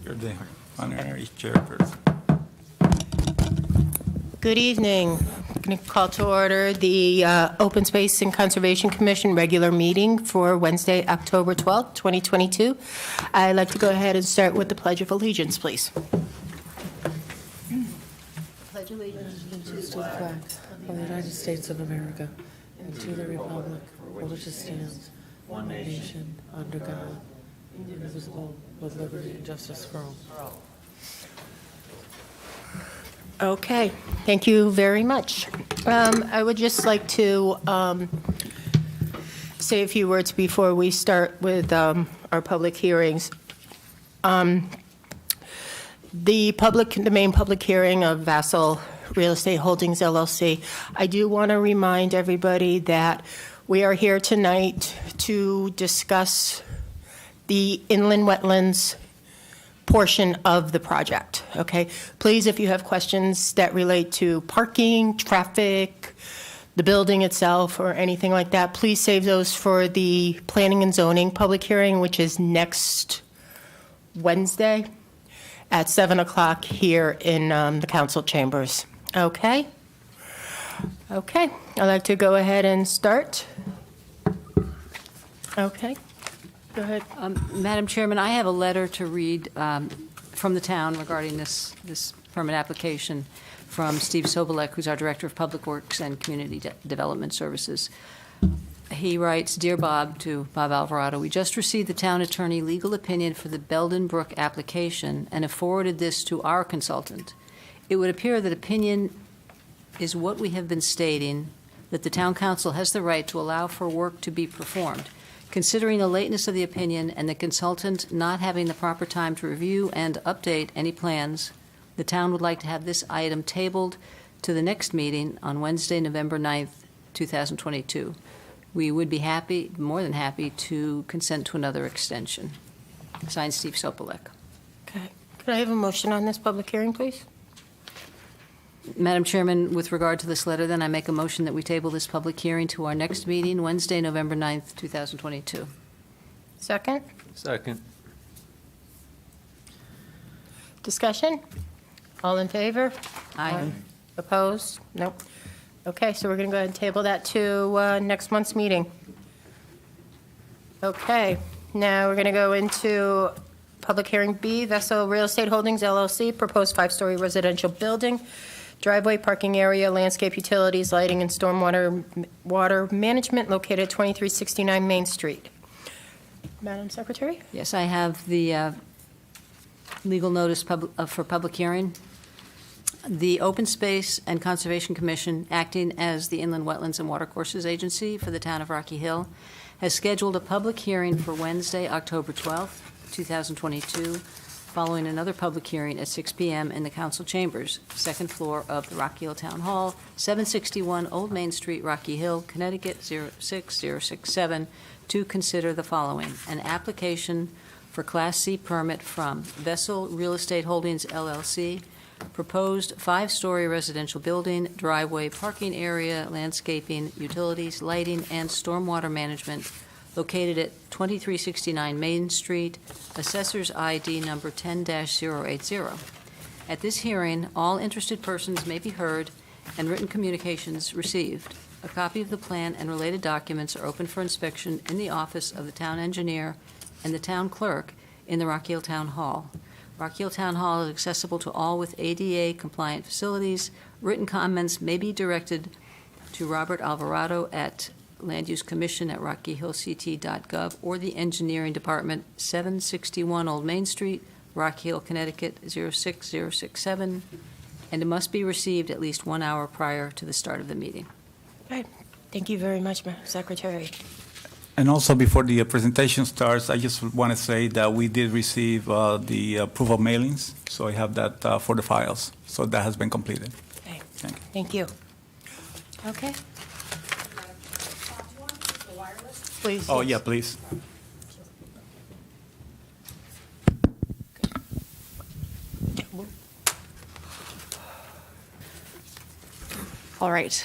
You're the honorary chairperson. Good evening. I'm going to call to order the Open Space and Conservation Commission regular meeting for Wednesday, October 12th, 2022. I'd like to go ahead and start with the Pledge of Allegiance, please. Pledge allegiance To the flag of the United States of America and to the republic for which it stands, one nation, under God, indivisible, with liberty and justice for all. Okay, thank you very much. I would just like to say a few words before we start with our public hearings. The main public hearing of Vassal Real Estate Holdings LLC, I do want to remind everybody that we are here tonight to discuss the inland wetlands portion of the project, okay? Please, if you have questions that relate to parking, traffic, the building itself, or anything like that, please save those for the planning and zoning public hearing, which is next Wednesday at 7 o'clock here in the council chambers, okay? Okay, I'd like to go ahead and start. Okay. Go ahead. Madam Chairman, I have a letter to read from the town regarding this permit application from Steve Sobolek, who's our Director of Public Works and Community Development Services. He writes, "Dear Bob," to Bob Alvarado, "we just received the town attorney legal opinion for the Belden Brook application and have forwarded this to our consultant. It would appear that opinion is what we have been stating, that the town council has the right to allow for work to be performed. Considering the lateness of the opinion and the consultant not having the proper time to review and update any plans, the town would like to have this item tabled to the next meeting on Wednesday, November 9th, 2022. We would be happy, more than happy, to consent to another extension." Signed, Steve Sobolek. Okay. Could I have a motion on this public hearing, please? Madam Chairman, with regard to this letter, then, I make a motion that we table this public hearing to our next meeting, Wednesday, November 9th, 2022. Second? Second. Discussion? All in favor? Aye. Opposed? Nope. Okay, so we're going to go ahead and table that to next month's meeting. Okay, now we're going to go into public hearing B, Vessel Real Estate Holdings LLC, proposed 5-story residential building, driveway, parking area, landscape utilities, lighting, and stormwater water management located at 2369 Main Street. Madam Secretary? Yes, I have the legal notice for public hearing. The Open Space and Conservation Commission, acting as the Inland Wetlands and Watercourses Agency for the town of Rocky Hill, has scheduled a public hearing for Wednesday, October 12th, 2022, following another public hearing at 6 p.m. in the council chambers, second floor of the Rocky Hill Town Hall, 761 Old Main Street, Rocky Hill, Connecticut 06067, to consider the following: an application for Class C permit from Vessel Real Estate Holdings LLC, proposed 5-story residential building, driveway, parking area, landscaping, utilities, lighting, and stormwater management located at 2369 Main Street, Assessor's ID number 10-080. At this hearing, all interested persons may be heard and written communications received. A copy of the plan and related documents are open for inspection in the office of the town engineer and the town clerk in the Rocky Hill Town Hall. Rocky Hill Town Hall is accessible to all with ADA-compliant facilities. Written comments may be directed to Robert Alvarado at Land Use Commission at rockyhillct.gov or the Engineering Department, 761 Old Main Street, Rocky Hill, Connecticut 06067, and it must be received at least 1 hour prior to the start of the meeting. Okay. Thank you very much, Madam Secretary. And also, before the presentation starts, I just want to say that we did receive the approval mailings, so I have that for the files. So that has been completed. Okay. Thank you. Thank you. Okay. Please. Oh, yeah, please. All right.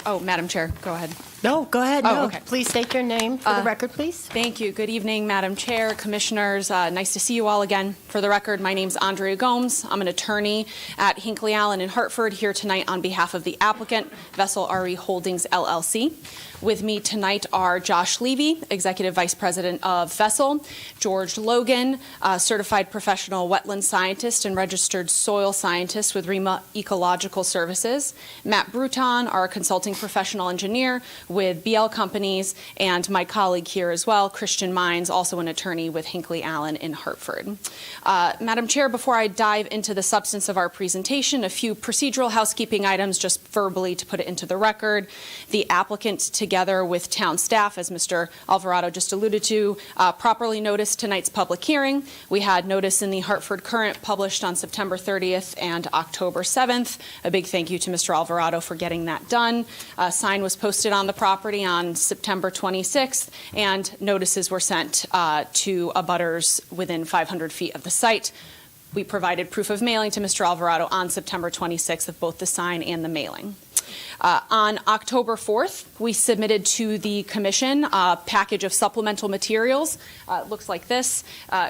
Oh, Madam Chair, go ahead. No, go ahead. Oh, No, okay. please state your name for the record, please. Thank you. Good evening, Madam Chair, Commissioners. Nice to see you all again. For the record, my name's Andrea Gomes. I'm an attorney at Hinckley Allen in Hartford, here tonight on behalf of the applicant, Vessel RE Holdings LLC. With me tonight are Josh Levy, Executive Vice President of Vessel, George Logan, Certified Professional Wetland Scientist and Registered Soil Scientist with REMA Ecological Services, Matt Bruton, our Consulting Professional Engineer with BL Companies, and my colleague here as well, Christian Mines, also an attorney with Hinckley Allen in Hartford. Madam Chair, before I dive into the substance of our presentation, a few procedural housekeeping items just verbally to put it into the record. The applicant, together with town staff, as Mr. Alvarado just alluded to, properly noticed tonight's public hearing. We had notice in the Hartford Courant published on September 30th and October 7th. A big thank you to Mr. Alvarado for getting that done. A sign was posted on the property on September 26th, and notices were sent to abutters within 500 feet of the site. We provided proof of mailing to Mr. Alvarado on September 26th of both the sign and the mailing. On October 4th, we submitted to the Commission a package of supplemental materials. It looks like this,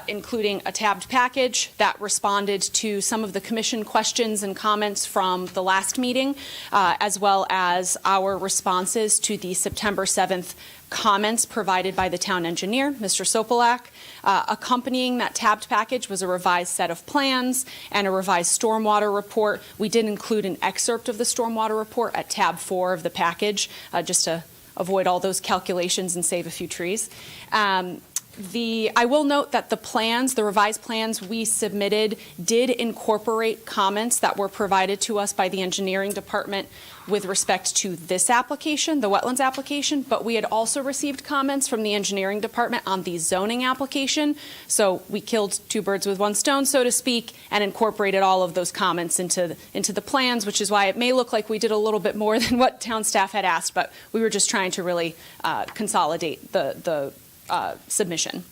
including a tabbed package that responded to some of the Commission questions and comments from the last meeting, as well as our responses to the September 7th comments provided by the town engineer, Mr. Sopolak. Accompanying that tabbed package was a revised set of plans and a revised stormwater report. We did include an excerpt of the stormwater report at tab 4 of the package, just to avoid all those calculations and save a few trees. I will note that the revised plans we submitted did incorporate comments that were provided to us by the engineering department with respect to this application, the wetlands application, but we had also received comments from the engineering department on the zoning application. So we killed two birds with one stone, so to speak, and incorporated all of those comments into the plans, which is why it may look like we did a little bit more than what town staff had asked, but we were just trying to really consolidate the submission.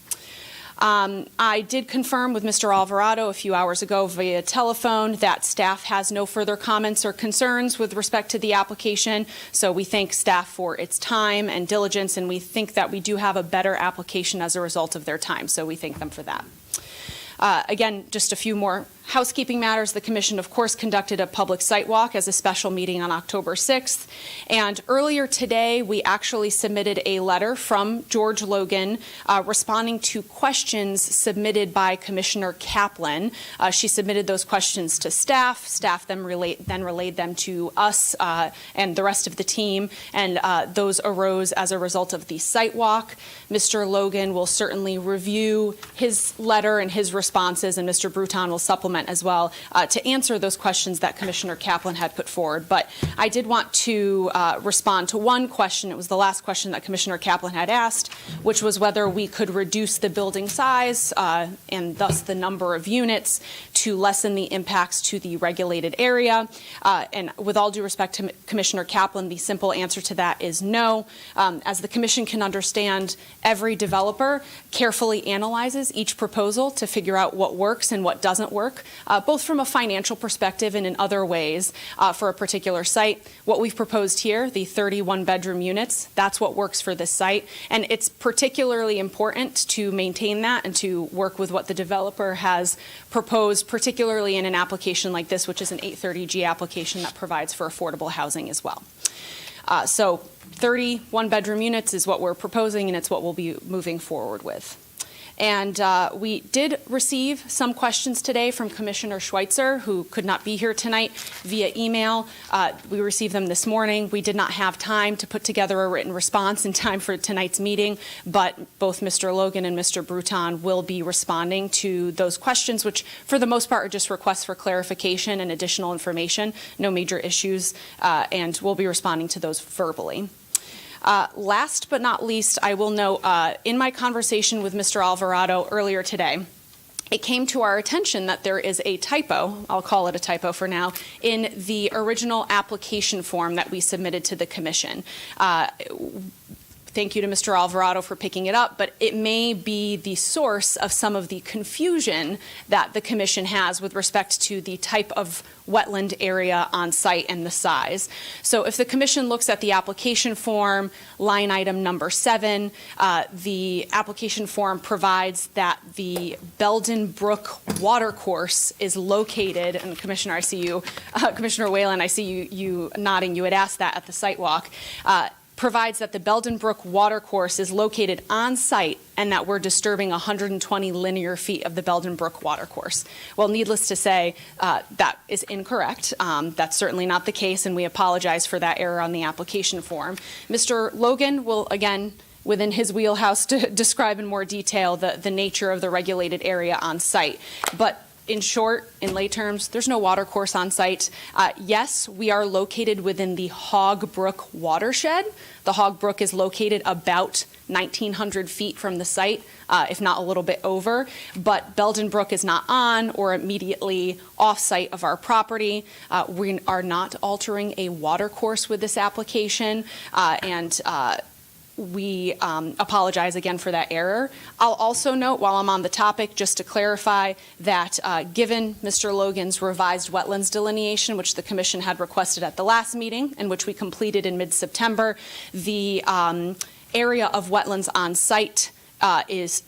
I did confirm with Mr. Alvarado a few hours ago via telephone that staff has no further comments or concerns with respect to the application. So we thank staff for its time and diligence, and we think that we do have a better application as a result of their time. So we thank them for that. Again, just a few more housekeeping matters. The Commission, of course, conducted a public site walk as a special meeting on October 6th. And earlier today, we actually submitted a letter from George Logan responding to questions submitted by Commissioner Kaplan. She submitted those questions to staff. Staff then relayed them to us and the rest of the team. And those arose as a result of the site walk. Mr. Logan will certainly review his letter and his responses, and Mr. Bruton will supplement as well to answer those questions that Commissioner Kaplan had put forward. But I did want to respond to one question. It was the last question that Commissioner Kaplan had asked, which was whether we could reduce the building size and thus the number of units to lessen the impacts to the regulated area. And with all due respect to Commissioner Kaplan, the simple answer to that is no. As the Commission can understand, every developer carefully analyzes each proposal to figure out what works and what doesn't work, both from a financial perspective and in other ways for a particular site. What we've proposed here, the 31 bedroom units, that's what works for this site. And it's particularly important to maintain that and to work with what the developer has proposed, particularly in an application like this, which is an 830G application that provides for affordable housing as well. So 31 bedroom units is what we're proposing, and it's what we'll be moving forward with. And we did receive some questions today from Commissioner Schweitzer, who could not be here tonight, via email. We received them this morning. We did not have time to put together a written response in time for tonight's meeting, but both Mr. Logan and Mr. Bruton will be responding to those questions, which for the most part are just requests for clarification and additional information, no major issues, and we'll be responding to those verbally. Last but not least, I will note, in my conversation with Mr. Alvarado earlier today, it came to our attention that there is a typo, I'll call it a typo for now, in the original application form that we submitted to the Commission. thank you to Mr. Alvarado for picking it up, but it may be the source of some of the confusion that the commission has with respect to the type of wetland area on site and the size. So if the commission looks at the application form, line item number 7, the application form provides that the Belden Brook watercourse is located, and Commissioner, I see you, Commissioner Whalen, I see you nodding, you had asked that at the site walk, provides that the Belden Brook watercourse is located on site and that we're disturbing 120 linear feet of the Belden Brook watercourse. Well, needless to say, that is incorrect. That's certainly not the case, and we apologize for that error on the application form. Mr. Logan will, again, within his wheelhouse, to describe in more detail the nature of the regulated area on site. But in short, in lay terms, there's no water course on site. Yes, we are located within the Hog Brook watershed. The Hog Brook is located about 1,900 feet from the site, if not a little bit over, but Belden Brook is not on or immediately off-site of our property. We are not altering a water course with this application, and we apologize again for that error. I'll also note, while I'm on the topic, just to clarify that given Mr. Logan's revised wetlands delineation, which the commission had requested at the last meeting and which we completed in mid-September, the area of wetlands on site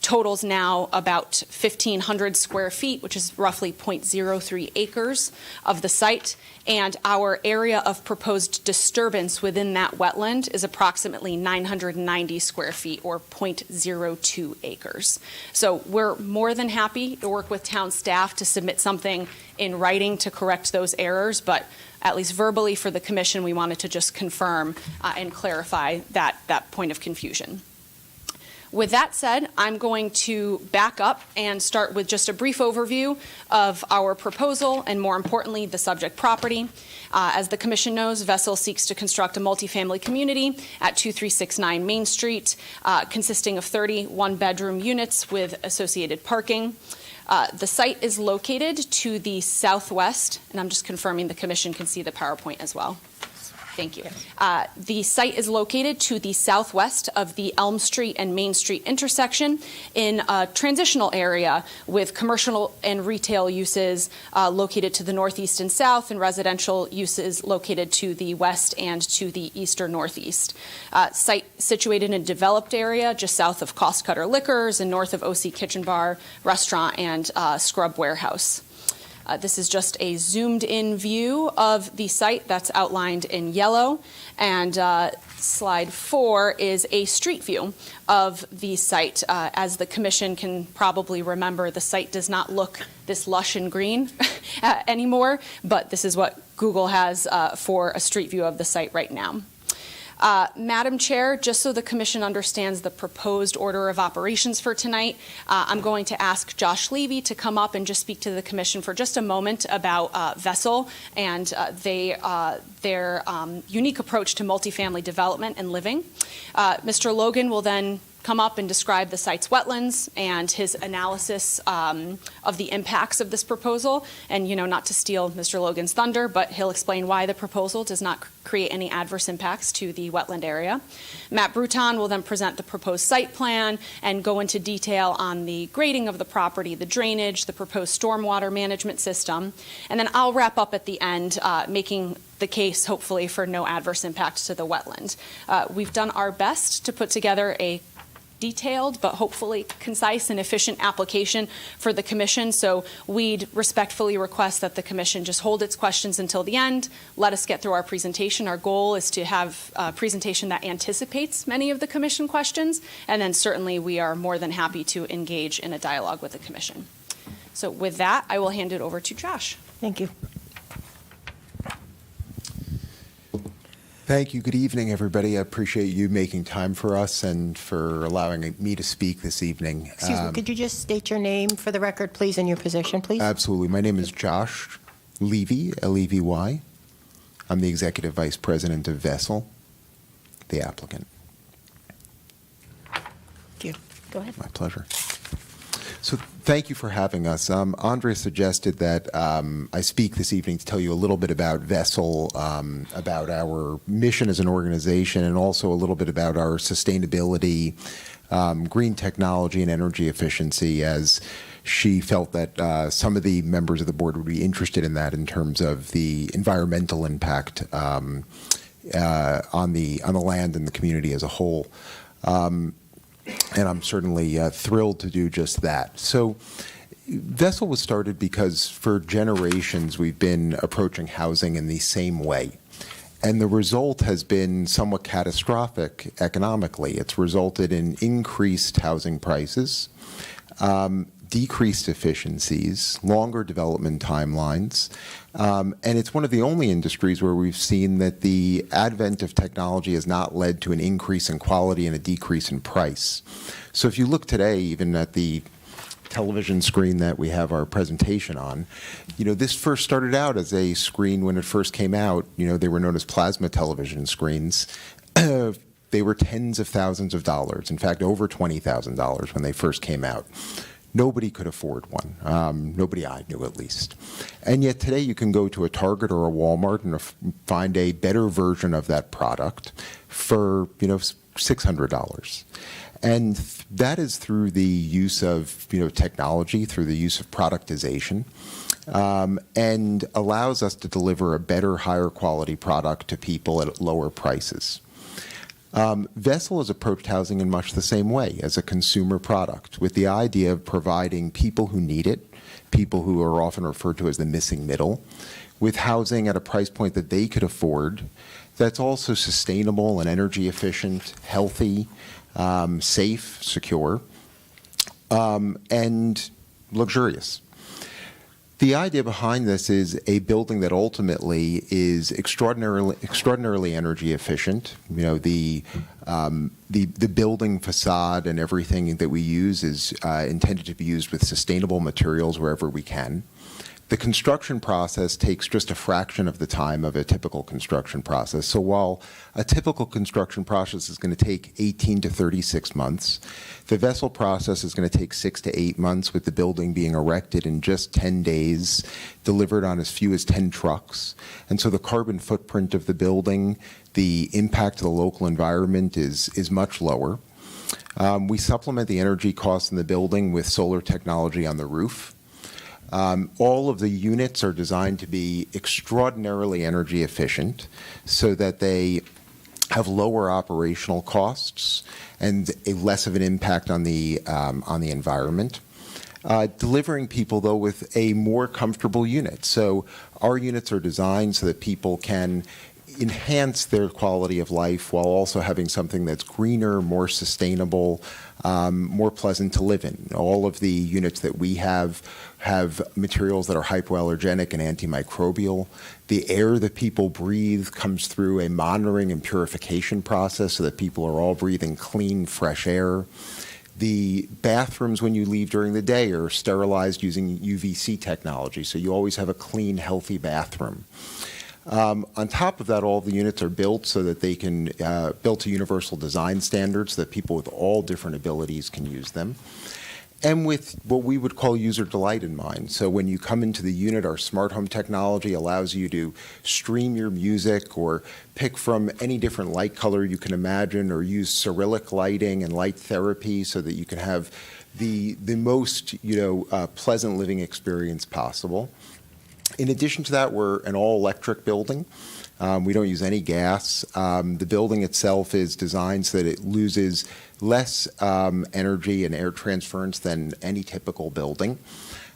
totals now about 1,500 square feet, which is roughly 0.03 acres of the site. And our area of proposed disturbance within that wetland is approximately 990 square feet, or 0.02 acres. So we're more than happy to work with town staff to submit something in writing to correct those errors, but at least verbally for the commission, we wanted to just confirm and clarify that point of confusion. With that said, I'm going to back up and start with just a brief overview of our proposal and, more importantly, the subject property. As the Commission knows, Vessel seeks to construct a multifamily community at 2369 Main Street, consisting of 30 one-bedroom units with associated parking. The site is located to the southwest, and I'm just confirming the Commission can see the PowerPoint as well. Thank you. The site is located to the southwest of the Elm Street and Main Street intersection in a transitional area with commercial and retail uses located to the northeast and south, and residential uses located to the west and to the east or northeast. Site situated in a developed area just south of Cost Cutter Liquors and north of OC Kitchen Bar, Restaurant, and Scrub Warehouse. This is just a zoomed-in view of the site that's outlined in yellow, and slide 4 is a street view of the site. As the Commission can probably remember, the site does not look this lush and green anymore, but this is what Google has for a street view of the site right now. Madam Chair, just so the Commission understands the proposed order of operations for tonight, I'm going to ask Josh Levy to come up and just speak to the Commission for just a moment about Vessel and their unique approach to multifamily development and living. Mr. Logan will then come up and describe the site's wetlands and his analysis of the impacts of this proposal. And, you know, not to steal Mr. Logan's thunder, but he'll explain why the proposal does not create any adverse impacts to the wetland area. Matt Bruton will then present the proposed site plan and go into detail on the grading of the property, the drainage, the proposed stormwater management system. And then I'll wrap up at the end, making the case, hopefully, for no adverse impact to the wetland. We've done our best to put together a detailed but hopefully concise and efficient application for the Commission, so we'd respectfully request that the Commission just hold its questions until the end. Let us get through our presentation. Our goal is to have a presentation that anticipates many of the Commission questions, and then certainly we are more than happy to engage in a dialogue with the Commission. So with that, I will hand it over to Josh. Thank you. Thank you. Good evening, everybody. I appreciate you making time for us and for allowing me to speak this evening. Excuse me, could you just state your name for the record, please, and your position, please? Absolutely. My name is Josh Levy, L-E-V-Y. I'm the Executive Vice President of Vessel, the applicant. Thank you. Go ahead. My pleasure. So thank you for having us. Andrea suggested that I speak this evening to tell you a little bit about Vessel, about our mission as an organization, and also a little bit about our sustainability, green technology, and energy efficiency, as she felt that some of the members of the board would be interested in that in terms of the environmental impact on the land and the community as a whole. And I'm certainly thrilled to do just that. So Vessel was started because for generations we've been approaching housing in the same way. And the result has been somewhat catastrophic economically. It's resulted in increased housing prices, decreased efficiencies, longer development timelines, and it's one of the only industries where we've seen that the advent of technology has not led to an increase in quality and a decrease in price. So if you look today, even at the television screen that we have our presentation on, this first started out as a screen when it first came out. They were known as plasma television screens. They were tens of thousands of dollars, in fact, over $20,000 when they first came out. Nobody could afford one. Nobody I knew, at least. And yet today you can go to a Target or a Walmart and find a better version of that product for, $600. And that is through the use of, technology, through the use of productization, and allows us to deliver a better, higher quality product to people at lower prices. Vessel has approached housing in much the same way, as a consumer product, with the idea of providing people who need it, people who are often referred to as the missing middle, with housing at a price point that they could afford, that's also sustainable and energy efficient, healthy, safe, secure, and luxurious. The idea behind this is a building that ultimately is extraordinarily energy efficient. The building facade and everything that we use is intended to be used with sustainable materials wherever we can. The construction process takes just a fraction of the time of a typical construction process. So while a typical construction process is going to take 18 to 36 months, the Vessel process is going to take 6 to 8 months, with the building being erected in just 10 days, delivered on as few as 10 trucks. And so the carbon footprint of the building, the impact to the local environment is much lower. We supplement the energy costs in the building with solar technology on the roof. All of the units are designed to be extraordinarily energy efficient so that they have lower operational costs and a less of an impact on the environment. Delivering people, though, with a more comfortable unit. So our units are designed so that people can enhance their quality of life while also having something that's greener, more sustainable, more pleasant to live in. All of the units that we have materials that are hypoallergenic and antimicrobial. The air that people breathe comes through a monitoring and purification process so that people are all breathing clean, fresh air. The bathrooms, when you leave during the day, are sterilized using UVC technology, so you always have a clean, healthy bathroom. On top of that, all the units are built so that they can built to universal design standards so that people with all different abilities can use them. And with what we would call user delight in mind. So when you come into the unit, our smart home technology allows you to stream your music or pick from any different light color you can imagine, or use Cyrillic lighting and light therapy so that you can have the most pleasant living experience possible. In addition to that, we're an all-electric building. We don't use any gas. The building itself is designed so that it loses less energy and air transference than any typical building.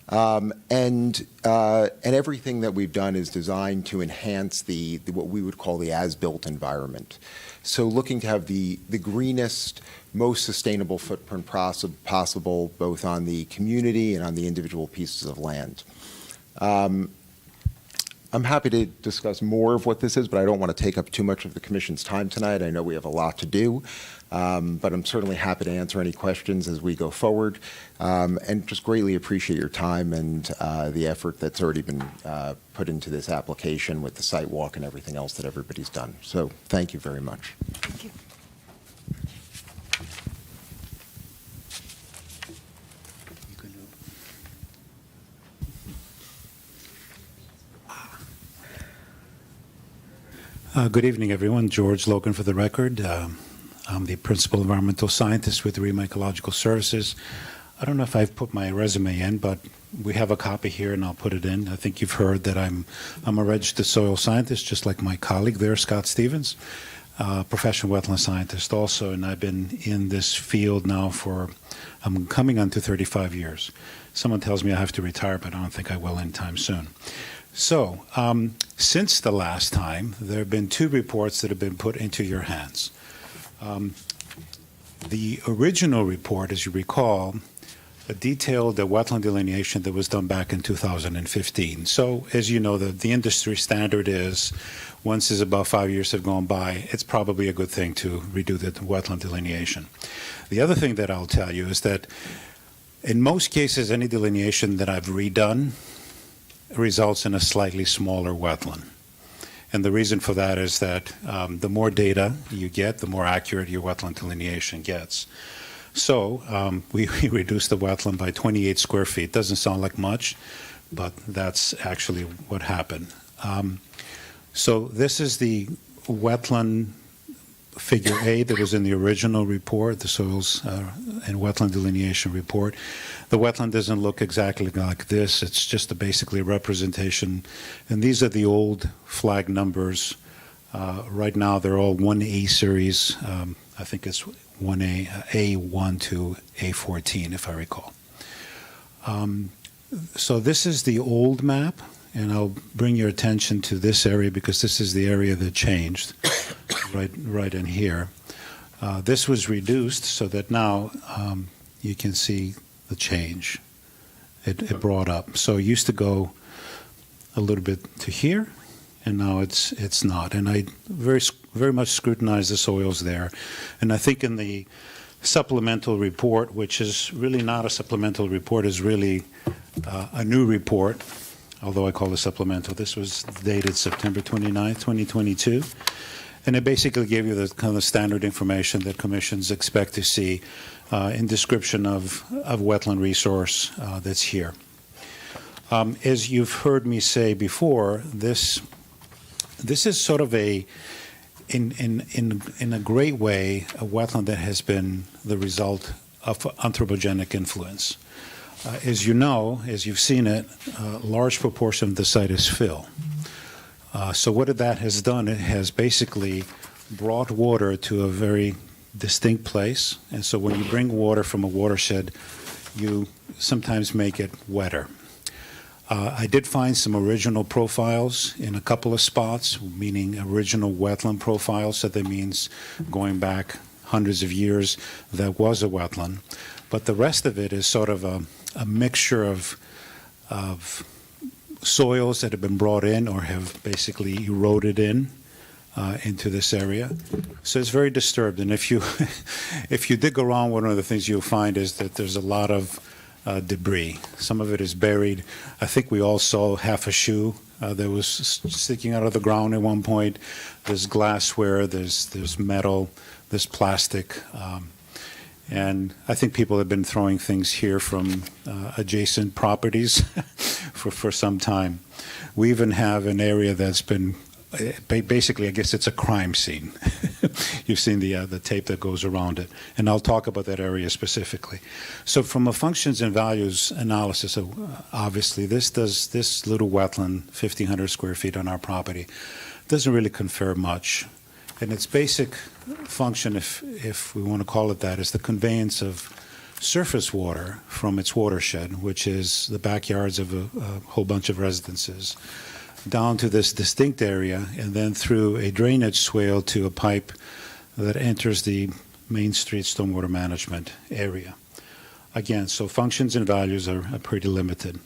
And everything that we've done is designed to enhance what we would call the as-built environment. So looking to have the greenest, most sustainable footprint possible, both on the community and on the individual pieces of land. I'm happy to discuss more of what this is, but I don't want to take up too much of the Commission's time tonight. I know we have a lot to do, but I'm certainly happy to answer any questions as we go forward, and just greatly appreciate your time and the effort that's already been put into this application with the site walk and everything else that everybody's done. So thank you very much. Thank you. Good evening, everyone. George Logan for the record. I'm the principal environmental scientist with REMA Ecological Services. I don't know if I've put my resume in, but we have a copy here, and I'll put it in. I think you've heard that I'm a registered soil scientist, just like my colleague there, Scott Stevens, professional wetland scientist also, and I've been in this field now I'm coming on to 35 years. Someone tells me I have to retire, but I don't think I will anytime soon. So, since the last time, there have been 2 reports that have been put into your hands. The original report, as you recall, detailed the wetland delineation that was done back in 2015. So, as you know, the industry standard is once is about 5 years have gone by, it's probably a good thing to redo the wetland delineation. The other thing that I'll tell you is that in most cases, any delineation that I've redone results in a slightly smaller wetland. And the reason for that is that the more data you get, the more accurate your wetland delineation gets. So we reduced the wetland by 28 square feet. Doesn't sound like much, but that's actually what happened. So this is the wetland figure A that was in the original report, the soils and wetland delineation report. The wetland doesn't look exactly like this. It's just basically a representation. And these are the old flag numbers. Right now, they're all 1A series. I think it's 1A, A1 to A14, if I recall. So this is the old map, and I'll bring your attention to this area because this is the area that changed, right in here. This was reduced so that now you can see the change. It brought up. So it used to go a little bit to here, and now it's not. And I very much scrutinized the soils there. And I think in the supplemental report, which is really not a supplemental report, is really a new report, although I call it supplemental. This was dated September 29th, 2022. And it basically gave you the kind of standard information that commissions expect to see in description of wetland resource that's here. As you've heard me say before, this is sort of in a great way, a wetland that has been the result of anthropogenic influence. As you know, as you've seen it, a large proportion of the site is fill. So what that has done, it has basically brought water to a very distinct place. And so when you bring water from a watershed, you sometimes make it wetter. I did find some original profiles in a couple of spots, meaning original wetland profiles. So that means going back hundreds of years, that was a wetland. But the rest of it is sort of a mixture of soils that have been brought in or have basically eroded into this area. So it's very disturbed. And if you dig around, one of the things you'll find is that there's a lot of debris. Some of it is buried. I think we all saw half a shoe that was sticking out of the ground at one point. There's glassware, there's metal, there's plastic. And I think people have been throwing things here from adjacent properties for some time. We even have an area that's been basically, I guess it's a crime scene. You've seen the tape that goes around it, and I'll talk about that area specifically. So from a functions and values analysis, obviously this little wetland, 1,500 square feet on our property, doesn't really confer much. And its basic function, if we want to call it that, is the conveyance of surface water from its watershed, which is the backyards of a whole bunch of residences, down to this distinct area, and then through a drainage swale to a pipe that enters the Main Street stormwater management area. Again, so functions and values are pretty limited.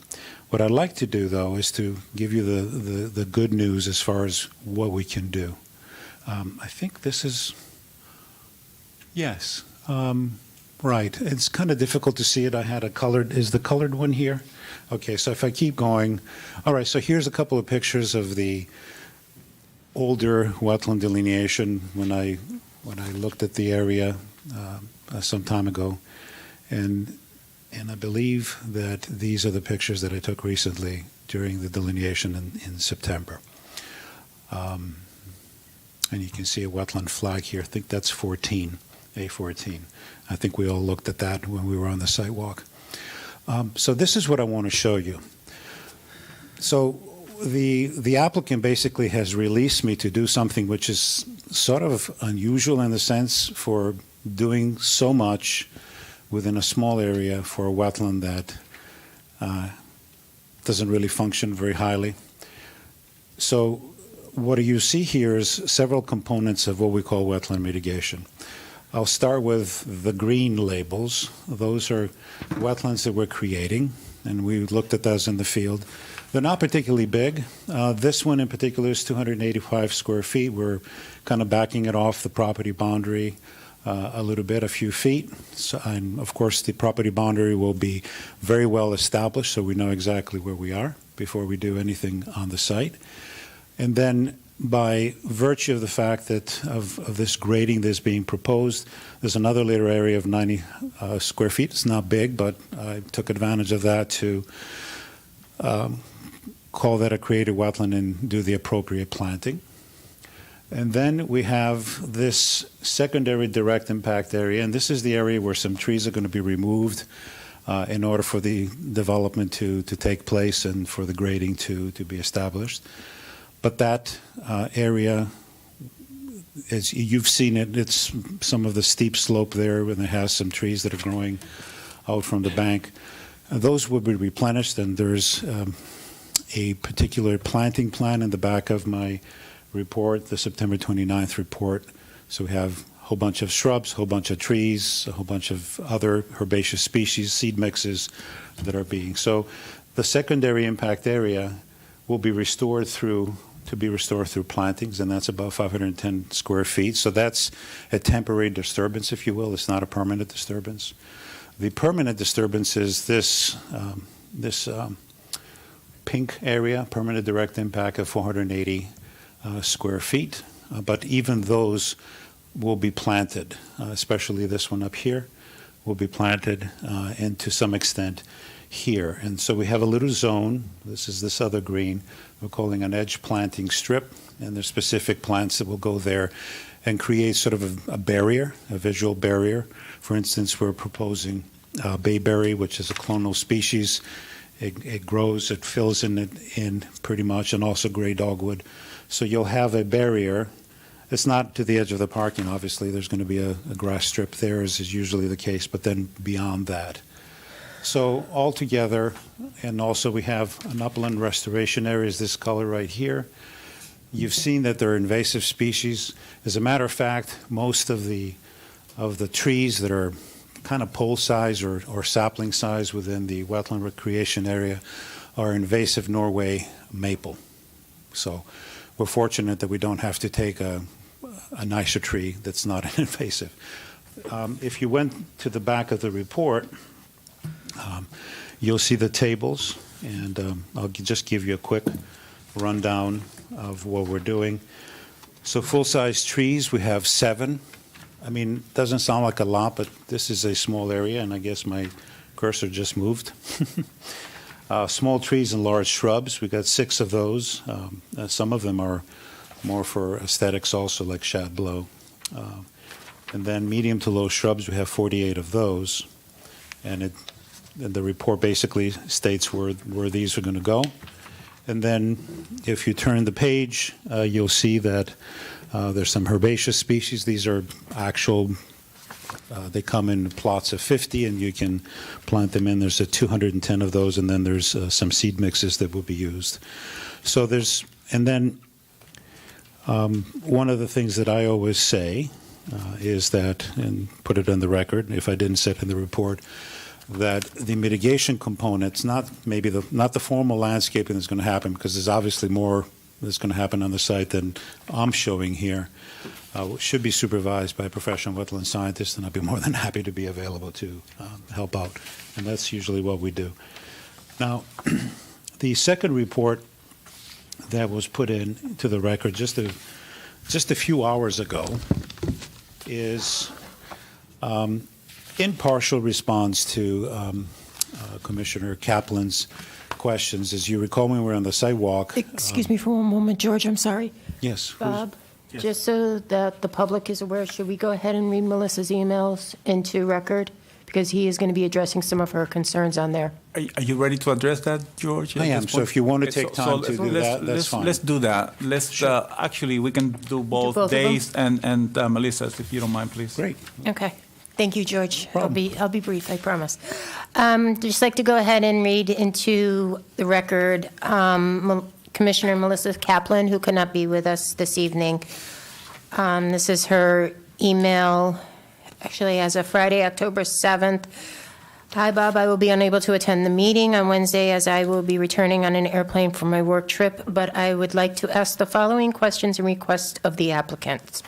What I'd like to do, though, is to give you the good news as far as what we can do. I think this is, yes, right. It's kind of difficult to see it. I had a colored, is the colored one here? Okay, so if I keep going, all right, so here's a couple of pictures of the older wetland delineation when I looked at the area some time ago. And I believe that these are the pictures that I took recently during the delineation in September. And you can see a wetland flag here. I think that's 14, A14. I think we all looked at that when we were on the sidewalk. So this is what I want to show you. So the applicant basically has released me to do something which is sort of unusual in the sense for doing so much within a small area for a wetland that doesn't really function very highly. So what you see here is several components of what we call wetland mitigation. I'll start with the green labels. Those are wetlands that we're creating, and we looked at those in the field. They're not particularly big. This one in particular is 285 square feet. We're kind of backing it off the property boundary a little bit, a few feet. So, and of course, the property boundary will be very well established, so we know exactly where we are before we do anything on the site. And then by virtue of the fact that of this grading that's being proposed, there's another little area of 90 square feet. It's not big, but I took advantage of that to call that a created wetland and do the appropriate planting. And then we have this secondary direct impact area, and this is the area where some trees are going to be removed in order for the development to take place and for the grading to be established. But that area, as you've seen it, it's some of the steep slope there, and it has some trees that are growing out from the bank. Those will be replenished, and there's a particular planting plan in the back of my report, the September 29th report. So we have a whole bunch of shrubs, a whole bunch of trees, a whole bunch of other herbaceous species, seed mixes that are being. So the secondary impact area will be restored through plantings, and that's about 510 square feet. So that's a temporary disturbance, if you will. It's not a permanent disturbance. The permanent disturbance is this pink area, permanent direct impact of 480 square feet. But even those will be planted, especially this one up here will be planted, and to some extent here. And so we have a little zone. This is this other green. We're calling an edge planting strip, and there's specific plants that will go there and create sort of a barrier, a visual barrier. For instance, we're proposing bayberry, which is a clonal species. It grows, it fills in pretty much, and also gray dogwood. So you'll have a barrier. It's not to the edge of the parking, obviously. There's going to be a grass strip there, as is usually the case, but then beyond that. So altogether, and also we have an upland restoration area, is this color right here. You've seen that there are invasive species. As a matter of fact, most of the trees that are kind of pole size or sapling size within the wetland recreation area are invasive Norway maple. So we're fortunate that we don't have to take a nicer tree that's not invasive. If you went to the back of the report, you'll see the tables, and I'll just give you a quick rundown of what we're doing. So full-size trees, we have 7. I mean, it doesn't sound like a lot, but this is a small area, and I guess my cursor just moved. Small trees and large shrubs, we got 6 of those. Some of them are more for aesthetics also, like shad blow. And then medium to low shrubs, we have 48 of those. And the report basically states where these are going to go. And then if you turn the page, you'll see that there's some herbaceous species. These are actual, they come in plots of 50, and you can plant them in. There's 210 of those, and then there's some seed mixes that will be used. So and then one of the things that I always say is that, and put it on the record, if I didn't say it in the report, that the mitigation components, not the formal landscaping that's going to happen, because there's obviously more that's going to happen on the site than I'm showing here, should be supervised by a professional wetland scientist, and I'd be more than happy to be available to help out. And that's usually what we do. Now, the second report that was put in to the record just a few hours ago is in partial response to Commissioner Kaplan's questions. As you recall, when we were on the sidewalk. Excuse me for one moment, George, I'm sorry. Yes. Bob, Just so that the public is aware, should we go ahead and read Melissa's emails into record? Because he is going to be addressing some of her concerns on there. Are you ready to address that, George? I at am. this So point? if you want to Okay, take time to do that, that's fine. Let's do that. Let's, actually, we can do both both of them? Dave's and Melissa's, if you don't mind, please. Great. Okay. Thank you, George. problem. I'll be brief, I promise. Just like to go ahead and read into the record Commissioner Melissa Kaplan, who could not be with us this evening. This is her email, actually, as of Friday, October 7th. Hi, Bob. I will be unable to attend the meeting on Wednesday as I will be returning on an airplane from my work trip, but I would like to ask the following questions and requests of the applicants.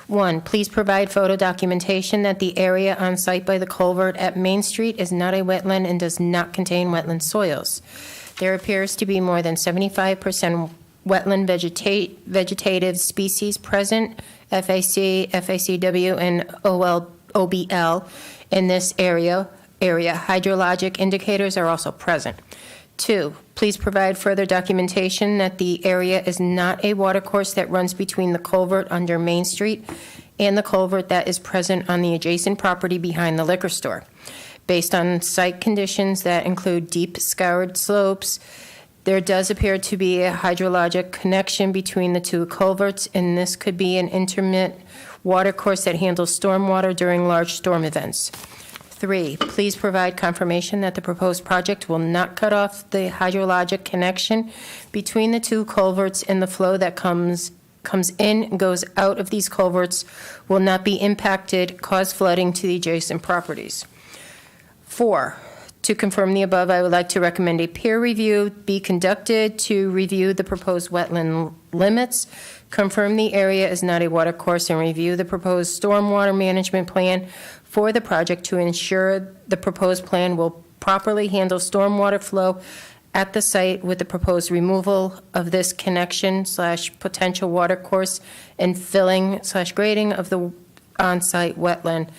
1, please provide photo documentation that the area on site by the culvert at Main Street is not a wetland and does not contain wetland soils. There appears to be more than 75% wetland vegetative species present, FAC, FACW, and OBL in this area. Hydrologic indicators are also present. 2, please provide further documentation that the area is not a watercourse that runs between the culvert under Main Street and the culvert that is present on the adjacent property behind the liquor store. Based on site conditions that include deep scoured slopes, there does appear to be a hydrologic connection between the two culverts, and this could be an intermittent watercourse that handles stormwater during large storm events. 3, please provide confirmation that the proposed project will not cut off the hydrologic connection between the two culverts, and the flow that comes in and goes out of these culverts will not be impacted, cause flooding to the adjacent properties. 4, to confirm the above, I would like to recommend a peer review be conducted to review the proposed wetland limits, confirm the area is not a watercourse, and review the proposed stormwater management plan for the project to ensure the proposed plan will properly handle stormwater flow at the site with the proposed removal of this connection/potential watercourse and filling/grading of the on-site wetland.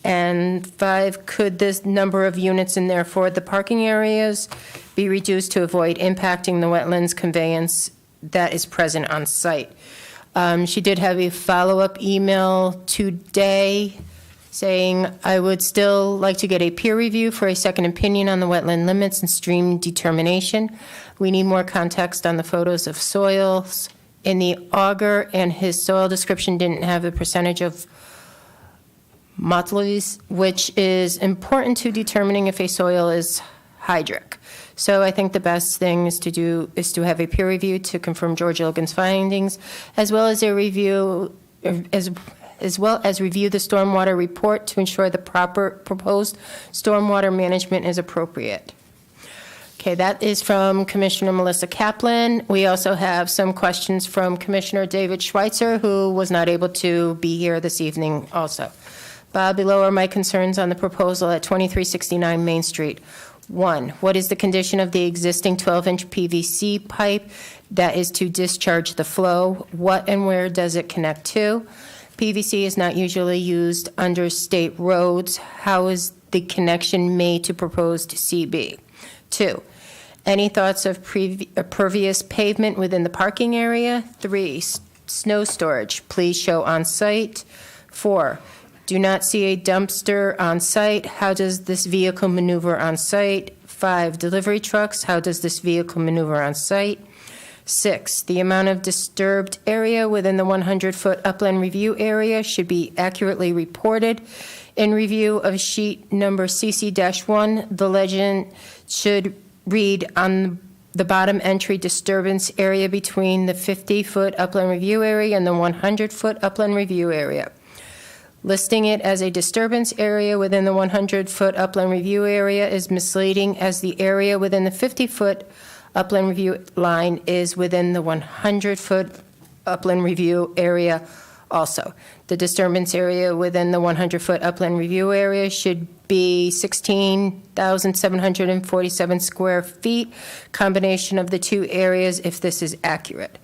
And 5, could this number of units and therefore the parking areas be reduced to avoid impacting the wetlands conveyance that is present on site? She did have a follow-up email today saying, I would still like to get a peer review for a second opinion on the wetland limits and stream determination. We need more context on the photos of soils in the auger, and his soil description didn't have a percentage of mottleys, which is important to determining if a soil is hydric. So I think the best thing is to have a peer review to confirm George Ilgan's findings, as well as a review, as well as review the stormwater report to ensure the proper proposed stormwater management is appropriate. Okay, that is from Commissioner Melissa Kaplan. We also have some questions from Commissioner David Schweitzer, who was not able to be here this evening also. Bob, below are my concerns on the proposal at 2369 Main Street. 1, what is the condition of the existing 12-inch PVC pipe that is to discharge the flow? What and where does it connect to? PVC is not usually used under state roads. How is the connection made to proposed CB? 2, any thoughts of pervious pavement within the parking area? 3, snow storage, please show on site. 4, do not see a dumpster on site. How does this vehicle maneuver on site? 5, delivery trucks, how does this vehicle maneuver on site? 6, the amount of disturbed area within the 100-foot upland review area should be accurately reported. In review of sheet number CC-1, the legend should read on the bottom entry disturbance area between the 50-foot upland review area and the 100-foot upland review area. Listing it as a disturbance area within the 100-foot upland review area is misleading, as the area within the 50-foot upland review line is within the 100-foot upland review area also. The disturbance area within the 100-foot upland review area should be 16,747 square feet, combination of the two areas if this is accurate.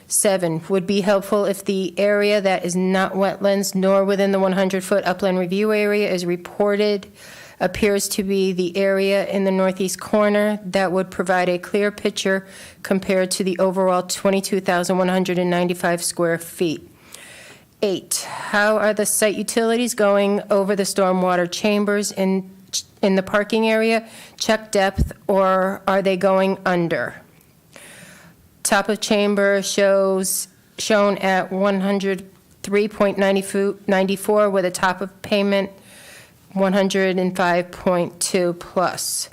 7, would be helpful if the area that is not wetlands nor within the 100-foot upland review area is reported appears to be the area in the northeast corner that would provide a clear picture compared to the overall 22,195 square feet. 8, how are the site utilities going over the stormwater chambers in the parking area? Check depth, or are they going under? Top of chamber shown at 103.94 with a top of payment 105.2 plus.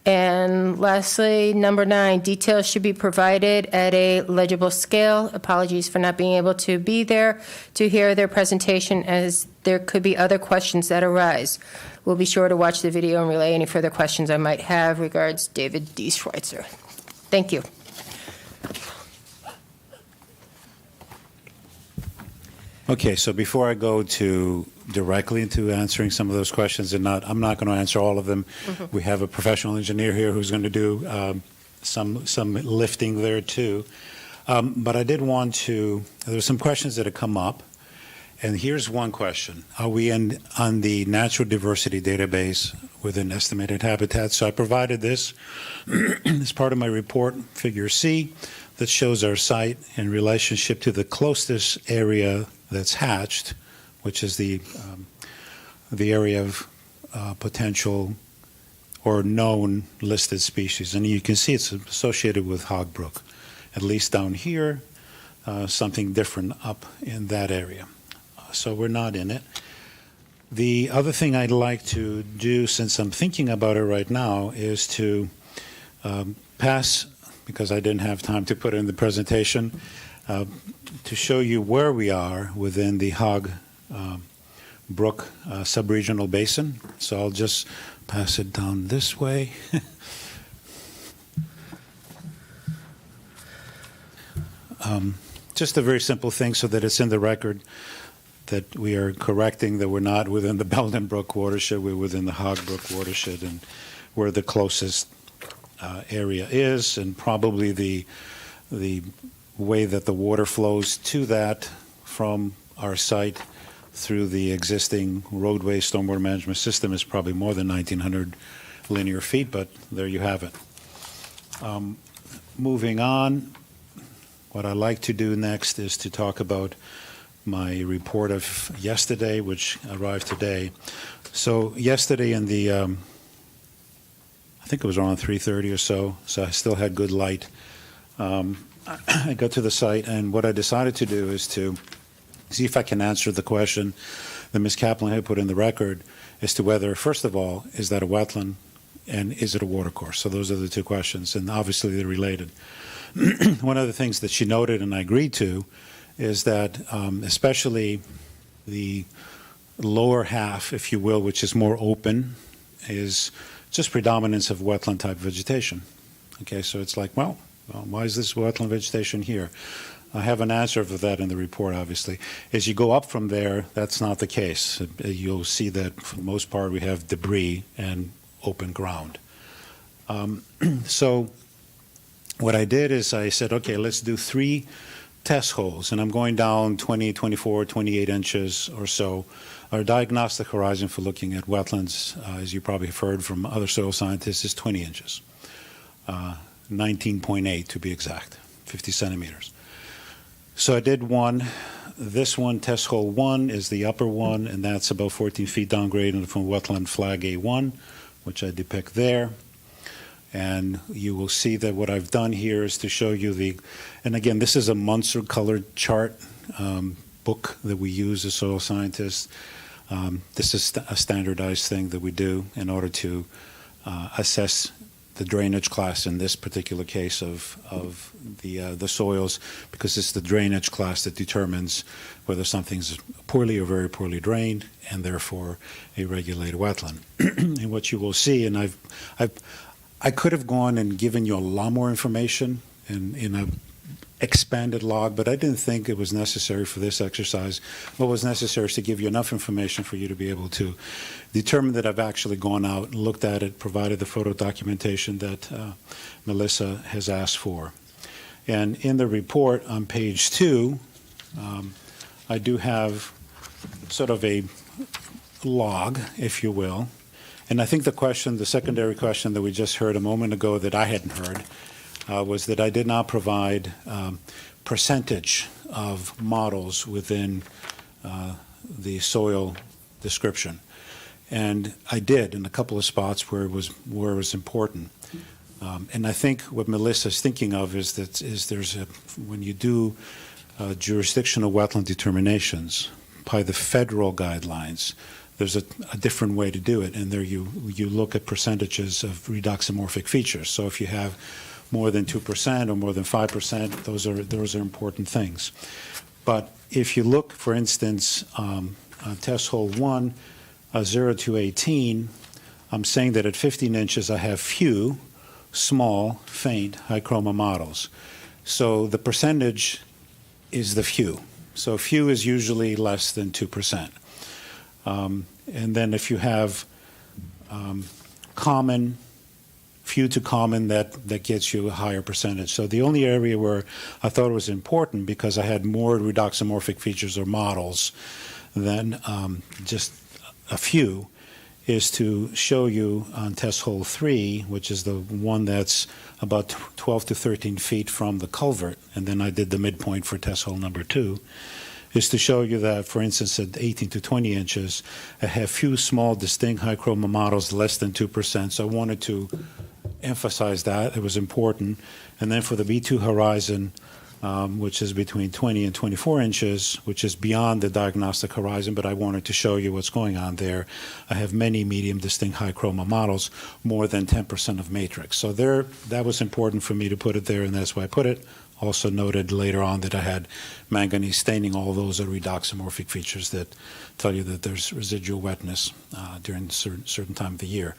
And lastly, number 9, details should be provided at a legible scale. Apologies for not being able to be there to hear their presentation, as there could be other questions that arise. We'll be sure to watch the video and relay any further questions I might have. Regards, David D. Schweitzer. Thank you. Okay, so before I go directly into answering some of those questions, I'm not going to answer all of them. We have a professional engineer here who's going to do some lifting there too. But I did want to, there's some questions that have come up, and here's one question. Are we on the natural diversity database within estimated habitat? So I provided this as part of my report, Figure C, that shows our site in relationship to the closest area that's hatched, which is the area of potential or known listed species. And you can see it's associated with Hogbrook, at least down here, something different up in that area. So we're not in it. The other thing I'd like to do, since I'm thinking about it right now, is to pass, because I didn't have time to put it in the presentation, to show you where we are within the Hog Brook subregional basin. So I'll just pass it down this way. Just a very simple thing so that it's in the record that we are correcting that we're not within the Belden Brook watershed, we're within the Hog Brook watershed, and where the closest area is, and probably the way that the water flows to that from our site through the existing roadway stormwater management system is probably more than 1,900 linear feet, but there you have it. Moving on, what I'd like to do next is to talk about my report of yesterday, which arrived today. So yesterday in the, I think it was around 3:30 or so I still had good light. I got to the site, and what I decided to do is to see if I can answer the question that Ms. Kaplan had put in the record as to whether, first of all, is that a wetland, and is it a watercourse? So those are the two questions, and obviously they're related. One of the things that she noted, and I agreed to, is that especially the lower half, if you will, which is more open, is just predominance of wetland-type vegetation. Okay, so it's like, well, why is this wetland vegetation here? I have an answer for that in the report, obviously. As you go up from there, that's not the case. You'll see that for the most part we have debris and open ground. So what I did is I said, okay, let's do 3 test holes, and I'm going down 20, 24, 28 inches or so. Our diagnostic horizon for looking at wetlands, as you probably have heard from other soil scientists, is 20 inches, 19.8 to be exact, 50 centimeters. So I did one. This one, test hole 1, is the upper one, and that's about 14 feet downgrade from wetland flag A1, which I depict there. And you will see that what I've done here is to show you the, and again, this is a Munster colored chart book that we use as soil scientists. This is a standardized thing that we do in order to assess the drainage class in this particular case of the soils, because it's the drainage class that determines whether something's poorly or very poorly drained, and therefore a regulated wetland. And what you will see, and I could have gone and given you a lot more information in a expanded log, but I didn't think it was necessary for this exercise. What was necessary is to give you enough information for you to be able to determine that I've actually gone out and looked at it, provided the photo documentation that Melissa has asked for. And in the report on page 2, I do have sort of a log, if you will, And I think the secondary question that we just heard a moment ago that I hadn't heard was that I did not provide percentage of models within the soil description. And I did in a couple of spots where it was important. And I think what Melissa's thinking of is when you do jurisdictional wetland determinations by the federal guidelines, there's a different way to do it, and there you look at percentages of redoxamorphic features. So if you have more than 2% or more than 5%, those are important things. But if you look, for instance, on test hole 1, 0 to 18, I'm saying that at 15 inches I have few, small, faint, high chroma models. So the percentage is the few. So few is usually less than 2%. And then if you have common, few to common, that gets you a higher percentage. So the only area where I thought it was important, because I had more redoxamorphic features or models than just a few, is to show you on test hole 3, which is the one that's about 12 to 13 feet from the culvert, and then I did the midpoint for test hole number 2, is to show you that, for instance, at 18 to 20 inches, I have few small, distinct high chroma models, less than 2%. So I wanted to emphasize that. It was important. And then for the B2 horizon, which is between 20 and 24 inches, which is beyond the diagnostic horizon, but I wanted to show you what's going on there. I have many medium distinct high chroma models, more than 10% of matrix. So that was important for me to put it there, and that's why I put it. Also noted later on that I had manganese staining. All those are redoxamorphic features that tell you that there's residual wetness during a certain time of the year.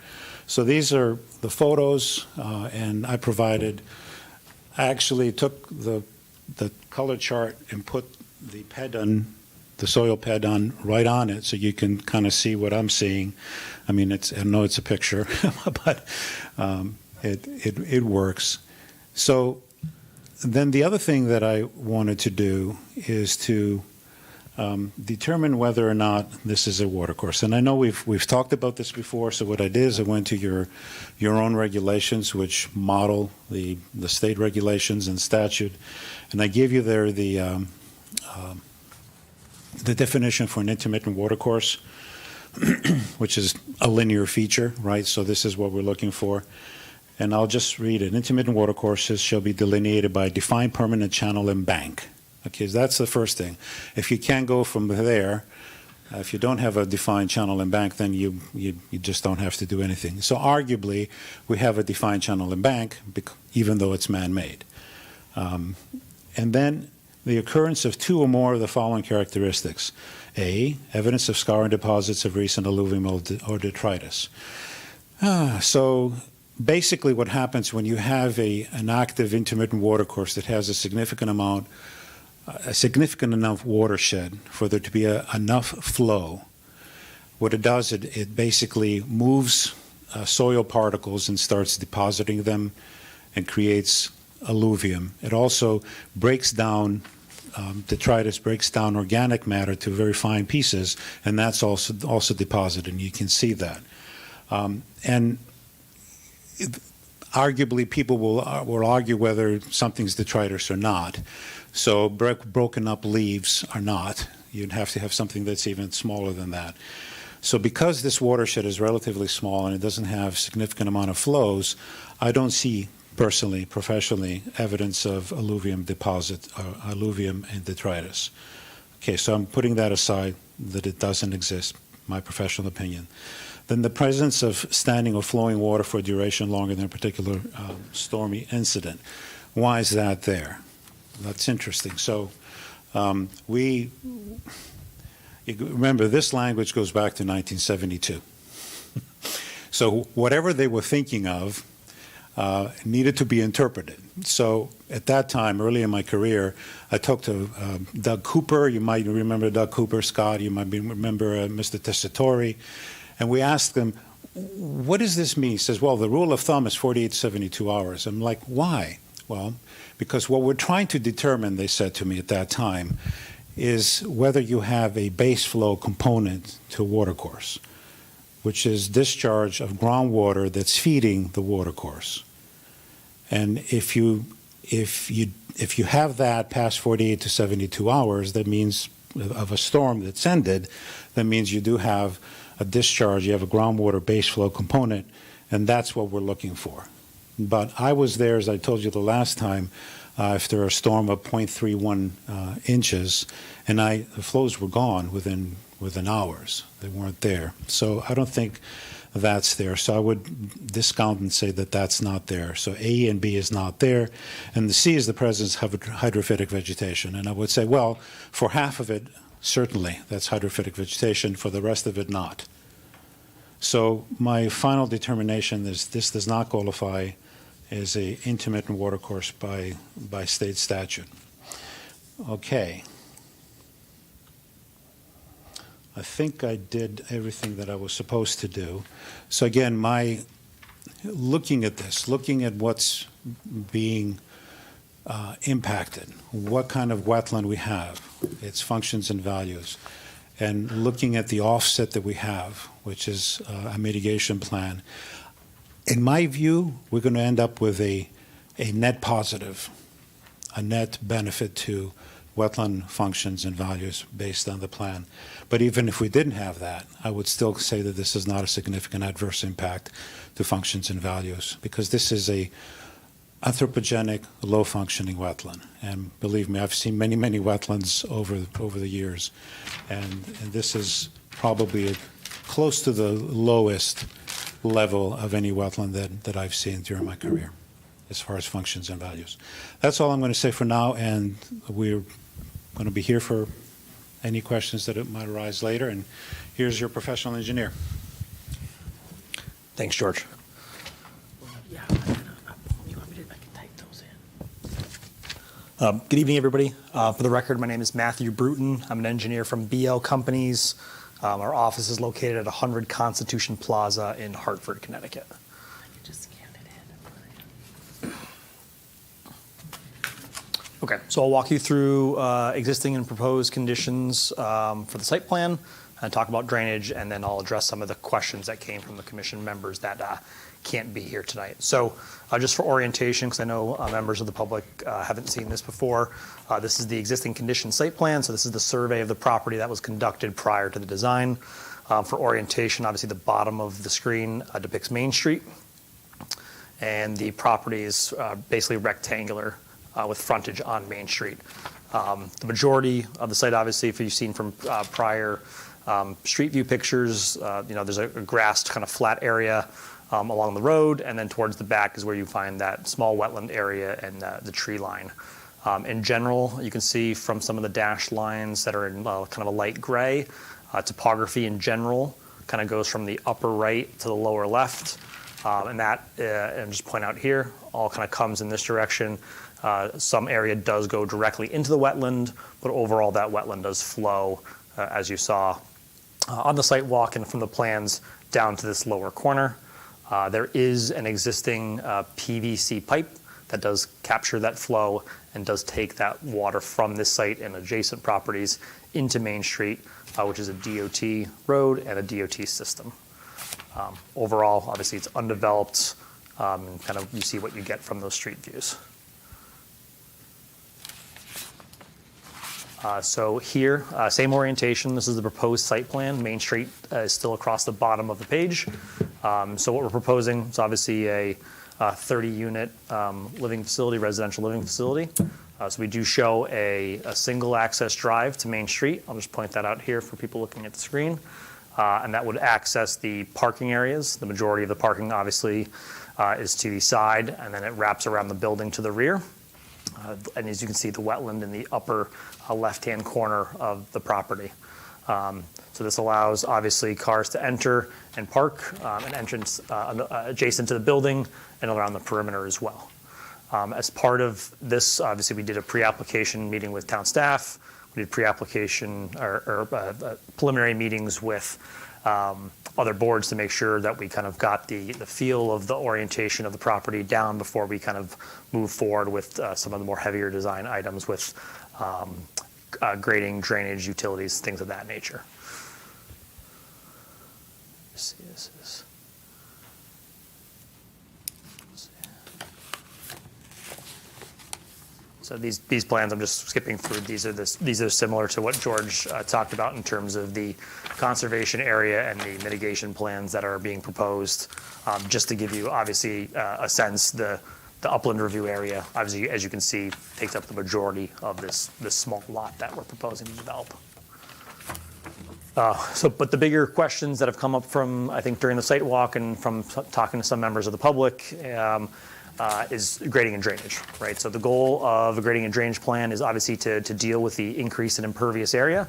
So these are the photos, and I actually took the color chart and put the pedon, the soil pedon, right on it, so you can kind of see what I'm seeing. I mean, I know it's a picture, but it works. So then the other thing that I wanted to do is to determine whether or not this is a watercourse. And I know we've talked about this before, so what I did is I went to your own regulations, which model the state regulations and statute, and I give you there the definition for an intermittent watercourse, which is a linear feature, right? So this is what we're looking for. And I'll just read it. Intermittent watercourses shall be delineated by a defined permanent channel and bank. Okay, so that's the first thing. If you can't go from there, if you don't have a defined channel and bank, then you just don't have to do anything. So arguably, we have a defined channel and bank, even though it's man-made. And then the occurrence of 2 or more of the following characteristics. A, evidence of scarring deposits of recent alluvium or detritus. So basically what happens when you have an active intermittent watercourse that has a significant enough watershed for there to be enough flow, what it does, it basically moves soil particles and starts depositing them and creates alluvium. It also breaks down, detritus breaks down organic matter to very fine pieces, and that's also deposited, and you can see that. And arguably, people will argue whether something's detritus or not. So broken up leaves are not. You'd have to have something that's even smaller than that. So because this watershed is relatively small and it doesn't have significant amount of flows, I don't see personally, professionally, evidence of alluvium deposit or alluvium and detritus. Okay, so I'm putting that aside, that it doesn't exist, my professional opinion. Then the presence of standing or flowing water for a duration longer than a particular stormy incident. Why is that there? That's interesting. So remember, this language goes back to 1972. So whatever they were thinking of needed to be interpreted. So at that time, early in my career, I talked to Doug Cooper. You might remember Doug Cooper, Scott. You might remember Mr. Tessitore. And we asked them, what does this mean? He says, well, the rule of thumb is 48 to 72 hours. I'm like, why? Well, because what we're trying to determine, they said to me at that time, is whether you have a base flow component to a watercourse. which is discharge of groundwater that's feeding the watercourse. And if you have that past 48 to 72 hours, that means of a storm that's ended, that means you do have a discharge, you have a groundwater base flow component, and that's what we're looking for. But I was there, as I told you the last time, after a storm of 0.31 inches, and the flows were gone within hours. They weren't there. So I don't think that's there. So I would discount and say that that's not there. So A and B is not there, and the C is the presence of hydrophytic vegetation. And I would say, well, for half of it, certainly, that's hydrophytic vegetation. For the rest of it, not. So my final determination is this does not qualify as a intermittent watercourse by state statute. Okay. I think I did everything that I was supposed to do. So again, looking at this, looking at what's being impacted, what kind of wetland we have, its functions and values, and looking at the offset that we have, which is a mitigation plan. In my view, we're going to end up with a net positive, a net benefit to wetland functions and values based on the plan. But even if we didn't have that, I would still say that this is not a significant adverse impact to functions and values, because this is a anthropogenic, low-functioning wetland. And believe me, I've seen many, many wetlands over the years, and this is probably close to the lowest level of any wetland that I've seen during my career, as far as functions and values. That's all I'm going to say for now, and we're going to be here for any questions that might arise later. And here's your professional engineer. Thanks, George. Yeah, you want me to, I can type those in. Good evening, everybody. For the record, my name is Matthew Bruton. I'm an engineer from BL Companies. Our office is located at 100 Constitution Plaza in Hartford, Connecticut. I can just scan it in. Okay, so I'll walk you through existing and proposed conditions for the site plan and talk about drainage, and then I'll address some of the questions that came from the commission members that can't be here tonight. So just for orientation, because I know members of the public haven't seen this before, this is the existing condition site plan. So this is the survey of the property that was conducted prior to the design. For orientation, obviously the bottom of the screen depicts Main Street, and the property is basically rectangular with frontage on Main Street. The majority of the site, obviously, if you've seen from prior street view pictures, there's a grassed kind of flat area along the road, and then towards the back is where you find that small wetland area and the tree line. In general, you can see from some of the dashed lines that are in kind of a light gray, topography in general kind of goes from the upper right to the lower left, and that, and just point out here, all kind of comes in this direction. Some area does go directly into the wetland, but overall that wetland does flow, as you saw on the site walk and from the plans, down to this lower corner. There is an existing PVC pipe that does capture that flow and does take that water from this site and adjacent properties into Main Street, which is a DOT road and a DOT system. Overall, obviously, it's undeveloped, and kind of you see what you get from those street views. So here, same orientation. This is the proposed site plan. Main Street is still across the bottom of the page. So what we're proposing is obviously a 30-unit living facility, residential living facility. So we do show a single access drive to Main Street. I'll just point that out here for people looking at the screen. And that would access the parking areas. The majority of the parking, obviously, is to the side, and then it wraps around the building to the rear. And as you can see, the wetland in the upper left-hand corner of the property. So this allows, obviously, cars to enter and park, an entrance adjacent to the building and around the perimeter as well. As part of this, obviously, we did a pre-application meeting with town staff. We did pre-application or preliminary meetings with other boards to make sure that we kind of got the feel of the orientation of the property down before we kind of move forward with some of the more heavier design items with grading, drainage, utilities, things of that nature. Let's see, this is. So these plans, I'm just skipping through. These are similar to what George talked about in terms of the conservation area and the mitigation plans that are being proposed. Just to give you, obviously, a sense, the upland review area, obviously, as you can see, takes up the majority of this small lot that we're proposing to develop. But the bigger questions that have come up from, I think, during the site walk and from talking to some members of the public is grading and drainage, right? So the goal of a grading and drainage plan is obviously to deal with the increase in impervious area.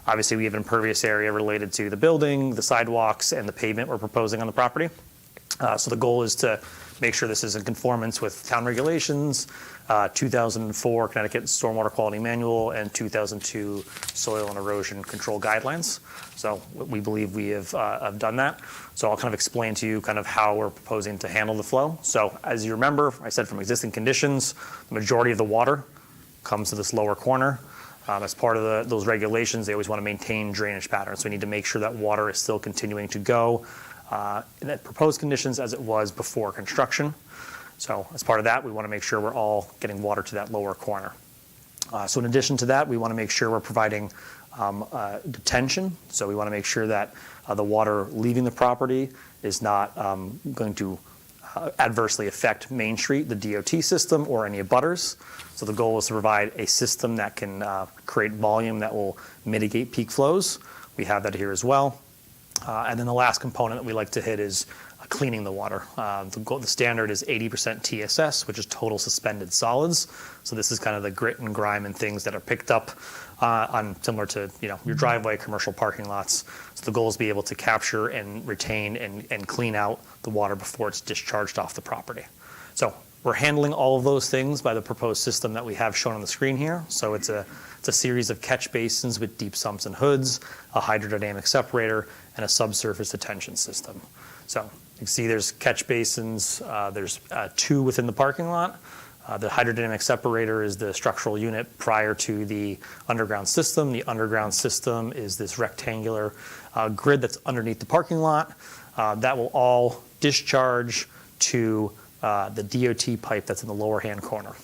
Obviously, we have an impervious area related to the building, the sidewalks, and the pavement we're proposing on the property. So the goal is to make sure this is in conformance with town regulations, 2004 Connecticut Stormwater Quality Manual, and 2002 Soil and Erosion Control Guidelines. So we believe we have done that. So I'll kind of explain to you kind of how we're proposing to handle the flow. So as you remember, I said from existing conditions, the majority of the water comes to this lower corner. As part of those regulations, they always want to maintain drainage patterns. So we need to make sure that water is still continuing to go in the proposed conditions as it was before construction. So as part of that, we want to make sure we're all getting water to that lower corner. So in addition to that, we want to make sure we're providing detention. So we want to make sure that the water leaving the property is not going to adversely affect Main Street, the DOT system, or any abutters. So the goal is to provide a system that can create volume that will mitigate peak flows. We have that here as well. And then the last component that we like to hit is cleaning the water. The standard is 80% TSS, which is total suspended solids. So this is kind of the grit and grime and things that are picked up on similar to your driveway, commercial parking lots. So the goal is to be able to capture and retain and clean out the water before it's discharged off the property. So we're handling all of those things by the proposed system that we have shown on the screen here. So it's a series of catch basins with deep sumps and hoods, a hydrodynamic separator, and a subsurface detention system. So you can see there's catch basins. There's 2 within the parking lot. The hydrodynamic separator is the structural unit prior to the underground system. The underground system is this rectangular grid that's underneath the parking lot. That will all discharge to the DOT pipe that's in the lower hand corner.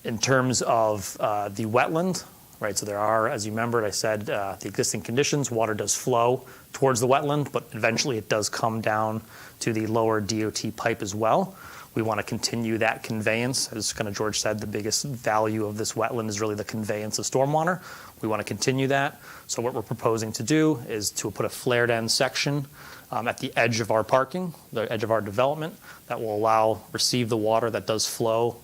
In terms of the wetland, right, so there are, as you remembered, I said the existing conditions, water does flow towards the wetland, but eventually it does come down to the lower DOT pipe as well. We want to continue that conveyance. As kind of George said, the biggest value of this wetland is really the conveyance of stormwater. We want to continue that. So what we're proposing to do is to put a flared end section at the edge of our parking, the edge of our development, that will receive the water that does flow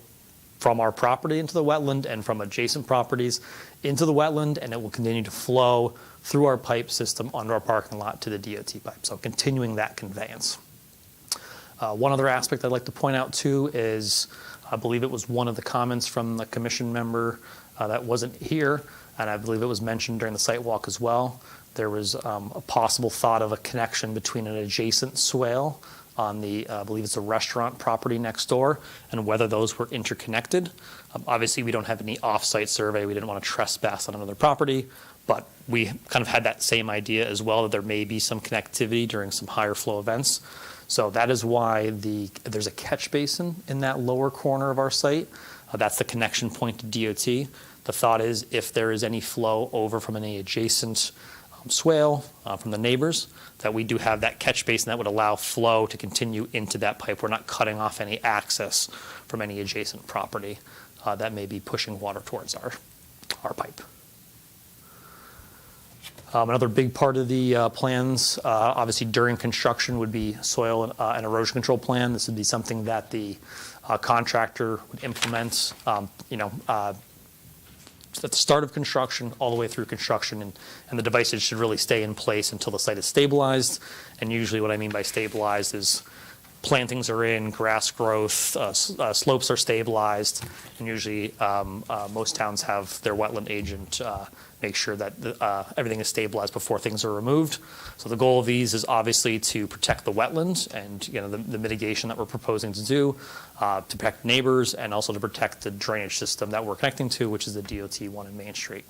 from our property into the wetland and from adjacent properties into the wetland, and it will continue to flow through our pipe system under our parking lot to the DOT pipe. So continuing that conveyance. One other aspect I'd like to point out too is, I believe it was one of the comments from the commission member that wasn't here, and I believe it was mentioned during the site walk as well. There was a possible thought of a connection between an adjacent swale on the, I believe it's a restaurant property next door, and whether those were interconnected. Obviously, we don't have any off-site survey. We didn't want to trespass on another property, but we kind of had that same idea as well, that there may be some connectivity during some higher flow events. So that is why there's a catch basin in that lower corner of our site. That's the connection point to DOT. The thought is if there is any flow over from any adjacent swale from the neighbors, that we do have that catch basin that would allow flow to continue into that pipe. We're not cutting off any access from any adjacent property that may be pushing water towards our pipe. Another big part of the plans, obviously during construction, would be soil and erosion control plan. This would be something that the contractor would implement, at the start of construction, all the way through construction, and the devices should really stay in place until the site is stabilized. And usually what I mean by stabilized is plantings are in, grass growth, slopes are stabilized, and usually most towns have their wetland agent make sure that everything is stabilized before things are removed. So the goal of these is obviously to protect the wetlands and the mitigation that we're proposing to do, to protect neighbors, and also to protect the drainage system that we're connecting to, which is the DOT one in Main Street.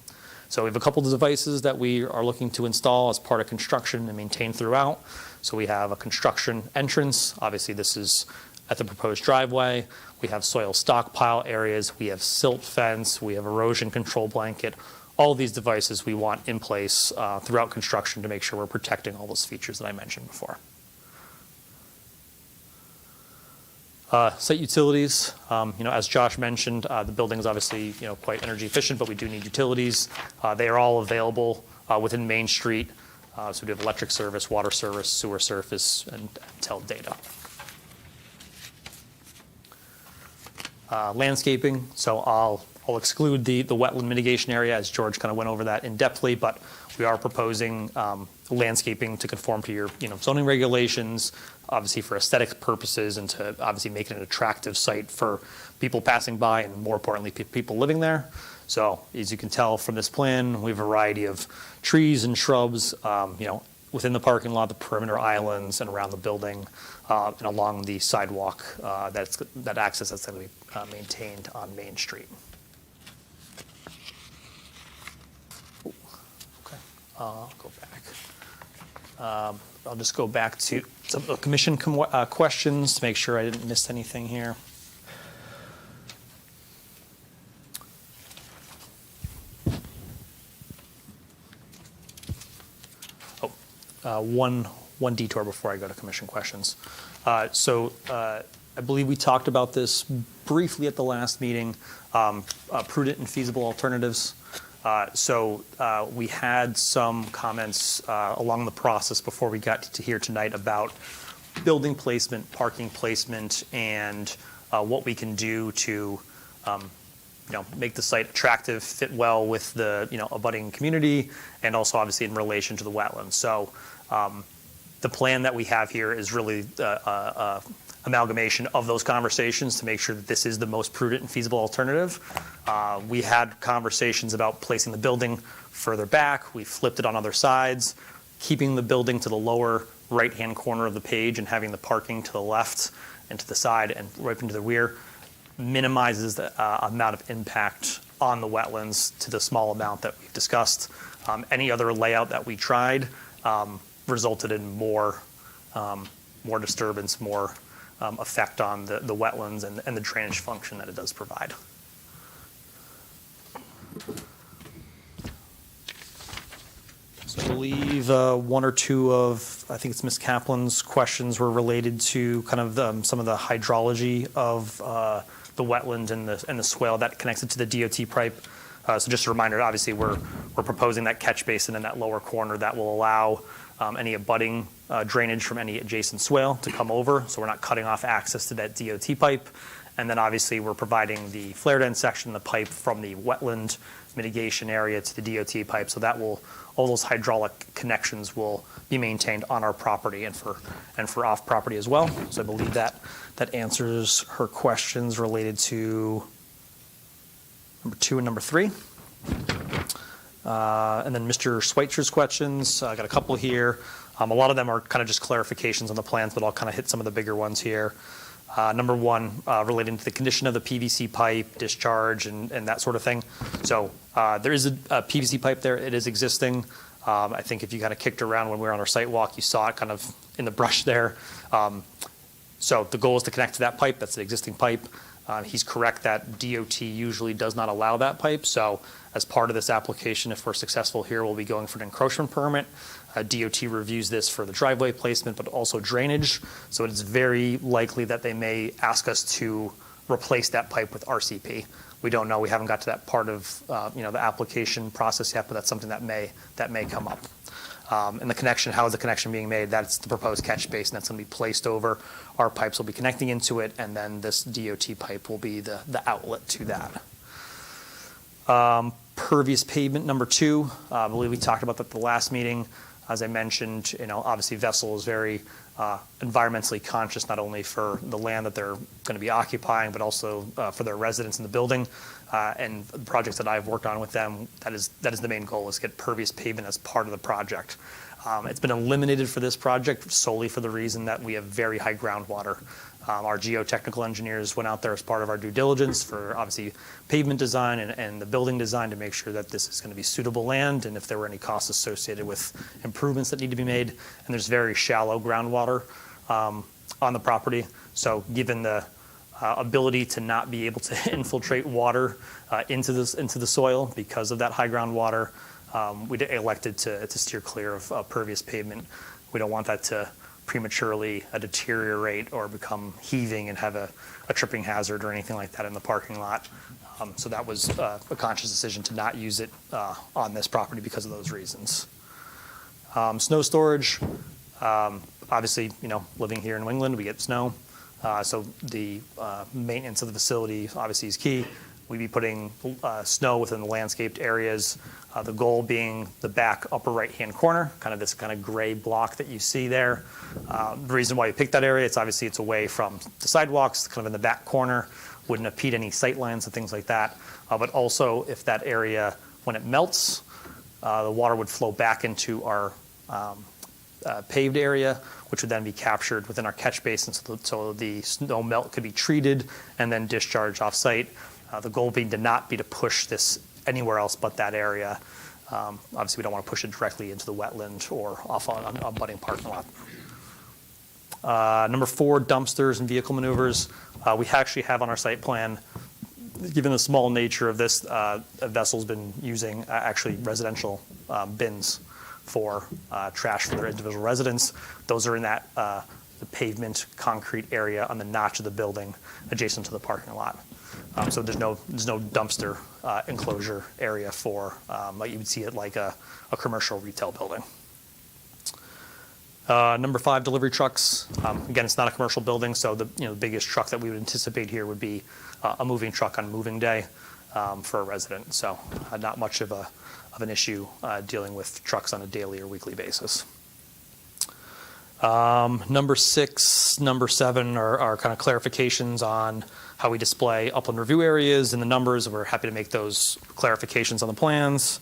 So we have a couple of devices that we are looking to install as part of construction and maintain throughout. So we have a construction entrance. Obviously, this is at the proposed driveway. We have soil stockpile areas. We have silt fence. We have erosion control blanket. All of these devices we want in place throughout construction to make sure we're protecting all those features that I mentioned before. Site utilities, as Josh mentioned, the building is obviously, quite energy efficient, but we do need utilities. They are all available within Main Street. So we do have electric service, water service, sewer service, and tel data. Landscaping, so I'll exclude the wetland mitigation area, as George kind of went over that in depthly, but we are proposing landscaping to conform to your zoning regulations, obviously for aesthetic purposes and to obviously make it an attractive site for people passing by and more importantly people living there. So as you can tell from this plan, we have a variety of trees and shrubs, within the parking lot, the perimeter islands, and around the building, and along the sidewalk that access that's going to be maintained on Main Street. Okay, I'll go back. I'll just go back to some of the commission questions to make sure I didn't miss anything here. One detour before I go to commission questions. I believe we talked about this briefly at the last meeting, prudent and feasible alternatives. We had some comments along the process before we got to here tonight about building placement, parking placement, and what we can do to make the site attractive, fit well with the abutting community, and also obviously in relation to the wetlands. So the plan that we have here is really amalgamation of those conversations to make sure that this is the most prudent and feasible alternative. We had conversations about placing the building further back. We flipped it on other sides, keeping the building to the lower right-hand corner of the page and having the parking to the left and to the side and right into the rear minimizes the amount of impact on the wetlands to the small amount that we've discussed. Any other layout that we tried resulted in more disturbance, more effect on the wetlands and the drainage function that it does provide. So I believe one or two of, I think it's Ms. Kaplan's questions were related to kind of some of the hydrology of the wetland and the swale that connects it to the DOT pipe. So just a reminder, obviously we're proposing that catch basin in that lower corner that will allow any abutting drainage from any adjacent swale to come over, so we're not cutting off access to that DOT pipe. And then obviously we're providing the flared end section of the pipe from the wetland mitigation area to the DOT pipe, so that will, all those hydraulic connections will be maintained on our property and for off property as well. So I believe that answers her questions related to number 2 and number 3. And then Mr. Schweitzer's questions, I got a couple here. A lot of them are kind of just clarifications on the plans, but I'll kind of hit some of the bigger ones here. Number 1, relating to the condition of the PVC pipe, discharge, and that sort of thing. So there is a PVC pipe there. It is existing. I think if you kind of kicked around when we were on our site walk, you saw it kind of in the brush there. So the goal is to connect to that pipe. That's the existing pipe. He's correct that DOT usually does not allow that pipe. So as part of this application, if we're successful here, we'll be going for an encroachment permit. DOT reviews this for the driveway placement, but also drainage. So it's very likely that they may ask us to replace that pipe with RCP. We don't know. We haven't got to that part of the application process yet, but that's something that may come up. And the connection, how is the connection being made? That's the proposed catch basin that's going to be placed over. Our pipes will be connecting into it, and then this DOT pipe will be the outlet to that. Pervious pavement, number 2. I believe we talked about that at the last meeting. As I mentioned, obviously Vessel is very environmentally conscious, not only for the land that they're going to be occupying, but also for their residents in the building. And the projects that I've worked on with them, that is the main goal, is to get pervious pavement as part of the project. It's been eliminated for this project solely for the reason that we have very high groundwater. Our geotechnical engineers went out there as part of our due diligence for obviously pavement design and the building design to make sure that this is going to be suitable land and if there were any costs associated with improvements that need to be made. And there's very shallow groundwater on the property. So given the ability to not be able to infiltrate water into the soil because of that high groundwater, we elected to steer clear of pervious pavement. We don't want that to prematurely deteriorate or become heaving and have a tripping hazard or anything like that in the parking lot. So that was a conscious decision to not use it on this property because of those reasons. Snow storage, obviously, living here in New England, we get snow. So the maintenance of the facility obviously is key. We'd be putting snow within the landscaped areas. The goal being the back upper right-hand corner, kind of this kind of gray block that you see there. The reason why you picked that area, it's away from the sidewalks, kind of in the back corner, wouldn't impede any sight lines and things like that. But also, if that area, when it melts, the water would flow back into our paved area, which would then be captured within our catch basin, so the snow melt could be treated and then discharged off-site. The goal being to not be to push this anywhere else but that area. Obviously, we don't want to push it directly into the wetland or off on a budding parking lot. Number 4, dumpsters and vehicle maneuvers. We actually have on our site plan, given the small nature of this, a vessel's been using actually residential bins for trash for their individual residents. Those are in that the pavement concrete area on the notch of the building adjacent to the parking lot. So there's no dumpster enclosure area for like you would see it like a commercial retail building. Number 5, delivery trucks. Again, it's not a commercial building, so the biggest truck that we would anticipate here would be a moving truck on moving day for a resident. So not much of an issue dealing with trucks on a daily or weekly basis. Number 6, number 7 are kind of clarifications on how we display upland review areas and the numbers. We're happy to make those clarifications on the plans.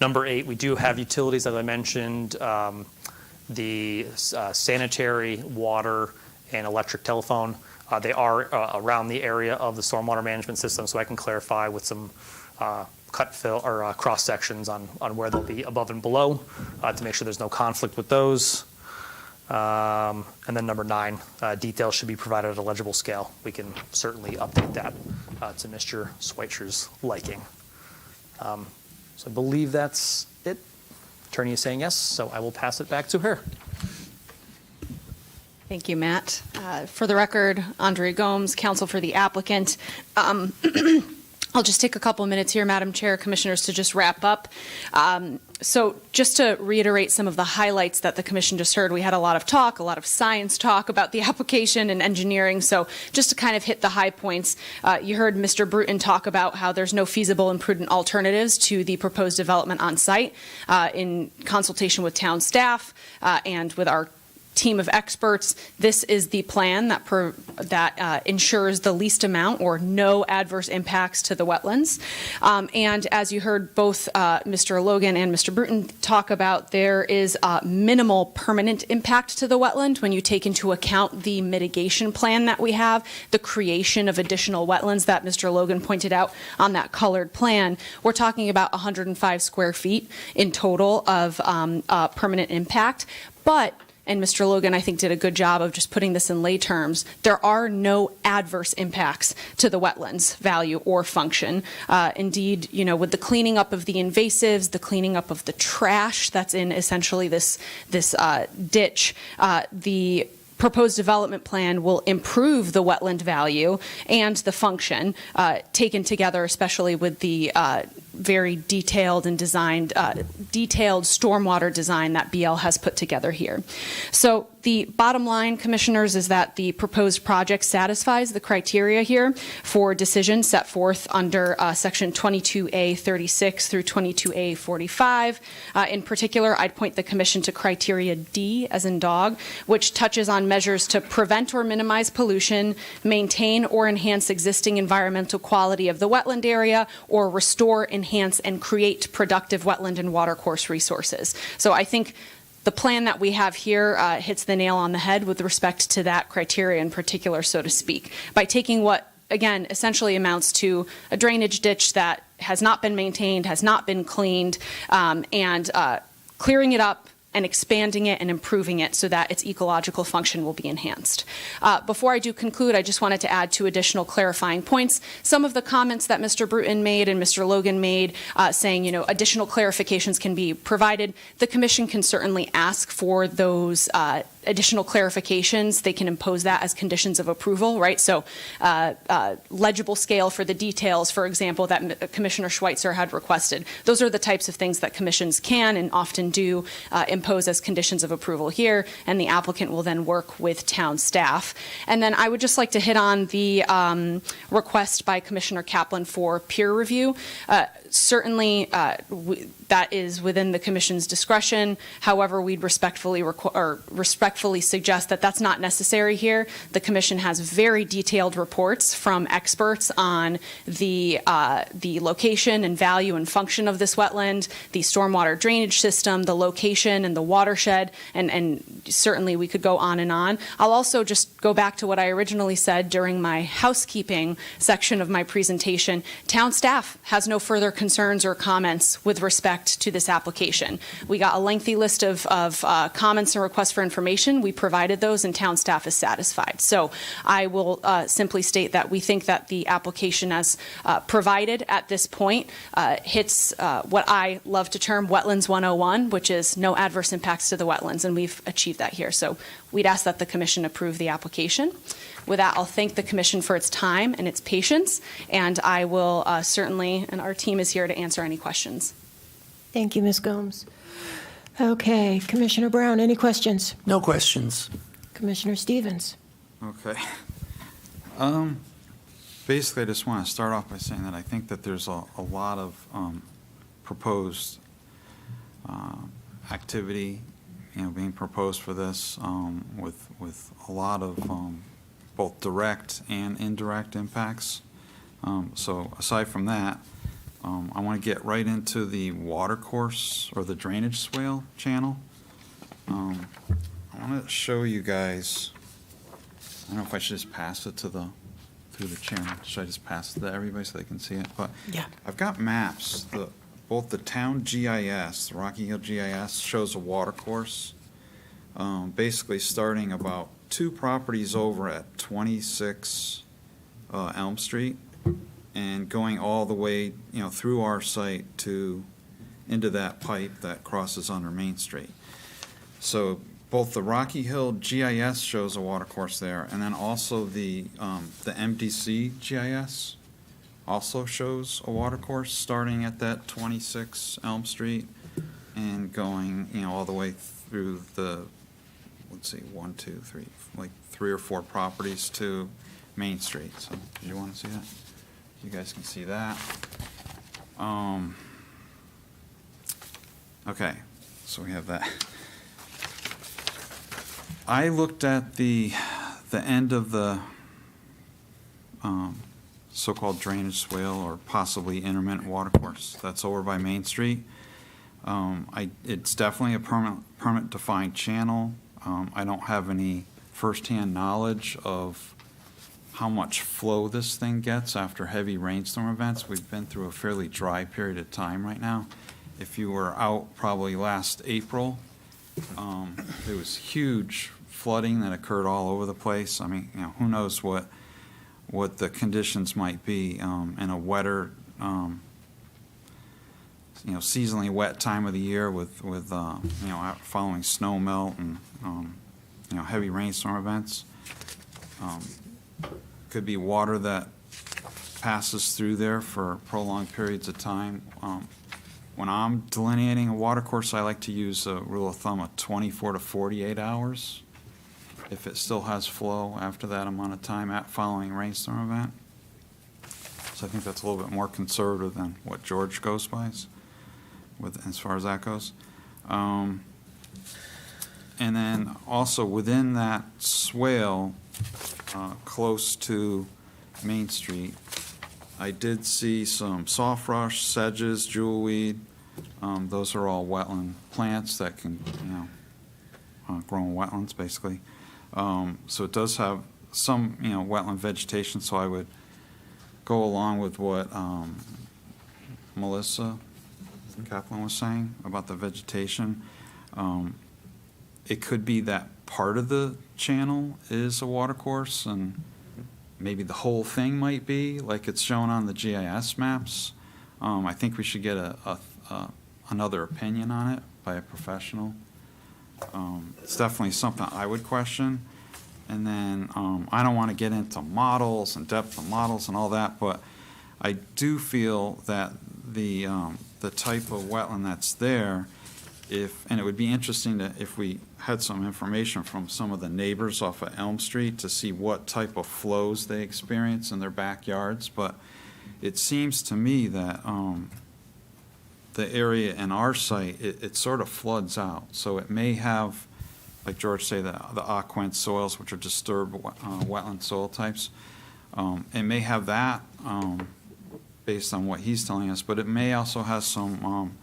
Number 8, we do have utilities, as I mentioned, the sanitary, water, and electric telephone. They are around the area of the stormwater management system, so I can clarify with some cut fill or cross sections on where they'll be above and below to make sure there's no conflict with those. And then number 9, details should be provided at a legible scale. We can certainly update that to Mr. Schweitzer's liking. So I believe that's it. Attorney is saying yes, so I will pass it back to her. Thank you, Matt. For the record, Andrea Gomes, counsel for the applicant. I'll just take a couple of minutes here, Madam Chair, Commissioners, to just wrap up. So just to reiterate some of the highlights that the Commission just heard, we had a lot of talk, a lot of science talk about the application and engineering. So just to kind of hit the high points, you heard Mr. Bruton talk about how there's no feasible and prudent alternatives to the proposed development on site in consultation with town staff and with our team of experts. This is the plan that ensures the least amount or no adverse impacts to the wetlands. And as you heard both Mr. Logan and Mr. Bruton talk about, there is minimal permanent impact to the wetland when you take into account the mitigation plan that we have, the creation of additional wetlands that Mr. Logan pointed out on that colored plan. We're talking about 105 square feet in total of permanent impact. But and Mr. Logan, I think, did a good job of just putting this in lay terms, there are no adverse impacts to the wetlands value or function. Indeed, with the cleaning up of the invasives, the cleaning up of the trash that's in essentially this ditch, the proposed development plan will improve the wetland value and the function taken together, especially with the very detailed and designed, detailed stormwater design that BL has put together here. So the bottom line, Commissioners, is that the proposed project satisfies the criteria here for decision set forth under Section 22A36 through 22A45. In particular, I'd point the Commission to criteria D, as in dog, which touches on measures to prevent or minimize pollution, maintain or enhance existing environmental quality of the wetland area, or restore, enhance, and create productive wetland and watercourse resources. So I think The plan that we have here hits the nail on the head with respect to that criteria in particular, so to speak, by taking what, again, essentially amounts to a drainage ditch that has not been maintained, has not been cleaned, and clearing it up and expanding it and improving it so that its ecological function will be enhanced. Before I do conclude, I just wanted to add 2 additional clarifying points. Some of the comments that Mr. Bruton made and Mr. Logan made saying, additional clarifications can be provided. The commission can certainly ask for those additional clarifications. They can impose that as conditions of approval, right? So legible scale for the details, for example, that Commissioner Schweitzer had requested. Those are the types of things that commissions can and often do impose as conditions of approval here, and the applicant will then work with town staff. And then I would just like to hit on the request by Commissioner Kaplan for peer review. Certainly, that is within the commission's discretion. However, we'd respectfully suggest that that's not necessary here. The commission has very detailed reports from experts on the location and value and function of this wetland, the stormwater drainage system, the location and the watershed, and certainly we could go on and on. I'll also just go back to what I originally said during my housekeeping section of my presentation. Town staff has no further concerns or comments with respect to this application. We got a lengthy list of comments and requests for information. We provided those, and town staff is satisfied. So I will simply state that we think that the application as provided at this point hits what I love to term Wetlands 101, which is no adverse impacts to the wetlands, and we've achieved that here. So we'd ask that the commission approve the application. With that, I'll thank the commission for its time and its patience, and I will certainly, and our team is here to answer any questions. Thank you, Ms. Gomes. Okay, Commissioner Brown, any questions? No questions. Commissioner Stevens? Okay. Basically, I just want to start off by saying that I think that there's a lot of proposed activity, being proposed for this with a lot of both direct and indirect impacts. So aside from that, I want to get right into the watercourse or the drainage swale channel. I want to show you guys. I don't know if I should just pass it through the chairman. Should I just pass it to everybody so they can see it? But Yeah. I've got maps. Both the town GIS, the Rocky Hill GIS, shows a watercourse, basically starting about 2 properties over at 26 Elm Street, and going all the way, through our site into that pipe that crosses under Main Street. So both the Rocky Hill GIS shows a watercourse there, and then also the MDC GIS also shows a watercourse starting at that 26 Elm Street and going, all the way through the, let's see, 1, 2, 3, like 3 or 4 properties to Main Street. So, do you want to see that? You guys can see that. Okay, so we have that. I looked at the end of the so-called drainage swale, or possibly intermittent watercourse that's over by Main Street. It's definitely a permit defined channel. I don't have any firsthand knowledge of how much flow this thing gets after heavy rainstorm events. We've been through a fairly dry period of time right now. If you were out probably last April, there was huge flooding that occurred all over the place. I mean, who knows what the conditions might be in a wetter, seasonally wet time of the year with following snow melt and heavy rainstorm events. Could be water that passes through there for prolonged periods of time. When I'm delineating a watercourse, I like to use a rule of thumb of 24 to 48 hours. If it still has flow after that amount of time following a rainstorm event. So I think that's a little bit more conservative than what George goes by as far as that goes. And then also within that swale, close to Main Street, I did see some soft rush, sedges, jewelweed. Those are all wetland plants that can, grown wetlands, basically. So it does have some, wetland vegetation, so I would go along with what Melissa Kaplan was saying about the vegetation. It could be that part of the channel is a watercourse, and maybe the whole thing might be, like it's shown on the GIS maps. I think we should get another opinion on it by a professional. It's definitely something I would question. And then, I don't want to get into models and depth of models and all that, but I do feel that the type of wetland that's there, and it would be interesting if we had some information from some of the neighbors off of Elm Street to see what type of flows they experience in their backyards, but it seems to me that the area in our site, it sort of floods out. So it may have, like George say, the aquant soils, which are disturbed wetland soil types. It may have that based on what he's telling us, but it may also have some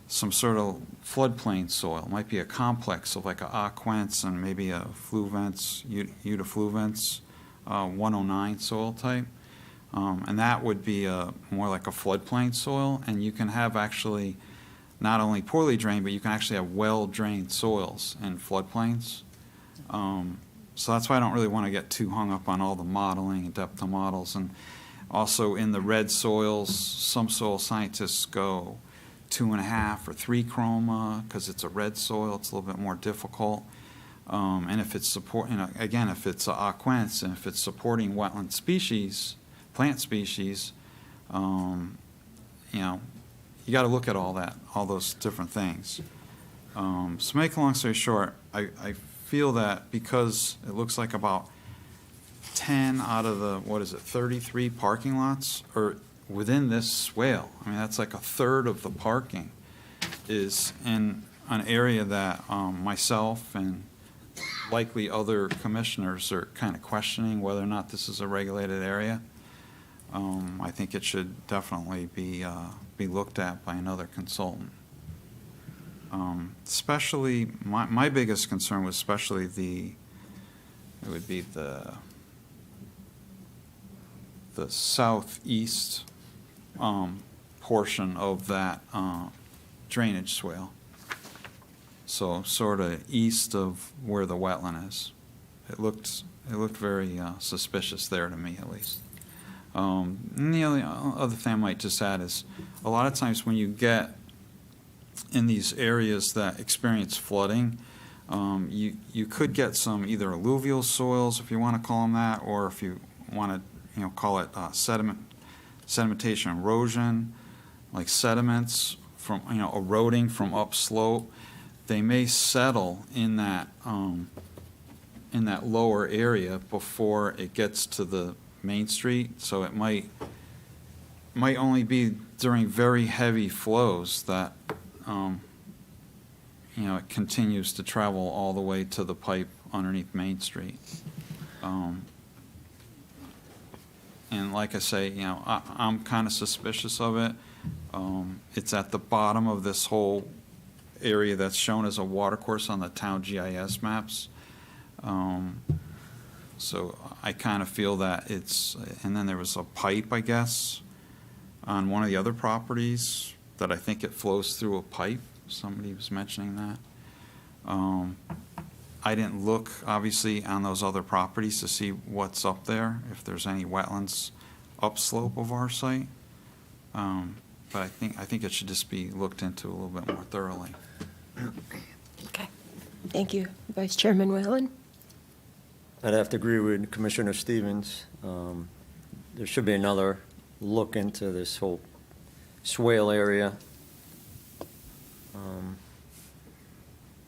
sort of floodplain soil. It might be a complex of like a aquants and maybe a fluvents, utafluvents, 109 soil type. And that would be more like a floodplain soil, and you can have actually not only poorly drained, but you can actually have well-drained soils in floodplains. So that's why I don't really want to get too hung up on all the modeling and depth of models. And also in the red soils, some soil scientists go 2.5 or 3 chroma because it's a red soil. It's a little bit more difficult. And if it's again, if it's aquants and if it's supporting wetland species, plant species, you got to look at all that, all those different things. So make a long story short, I feel that because it looks like about 10 out of the, 33 parking lots are within this swale. I mean, that's like a third of the parking is in an area that myself and likely other commissioners are kind of questioning whether or not this is a regulated area. I think it should definitely be looked at by another consultant. Especially, my biggest concern was especially it would be the southeast portion of that drainage swale. So sort of east of where the wetland is. It looked very suspicious there to me, at least. And the only other thing I might just add is a lot of times when you get in these areas that experience flooding, you could get some either alluvial soils, if you want to call them that, or if you want to call it sedimentation erosion, like sediments from eroding from upslope. They may settle in that lower area before it gets to the Main Street, so it might only be during very heavy flows that it continues to travel all the way to the pipe underneath Main Street. And like I say, I'm kind of suspicious of it. It's at the bottom of this whole area that's shown as a watercourse on the town GIS maps. So I kind of feel that and then there was a pipe, I guess, on one of the other properties that I think it flows through a pipe. Somebody was mentioning that. I didn't look, obviously, on those other properties to see what's up there, if there's any wetlands upslope of our site. But I think it should just be looked into a little bit more thoroughly. Okay. Thank you. Vice Chairman Whalen? I'd have to agree with Commissioner Stevens. There should be another look into this whole swale area.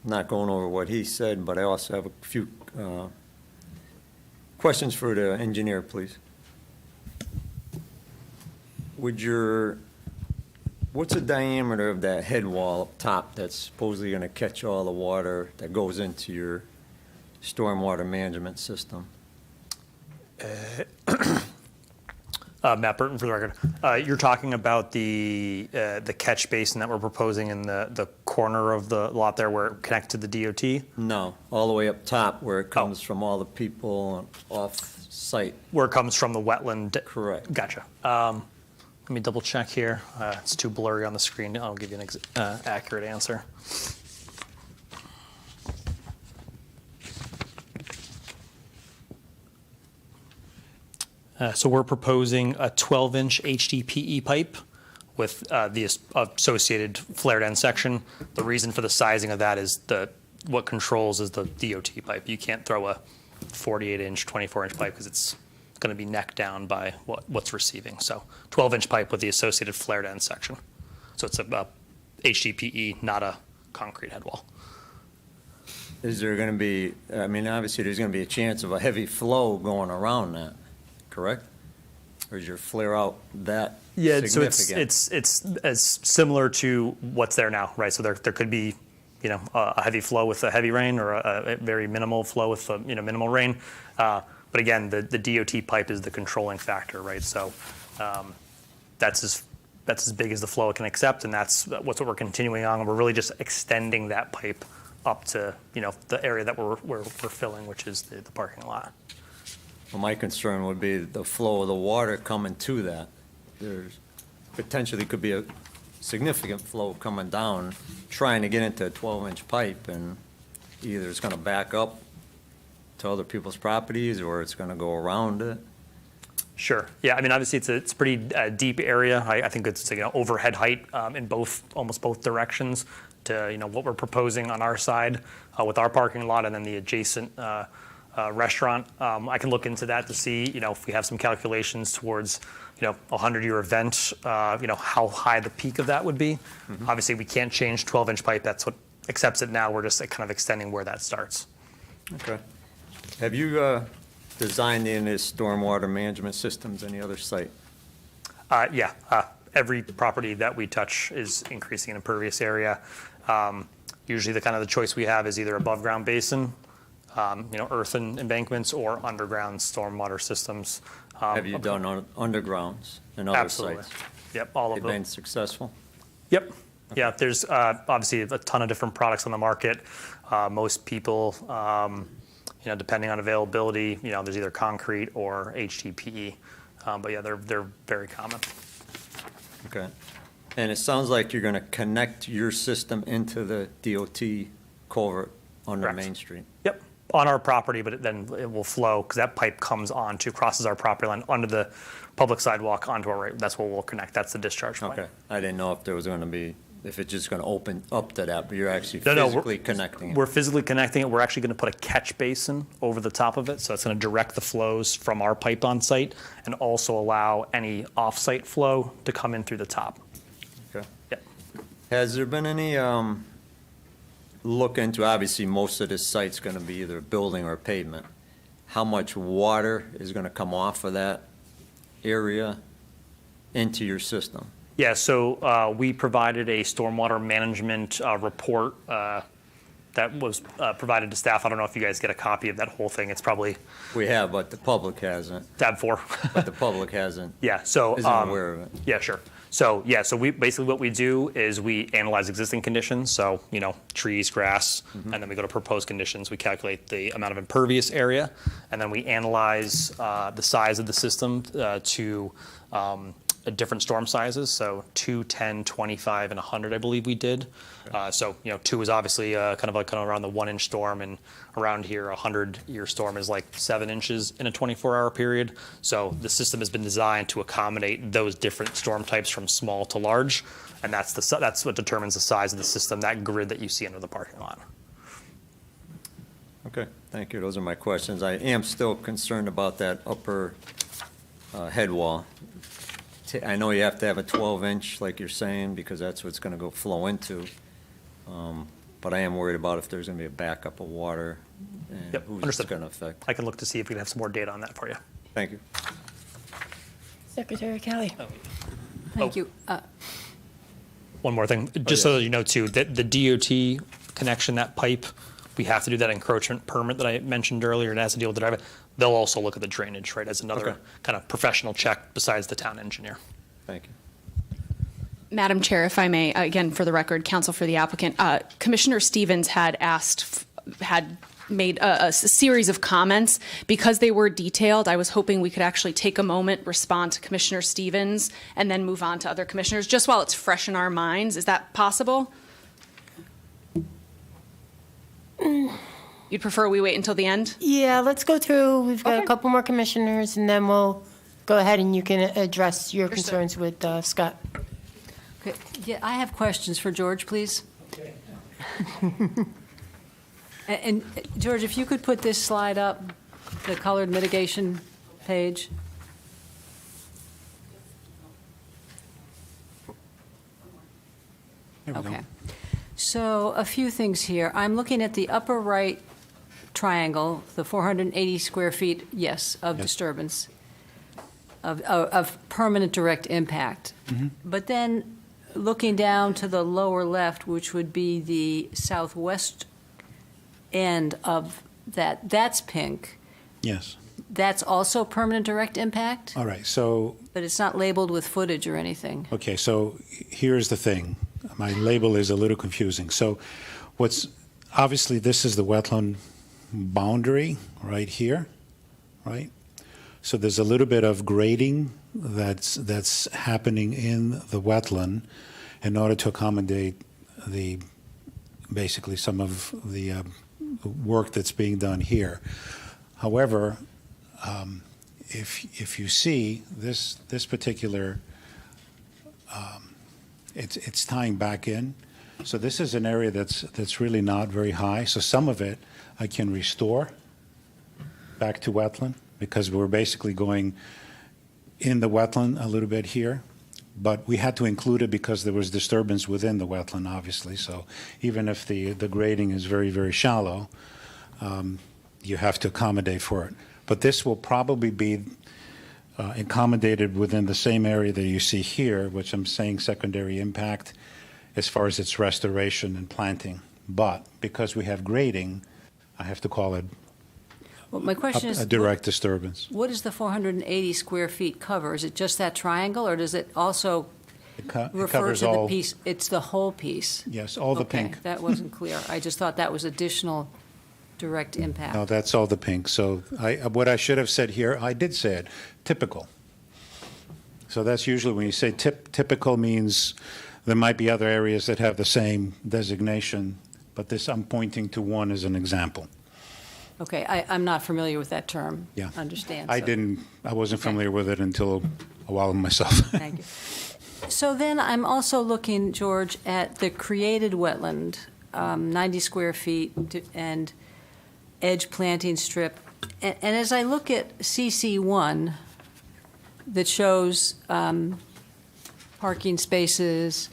Not going over what he said, but I also have a few questions for the engineer, please. What's the diameter of that head wall up top that's supposedly going to catch all the water that goes into your stormwater management system? Matt Burton for the record. You're talking about the catch basin that we're proposing in the corner of the lot there where it connects to the DOT? No, all the way up top where it comes from all the people off-site. Where it comes from the wetland? Correct. Gotcha. Let me double check here. It's too blurry on the screen. I'll give you an accurate answer. So we're proposing a 12-inch HDPE pipe with the associated flared end section. The reason for the sizing of that is what controls is the DOT pipe. You can't throw a 48-inch, 24-inch pipe because it's going to be neck down by what's receiving. So 12-inch pipe with the associated flared end section. So it's a HDPE, not a concrete head wall. Is there going to be, I mean, obviously, there's going to be a chance of a heavy flow going around that, correct? Or is your flare out that significant? So it's as similar to what's there now, right? So there could be, a heavy flow with a heavy rain or a very minimal flow with minimal rain. But again, the DOT pipe is the controlling factor, right? So that's as big as the flow it can accept, and that's what we're continuing on. We're really just extending that pipe up to the area that we're filling, which is the parking lot. Well, my concern would be the flow of the water coming to that. There's potentially could be a significant flow coming down, trying to get into a 12-inch pipe, and either it's going to back up to other people's properties or it's going to go around it. Sure. Yeah. I mean, obviously, it's a pretty deep area. I think it's overhead height in almost both directions to what we're proposing on our side with our parking lot and then the adjacent restaurant. I can look into that to see if we have some calculations towards a 100-year event, how high the peak of that would be. Mm-hmm. Obviously, we can't change 12-inch pipe. That's what accepts it now. We're just kind of extending where that starts. Okay. Have you designed any stormwater management systems any other site? Yeah. Every property that we touch is increasing in impervious area. Usually the choice we have is either above ground basin, earthen embankments, or underground stormwater systems. Have you done undergrounds in other Absolutely. sites? Yep, all of They've them. been successful? Yep. Yeah, there's obviously a ton of different products on the market. Most people, depending on availability, there's either concrete or HDPE. But yeah, they're very common. Okay. And it sounds like you're going to connect your system into the DOT culvert under Correct. Main Street. Yep, on our property, but then it will flow because that pipe crosses our property line onto the public sidewalk onto our right. That's where we'll connect. That's the discharge point. Okay. I didn't know if there was going to be, if it's just going to open up to that, but you're actually No, physically connecting it. We're physically connecting it. We're actually going to put a catch basin over the top of it, so it's going to direct the flows from our pipe on site and also allow any off-site flow to come in through the top. Okay. Yep. Has there been any look into, obviously, most of this site's going to be either building or pavement. How much water is going to come off of that area into your system? Yeah, so we provided a stormwater management report that was provided to staff. I don't know if you guys get a copy of that whole thing. It's probably We have, but the public hasn't. tab 4. But the public hasn't, Yeah, so. isn't aware of it. Yeah, sure. So, we basically what we do is we analyze existing conditions, so, trees, grass, and then we go to proposed conditions. We calculate the amount of impervious area, and then we analyze the size of the system to different storm sizes, so 2, 10, 25, and 100, I believe we did. So, 2 is obviously kind of around the 1-inch storm, and around here, a 100-year storm is like 7 inches in a 24-hour period. So the system has been designed to accommodate those different storm types from small to large, and that's what determines the size of the system, that grid that you see under the parking lot. Okay, thank you. Those are my questions. I am still concerned about that upper head wall. I know you have to have a 12-inch, like you're saying, because that's what it's going to go flow into. But I am worried about if there's going to be a backup of water and Yep, who's it's understood. going to affect. I can look to see if we can have some more data on that for you. Thank you. Secretary Kelly. Thank you. One more thing, just so that you know too, that the DOT connection, that pipe we have to do that encroachment permit that I mentioned earlier, and it has to deal with the driveway. They'll also look at the drainage, right, as another Okay. kind of professional check besides the town engineer. Thank you. Madam Chair, if I may, again, for the record, counsel for the applicant, Commissioner Stevens had made a series of comments. Because they were detailed, I was hoping we could actually take a moment, respond to Commissioner Stevens, and then move on to other commissioners, just while it's fresh in our minds. Is that possible? You'd prefer we wait until the end? Yeah, let's go through. We've got Okay. a couple more commissioners, and then we'll go ahead and you can address your Understood. concerns with Scott. Okay, yeah, I have questions for George, please. And George, if you could put this slide up, the colored mitigation page. There we go. Okay. So a few things here. I'm looking at the upper right triangle, the 480 square feet, yes, of Yes. disturbance, of permanent direct impact. But then looking down to the lower left, which would be the southwest end of that, that's pink. Yes. That's also permanent direct impact, All right, so, but it's not labeled with footage or anything. okay, so here's the thing. My label is a little confusing. So obviously, this is the wetland boundary right here, right? So there's a little bit of grading that's happening in the wetland in order to accommodate basically some of the work that's being done here. However, if you see this particular, it's tying back in. So this is an area that's really not very high. So some of it I can restore back to wetland because we're basically going in the wetland a little bit here. But we had to include it because there was disturbance within the wetland, obviously. So even if the grading is very, very shallow, you have to accommodate for it. But this will probably be accommodated within the same area that you see here, which I'm saying secondary impact as far as its restoration and planting. But because we have grading, I have to call it Well, my question is, a direct disturbance. what does the 480 square feet cover? Is it just that triangle, or does it also It refer covers to the all, piece? It's the whole piece? yes, all the Okay, pink. that wasn't clear. I just thought that was additional direct impact. No, that's all the pink. So what I should have said here, I did say it, typical. So that's usually when you say typical means there might be other areas that have the same designation, but this, I'm pointing to one as an example. Okay, I'm not familiar with that term. Yeah. Understand. I so- wasn't Okay. familiar with it until a while myself. Thank you. So then I'm also looking, George, at the created wetland, 90 square feet and edge planting strip. And as I look at CC1 that shows parking spaces,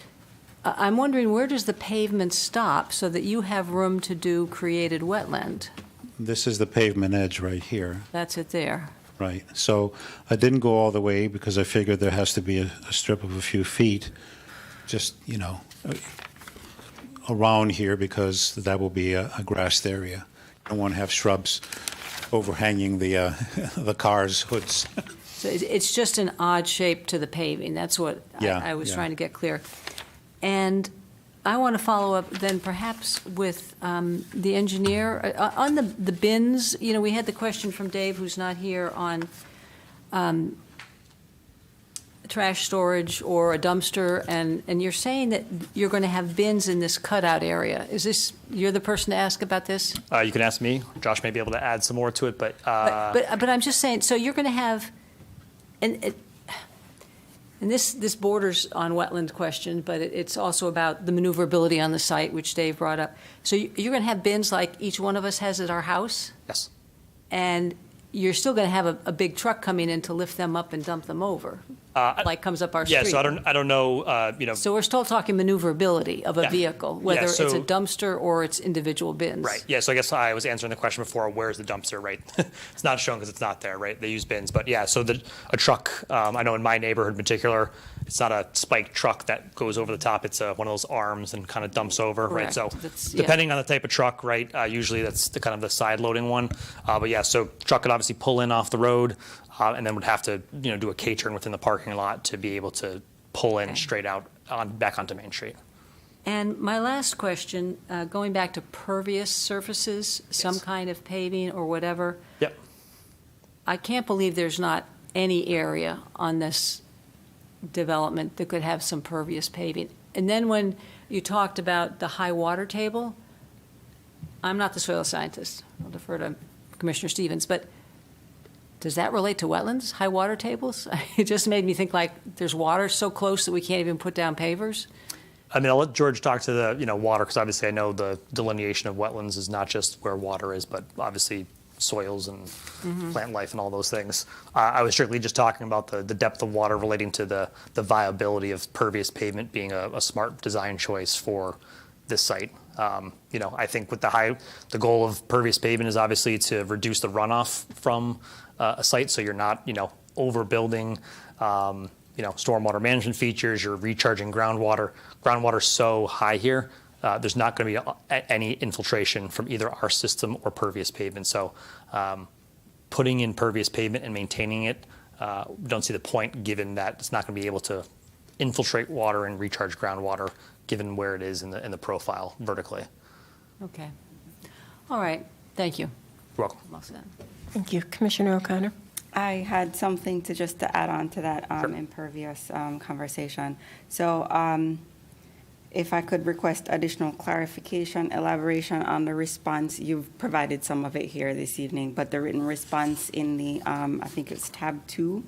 I'm wondering, where does the pavement stop so that you have room to do created wetland? This is the pavement edge right here, That's it there. right? So I didn't go all the way because I figured there has to be a strip of a few feet, just, around here because that will be a grassed area. I don't want to have shrubs overhanging the the car's hoods. So it's just an odd shape to the paving. That's what Yeah, I was yeah. trying to get clear. And I want to follow up then perhaps with the engineer. On the bins, we had the question from Dave, who's not here, on trash storage or a dumpster, and you're saying that you're going to have bins in this cutout area. Is this, you're the person to ask about this? You can ask me. Josh may be able to add some more to it, but But I'm just saying, so you're going to have, and this borders on wetland question, but it's also about the maneuverability on the site, which Dave brought up. So you're going to have bins like each one of us has at our house, yes. and you're still going to have a big truck coming in to lift them up and dump them over. like comes up our street? Yeah, so I don't know, So we're still talking maneuverability of a Yeah. vehicle, Yeah, whether it's a so- dumpster or it's individual bins. right, yeah, so I guess I was answering the question before, where's the dumpster, right? It's not shown because it's not there, right? They use bins, but yeah, so a truck, I know in my neighborhood in particular, it's not a spiked truck that goes over the top, it's one of those arms and kind of dumps over, right? Correct. So That's- yeah. depending on the type of truck, right, usually that's the kind of the side loading one. But yeah, so truck could obviously pull in off the road, and then would have to, do a K-turn within the parking lot to be able to pull in Okay. straight out back onto Main Street. And my last question, going back to pervious surfaces, some Yes. kind of paving or whatever, Yep. I can't believe there's not any area on this development that could have some pervious paving. And then when you talked about the high water table, I'm not the soil scientist. I'll defer to Commissioner Stevens, but does that relate to wetlands, high water tables? It just made me think like there's water so close that we can't even put down pavers. I mean, I'll let George talk to the, water, because obviously I know the delineation of wetlands is not just where water is, but obviously soils and plant life and all those things. I was strictly just talking about the depth of water relating to the viability of pervious pavement being a smart design choice for this site. I think with the goal of pervious pavement is obviously to reduce the runoff from a site, so you're not, overbuilding, stormwater management features, you're recharging groundwater. Groundwater's so high here, there's not going to be any infiltration from either our system or pervious pavement. So putting in pervious pavement and maintaining it, we don't see the point, given that it's not going to be able to infiltrate water and recharge groundwater, given where it is in the profile vertically. Okay. All right, thank you. You're welcome. I'm all set. Thank you. Commissioner O'Connor? I had something to add on to that Sure. impervious conversation. So if I could request additional clarification, elaboration on the response, you've provided some of it here this evening, but the written response in the, I think it's tab 2,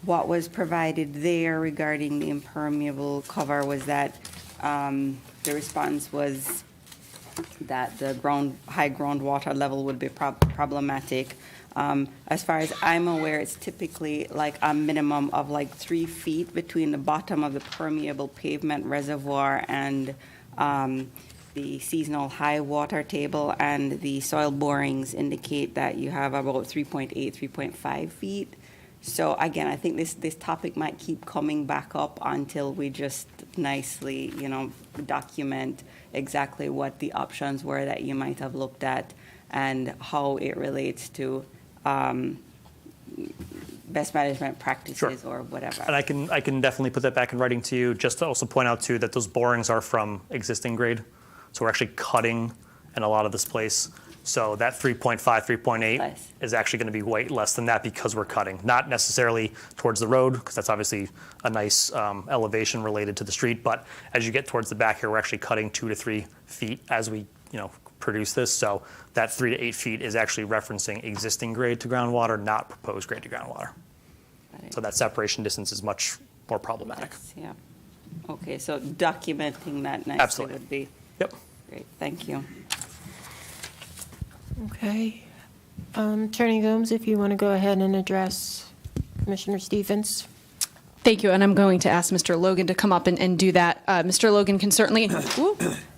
what was provided there regarding the impermeable cover was that the response was that the high groundwater level would be problematic. As far as I'm aware, it's typically like a minimum of like 3 feet between the bottom of the permeable pavement reservoir and the seasonal high water table, and the soil borings indicate that you have about 3.8, 3.5 feet. So again, I think this topic might keep coming back up until we just nicely, document exactly what the options were that you might have looked at and how it relates to best management practices or whatever. And I can definitely put that back in writing to you, just to also point out too that those borings are from existing grade. So we're actually cutting in a lot of this place. So that 3.5, 3.8 Less. is actually going to be way less than that because we're cutting. Not necessarily towards the road, because that's obviously a nice elevation related to the street. But as you get towards the back here, we're actually cutting 2 to 3 feet as we, produce this. So that 3 to 8 feet is actually referencing existing grade to groundwater, not proposed grade to groundwater. So that separation distance is much more problematic. Yes, yeah. Okay, so documenting that nicely Absolutely. would be Yep. great. Thank you. Okay. Attorney Gomes, if you want to go ahead and address Commissioner Stevens. Thank you, and I'm going to ask Mr. Logan to come up and do that. Mr. Logan can certainly,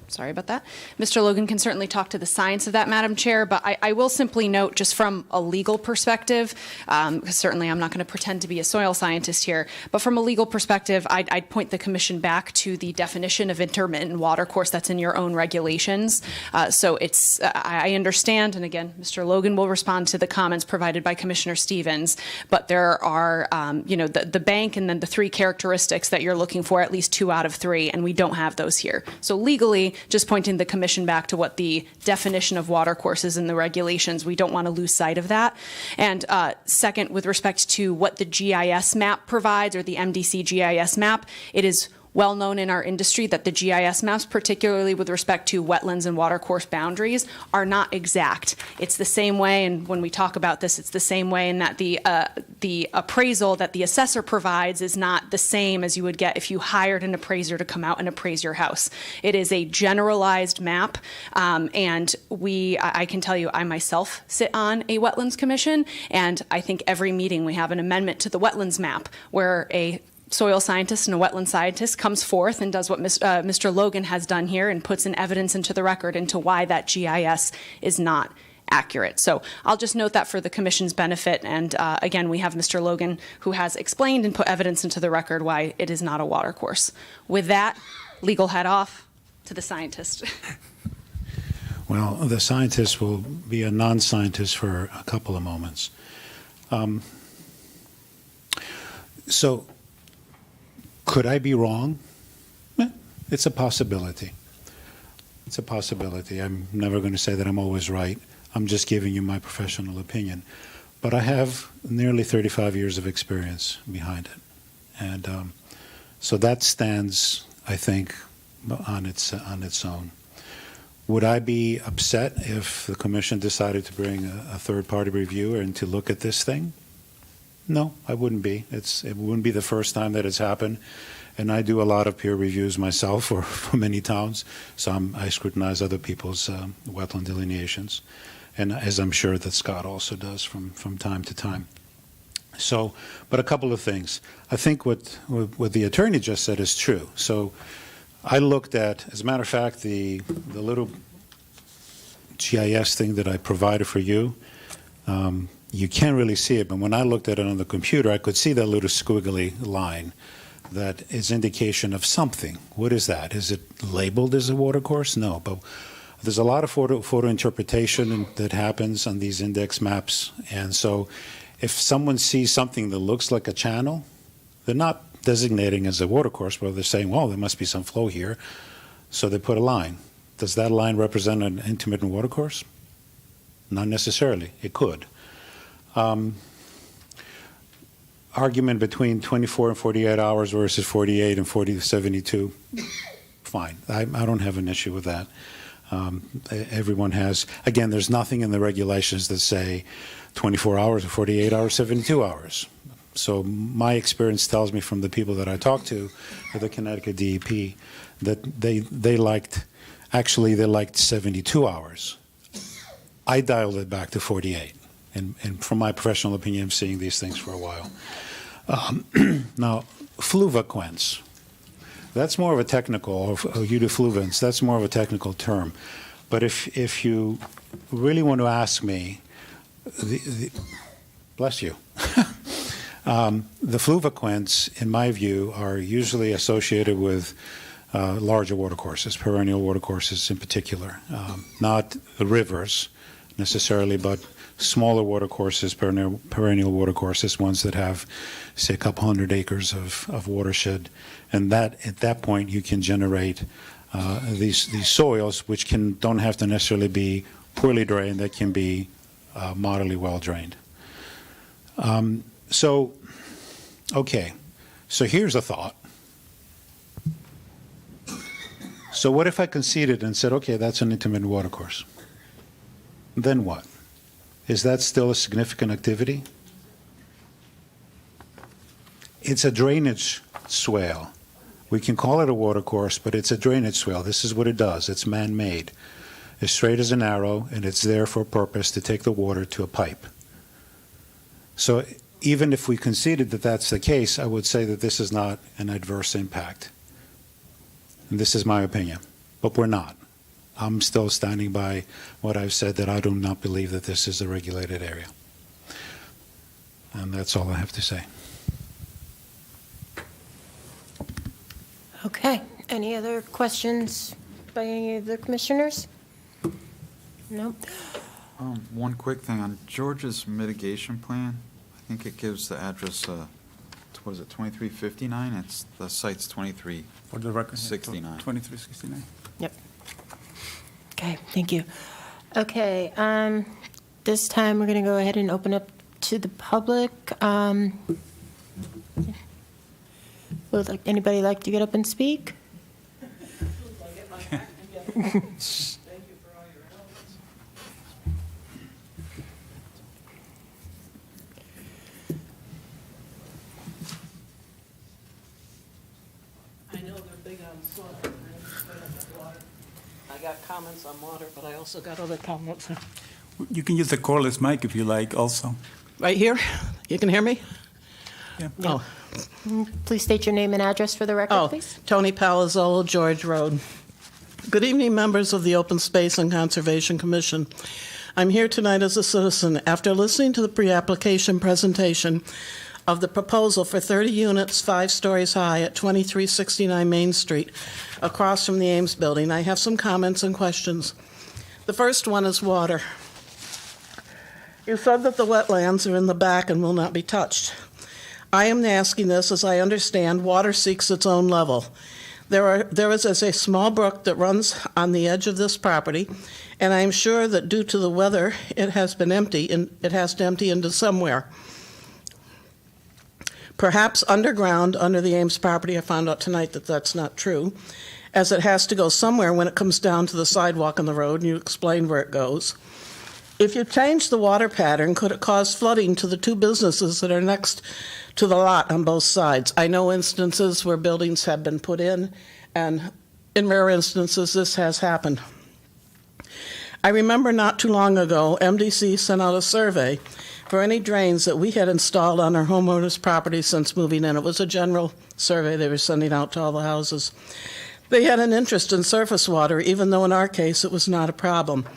sorry about that. Mr. Logan can certainly talk to the science of that, Madam Chair, but I will simply note, just from a legal perspective, because certainly I'm not going to pretend to be a soil scientist here, but from a legal perspective, I'd point the commission back to the definition of intermittent watercourse that's in your own regulations. So it's, I understand, and again, Mr. Logan will respond to the comments provided by Commissioner Stevens, but there are, the bank and then the 3 characteristics that you're looking for, at least 2 out of 3, and we don't have those here. So legally, just pointing the commission back to what the definition of watercourse is in the regulations. We don't want to lose sight of that. And second, with respect to what the GIS map provides, or the MDC GIS map, it is well known in our industry that the GIS maps, particularly with respect to wetlands and watercourse boundaries, are not exact. It's the same way, and when we talk about this, it's the same way in that the appraisal that the assessor provides is not the same as you would get if you hired an appraiser to come out and appraise your house. It is a generalized map, and I can tell you, I myself sit on a wetlands commission, and I think every meeting we have an amendment to the wetlands map where a soil scientist and a wetland scientist comes forth and does what Mr. Logan has done here and puts in evidence into the record into why that GIS is not accurate. So I'll just note that for the commission's benefit. And again, we have Mr. Logan who has explained and put evidence into the record why it is not a watercourse. With that, legal hat off to the scientist. Well, the scientist will be a non-scientist for a couple of moments. So, could I be wrong? It's a possibility. It's a possibility. I'm never going to say that I'm always right. I'm just giving you my professional opinion. But I have nearly 35 years of experience behind it. And so that stands, I think, on its own. Would I be upset if the commission decided to bring a third-party reviewer in to look at this thing? No, I wouldn't be. It wouldn't be the first time that it's happened. And I do a lot of peer reviews myself for many towns, so I scrutinize other people's wetland delineations, and as I'm sure that Scott also does from time to time. So, but a couple of things. I think what the attorney just said is true. So I looked at, as a matter of fact, the little GIS thing that I provided for you, you can't really see it, but when I looked at it on the computer, I could see that little squiggly line that is indication of something. What is that? Is it labeled as a watercourse? No, but there's a lot of photo interpretation that happens on these index maps, and so if someone sees something that looks like a channel, they're not designating as a watercourse, but they're saying, well, there must be some flow here, so they put a line. Does that line represent an intermittent watercourse? Not necessarily. It could. Argument between 24 and 48 hours versus 48 and 40 to 72, fine. I don't have an issue with that. Everyone has, again, there's nothing in the regulations that say 24 hours or 48 hours, 72 hours. So my experience tells me from the people that I talked to at the Connecticut DEP that they liked 72 hours. I dialed it back to 48. And from my professional opinion, I'm seeing these things for a while. Now, fluviquence, that's more of a technical, or eudifluvence, that's more of a technical term. But if you really want to ask me, bless you, the fluviquence, in my view, are usually associated with larger watercourses, perennial watercourses in particular, not the rivers necessarily, but smaller watercourses, perennial watercourses, ones that have, say, a couple hundred acres of watershed, and that at that point you can generate these soils, which don't have to necessarily be poorly drained; that can be moderately well drained. So here's a thought. So what if I conceded and said, okay, that's an intermittent watercourse? Then what? Is that still a significant activity? It's a drainage swale. We can call it a watercourse, but it's a drainage swale. This is what it does. It's man-made. It's straight as an arrow, and it's there for a purpose to take the water to a pipe. So even if we conceded that that's the case, I would say that this is not an adverse impact. And this is my opinion, but we're not. I'm still standing by what I've said, that I do not believe that this is a regulated area. And that's all I have to say. Okay. Any other questions by any of the commissioners? No? One quick thing on George's mitigation plan. I think it gives the address, what is it, 2359? The site's 2369. For the record, 69. 2369. Yep. Okay, thank you. Okay, this time we're going to go ahead and open up to the public. Would anybody like to get up and speak? I know they're big on soil. I got comments on water, but I also got other comments. You can use the cordless mic if you like also. Right here? You can hear me? Yeah. Oh, Please state your name and address for the record, oh, please. Tony Palazzolo, George Road. Good evening, members of the Open Space and Conservation Commission. I'm here tonight as a citizen after listening to the pre-application presentation of the proposal for 30 units, 5 stories high at 2369 Main Street, across from the Ames Building. I have some comments and questions. The first one is water. You said that the wetlands are in the back and will not be touched. I am asking this as I understand water seeks its own level. There is a small brook that runs on the edge of this property, and I am sure that due to the weather, it has been empty, and it has to empty into somewhere. Perhaps underground, under the Ames property. I found out tonight that that's not true, as it has to go somewhere when it comes down to the sidewalk on the road, and you explained where it goes. If you change the water pattern, could it cause flooding to the 2 businesses that are next to the lot on both sides? I know instances where buildings have been put in, and in rare instances, this has happened. I remember not too long ago, MDC sent out a survey for any drains that we had installed on our homeowners' property since moving in. It was a general survey they were sending out to all the houses. They had an interest in surface water, even though in our case it was not a problem.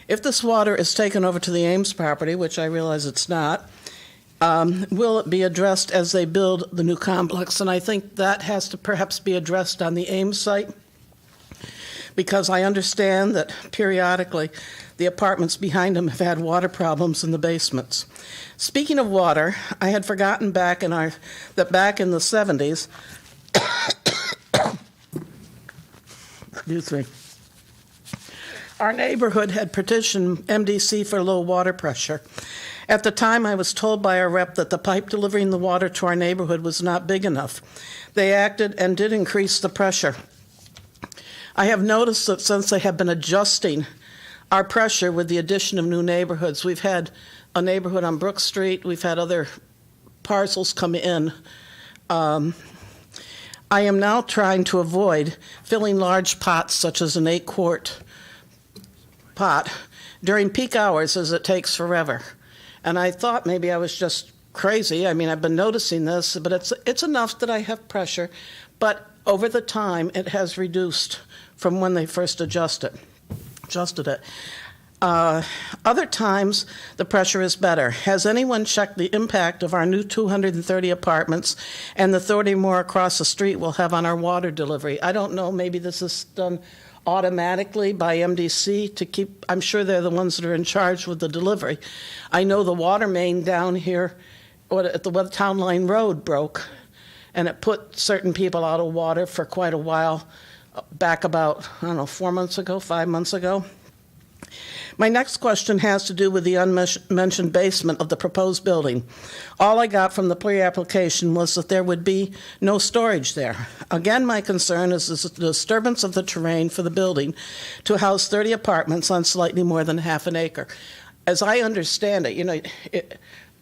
If this water is taken over to the Ames property, which I realize it's not, will it be addressed as they build the new complex? And I think that has to perhaps be addressed on the Ames site, because I understand that periodically the apartments behind them have had water problems in the basements. Speaking of water, I had forgotten that back in the 70s, excuse me, our neighborhood had petitioned MDC for low water pressure. At the time, I was told by our rep that the pipe delivering the water to our neighborhood was not big enough. They acted and did increase the pressure. I have noticed that since they have been adjusting our pressure with the addition of new neighborhoods, we've had a neighborhood on Brook Street, we've had other parcels come in. I am now trying to avoid filling large pots, such as an 8-quart pot, during peak hours, as it takes forever. And I thought maybe I was just crazy. I mean, I've been noticing this, but it's enough that I have pressure. But over the time, it has reduced from when they first adjusted it. Other times, the pressure is better. Has anyone checked the impact of our new 230 apartments and the 30 more across the street will have on our water delivery? I don't know. Maybe this is done automatically by MDC to keep, I'm sure they're the ones that are in charge with the delivery. I know the water main down here at the Town Line Road broke, and it put certain people out of water for quite a while, back about, 4 months ago, 5 months ago. My next question has to do with the unmentioned basement of the proposed building. All I got from the pre-application was that there would be no storage there. Again, my concern is the disturbance of the terrain for the building to house 30 apartments on slightly more than half an acre. As I understand it,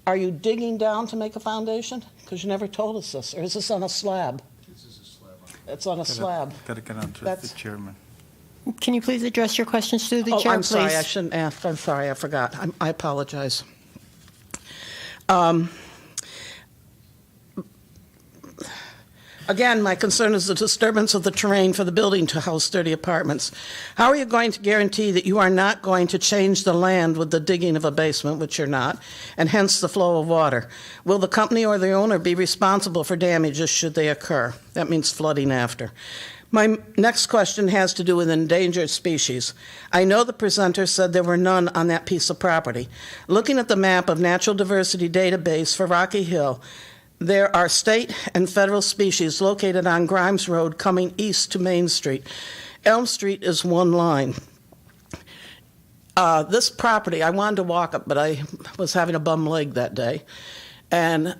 are you digging down to make a foundation? Because you never told us this. Or is this on a slab? This is a slab. It's on a slab. Got to get on to the That's- chairman. Can you please address your questions through the chair, I'm please? sorry, I shouldn't ask. I'm sorry, I forgot. I apologize. Again, my concern is the disturbance of the terrain for the building to house 30 apartments. How are you going to guarantee that you are not going to change the land with the digging of a basement, which you're not, and hence the flow of water? Will the company or the owner be responsible for damages should they occur? That means flooding after. My next question has to do with endangered species. I know the presenter said there were none on that piece of property. Looking at the map of Natural Diversity Database for Rocky Hill, there are state and federal species located on Grimes Road coming east to Main Street. Elm Street is one line. This property, I wanted to walk it, but I was having a bum leg that day. And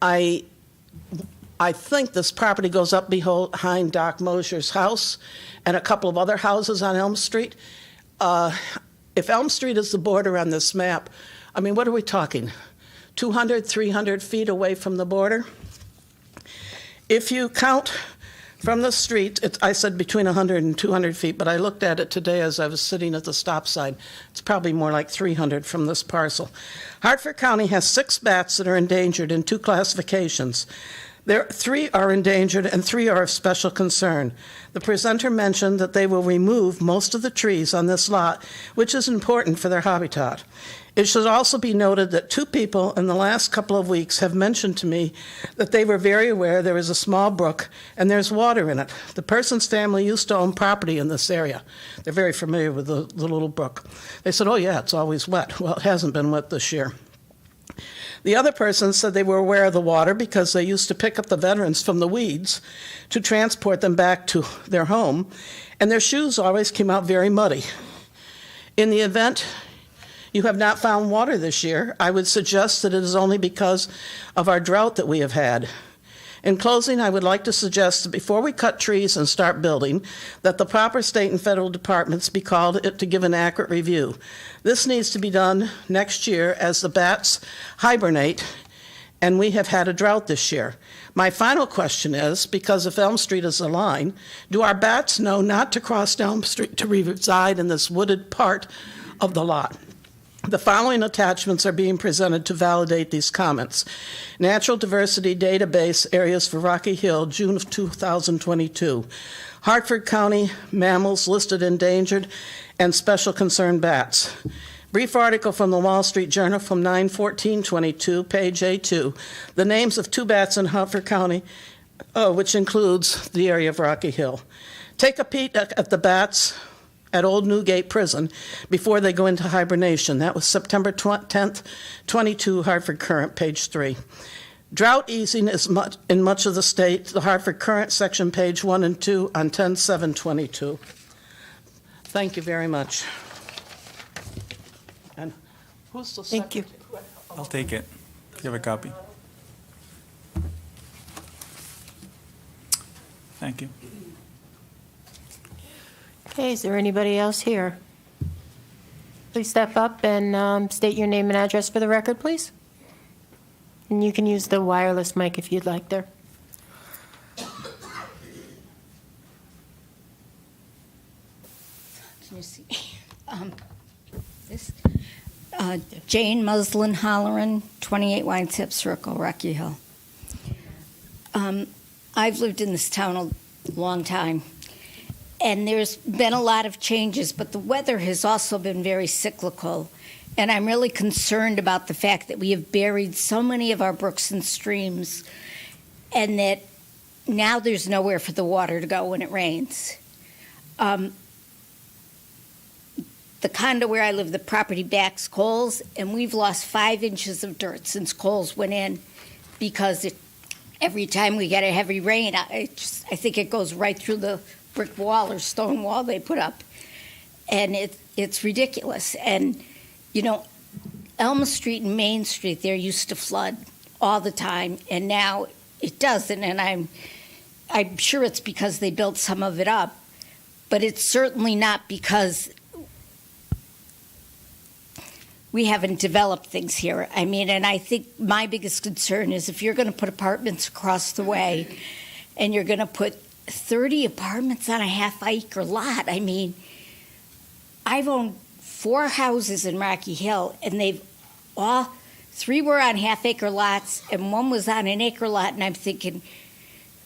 I I think this property goes up behind Doc Mosier's house and a couple of other houses on Elm Street. If Elm Street is the border on this map, I mean, what are we talking? 200, 300 feet away from the border? If you count from the street, I said between 100 and 200 feet, but I looked at it today as I was sitting at the stop sign. It's probably more like 300 from this parcel. Hartford County has 6 bats that are endangered in 2 classifications. 3 are endangered and 3 are of special concern. The presenter mentioned that they will remove most of the trees on this lot, which is important for their habitat. It should also be noted that 2 people in the last couple of weeks have mentioned to me that they were very aware there is a small brook and there's water in it. The person's family used to own property in this area. They're very familiar with the little brook. They said, oh yeah, it's always wet. Well, it hasn't been wet this year. The other person said they were aware of the water because they used to pick up the veterans from the weeds to transport them back to their home, and their shoes always came out very muddy. In the event you have not found water this year, I would suggest that it is only because of our drought that we have had. In closing, I would like to suggest that before we cut trees and start building, that the proper state and federal departments be called to give an accurate review. This needs to be done next year as the bats hibernate, and we have had a drought this year. My final question is, because if Elm Street is a line, do our bats know not to cross Elm Street to reside in this wooded part of the lot? The following attachments are being presented to validate these comments. Natural Diversity Database Areas for Rocky Hill, June of 2022. Hartford County mammals listed endangered and special concern bats. Brief article from the Wall Street Journal from 9/14/22, page A2. The names of 2 bats in Hartford County, which includes the area of Rocky Hill. Take a peek at the bats at Old Newgate Prison before they go into hibernation. That was September 10th, 22, Hartford Current, page 3. Drought easing is in much of the state. The Hartford Current, section page 1 and 2 on 10/7/22. Thank you very much. And who's the Thank you. secretary? I'll take it. You have a copy? Thank you. Okay, is there anybody else here? Please step up and state your name and address for the record, please. And you can use the wireless mic if you'd like there. Can you see? This Jane Muslin Holleran, 28 Wineship Circle, Rocky Hill. I've lived in this town a long time, and there's been a lot of changes, but the weather has also been very cyclical. And I'm really concerned about the fact that we have buried so many of our brooks and streams, and that now there's nowhere for the water to go when it rains. The condo where I live, the property backs Kohl's, and we've lost 5 inches of dirt since Kohl's went in, because every time we get a heavy rain, I think it goes right through the brick wall or stone wall they put up. And it's ridiculous. And, you know, Elm Street and Main Street, there used to flood all the time, and now it doesn't. And I'm sure it's because they built some of it up, but it's certainly not because we haven't developed things here. I mean, and I think my biggest concern is if you're going to put apartments across the way and you're going to put 30 apartments on a half-acre lot. I mean, I've owned 4 houses in Rocky Hill, and they've all 3 were on half-acre lots, and 1 was on an acre lot, and I'm thinking,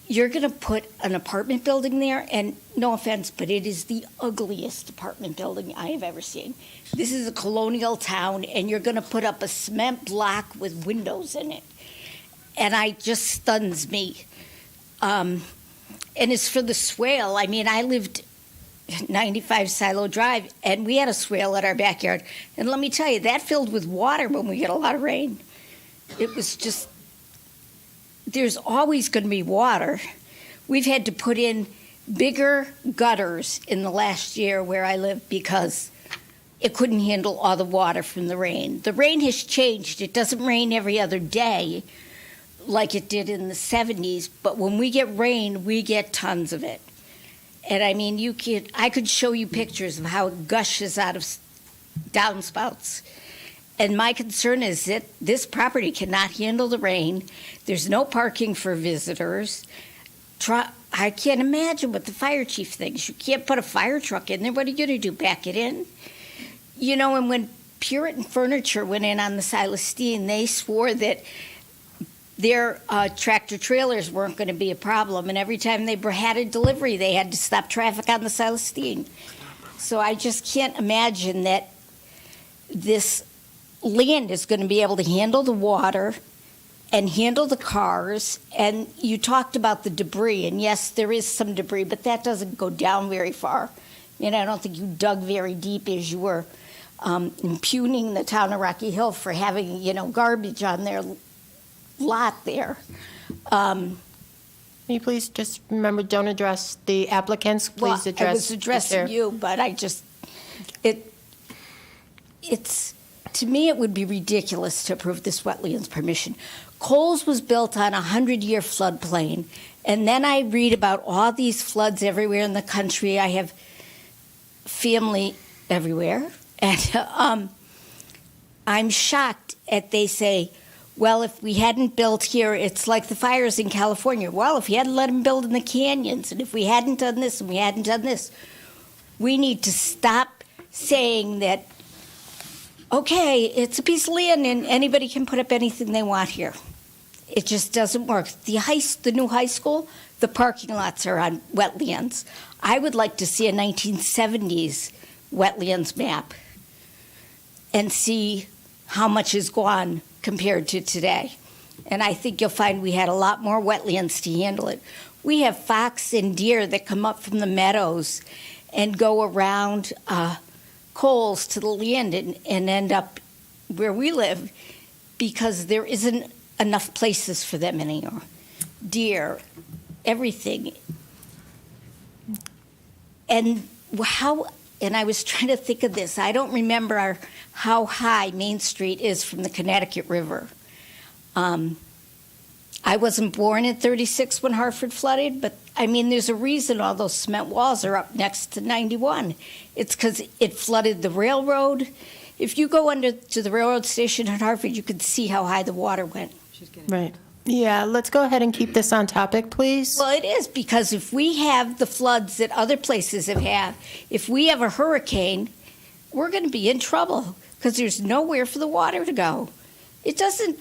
you're going to put an apartment building there, and no offense, but it is the ugliest apartment building I have ever seen. This is a colonial town, and you're going to put up a cement block with windows in it, and it just stuns me. And as for the swale, I mean, I lived 95 Silo Drive, and we had a swale at our backyard. And let me tell you, that filled with water when we get a lot of rain. It was just, there's always going to be water. We've had to put in bigger gutters in the last year where I live because it couldn't handle all the water from the rain. The rain has changed. It doesn't rain every other day like it did in the 70s, but when we get rain, we get tons of it. And I mean, I could show you pictures of how it gushes out of downspouts. And my concern is that this property cannot handle the rain. There's no parking for visitors. I can't imagine what the fire chief thinks. You can't put a fire truck in there. What are you going to do, back it in? You know, and when Puritan Furniture went in on the Silas Dean, they swore that their tractor trailers weren't going to be a problem, and every time they had a delivery, they had to stop traffic on the Silas Dean. So I just can't imagine that this land is going to be able to handle the water and handle the cars. And you talked about the debris, and yes, there is some debris, but that doesn't go down very far. I don't think you dug very deep as you were impugning the town of Rocky Hill for having, garbage on their lot there. Can you please just remember, don't address the applicants, please address. I was addressing you, but it's, to me, it would be ridiculous to approve this wetlands permission. Coles was built on a 100-year floodplain, and then I read about all these floods everywhere in the country. I have family everywhere, and I'm shocked at they say, well, if we hadn't built here, it's like the fires in California. Well, if you hadn't let them build in the canyons, and if we hadn't done this and we hadn't done this, we need to stop saying that, okay, it's a piece of land and anybody can put up anything they want here. It just doesn't work. The new high school, the parking lots are on wetlands. I would like to see a 1970s wetlands map and see how much is gone compared to today. And I think you'll find we had a lot more wetlands to handle it. We have fox and deer that come up from the meadows and go around Coles to the land and end up where we live because there isn't enough places for them anymore. Deer, everything. And I was trying to think of this. I don't remember how high Main Street is from the Connecticut River. I wasn't born in 36 when Hartford flooded, but I mean, there's a reason all those cement walls are up next to 91. It's because it flooded the railroad. If you go under to the railroad station in Hartford, you can see how high the water went. Right. Yeah, let's go ahead and keep this on topic, please. Well, it is, because if we have the floods that other places have had, if we have a hurricane, we're going to be in trouble because there's nowhere for the water to go. It doesn't,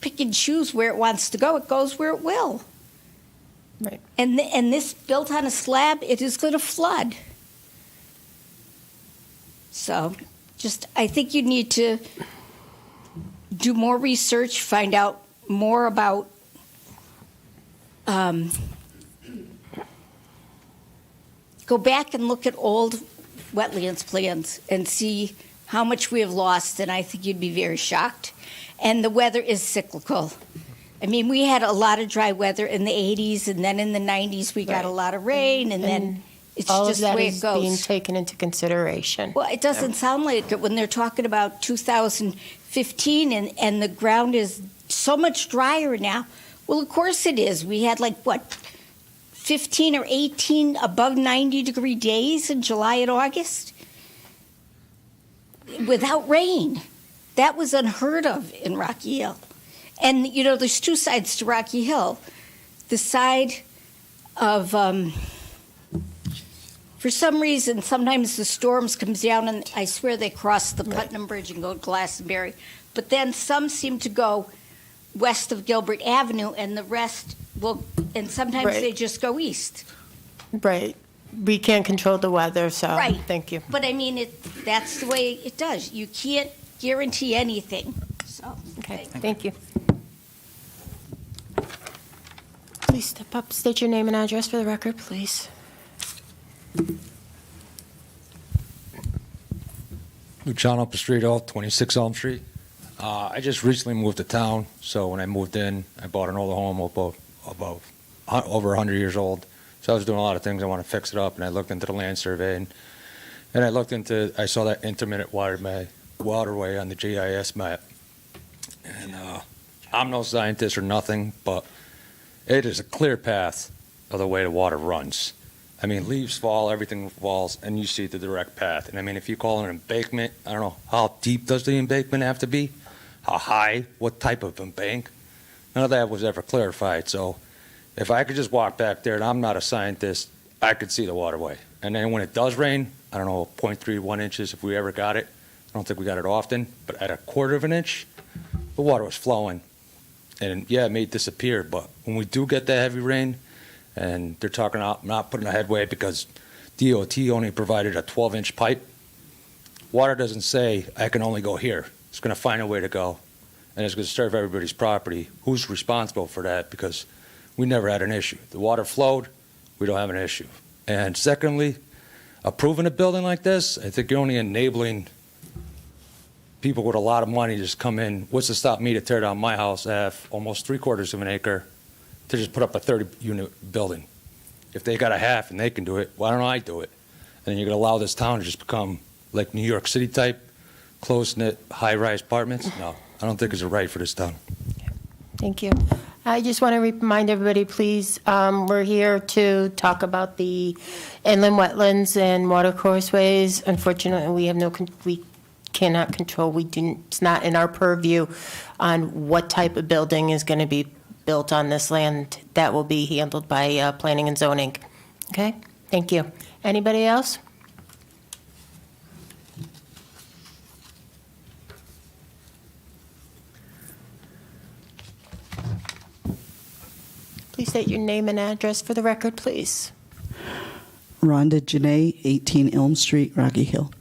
pick and choose where it wants to go. It goes where it will. Right. And this built on a slab, it is going to flood. So I think you need to do more research, find out more about go back and look at old wetlands plans and see how much we have lost, and I think you'd be very shocked. And the weather is cyclical. I mean, we had a lot of dry weather in the 80s, and then in the 90s we got a lot of rain, and then it's all just of the that way is it goes. being taken into consideration. Well, it doesn't sound like it when they're talking about 2015 and the ground is so much drier now. Well, of course it is. We had 15 or 18 above 90-degree days in July and August without rain. That was unheard of in Rocky Hill. And, there's two sides to Rocky Hill. The side of, for some reason, sometimes the storms comes down and I swear they cross the Putnam Bridge and go to Glastonbury. But then some seem to go west of Gilbert Avenue and the rest will, and sometimes they just go east. Right. We can't control the weather, so thank you. But I mean, that's the way it does. You can't guarantee anything. So, okay, thank you. Please step up, state your name and address for the record, please. Luciano Pastrito, 26 Elm Street. I just recently moved to town, so when I moved in, I bought an older home about over 100 years old. So I was doing a lot of things. I want to fix it up, and I looked into the land survey, and I saw that intermittent waterway on the GIS map. And I'm no scientist or nothing, but it is a clear path of the way the water runs. I mean, leaves fall, everything falls, and you see the direct path. And I mean, if you call it an embankment, I don't know, how deep does the embankment have to be? How high? What type of embank? None of that was ever clarified. So if I could just walk back there, and I'm not a scientist, I could see the waterway. And then when it does rain, I don't know, 0.31 inches if we ever got it. I don't think we got it often, but at a quarter of an inch, the water was flowing. And yeah, it may disappear, but when we do get that heavy rain, and they're talking about not putting a headway because DOT only provided a 12-inch pipe, water doesn't say, I can only go here. It's going to find a way to go, and it's going to serve everybody's property. Who's responsible for that? Because we never had an issue. The water flowed, we don't have an issue. And secondly, approving a building like this, I think you're only enabling people with a lot of money to just come in. What's to stop me to tear down my house, have almost 3/4 of an acre, to just put up a 30-unit building? If they got a half and they can do it, why don't I do it? And then you're going to allow this town to just become like New York City type, close-knit, high-rise apartments? No, I don't think it's right for this town. Thank you. I just want to remind everybody, please, we're here to talk about the inland wetlands and water courseways. Unfortunately, we have we cannot control, it's not in our purview on what type of building is going to be built on this land. That will be handled by planning and zoning. Okay? Thank you. Anybody else? Please state your name and address for the record, please. Rhonda Janae, 18 Elm Street, Rocky Hill.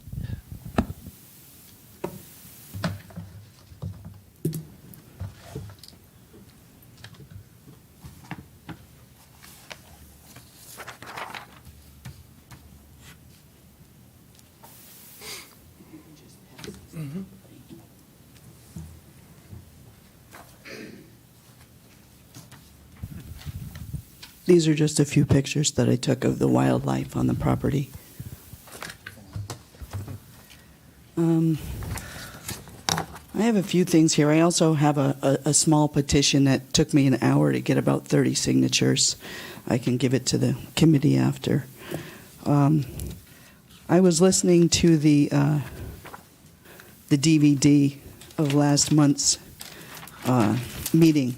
These are just a few pictures that I took of the wildlife on the property. I have a few things here. I also have a small petition that took me an hour to get about 30 signatures. I can give it to the committee after. I was listening to the DVD of last month's meeting.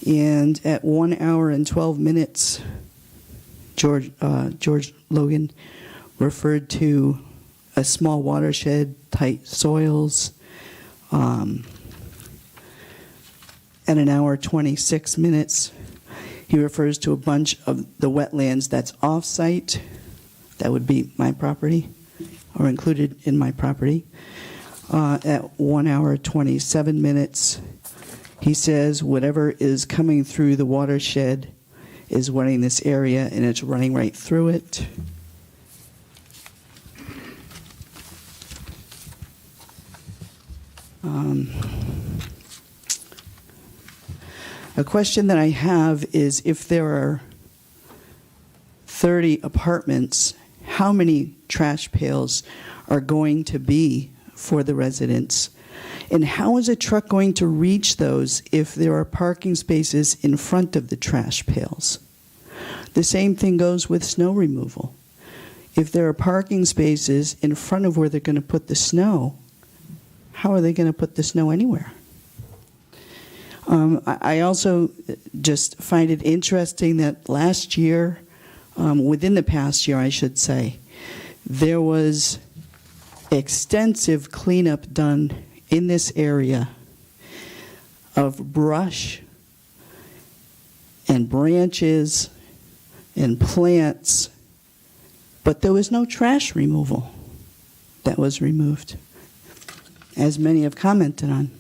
And at 1 hour and 12 minutes, George Logan referred to a small watershed, tight soils. At an hour 26 minutes, he refers to a bunch of the wetlands that's off-site. That would be my property, or included in my property. At 1 hour 27 minutes, he says whatever is coming through the watershed is running this area, and it's running right through it. A question that I have is, if there are 30 apartments, how many trash pails are going to be for the residents? And how is a truck going to reach those if there are parking spaces in front of the trash pails? The same thing goes with snow removal. If there are parking spaces in front of where they're going to put the snow, how are they going to put the snow anywhere? I also just find it interesting that last year, within the past year, I should say, there was extensive cleanup done in this area of brush and branches and plants, but there was no trash removal that was removed, as many have commented on.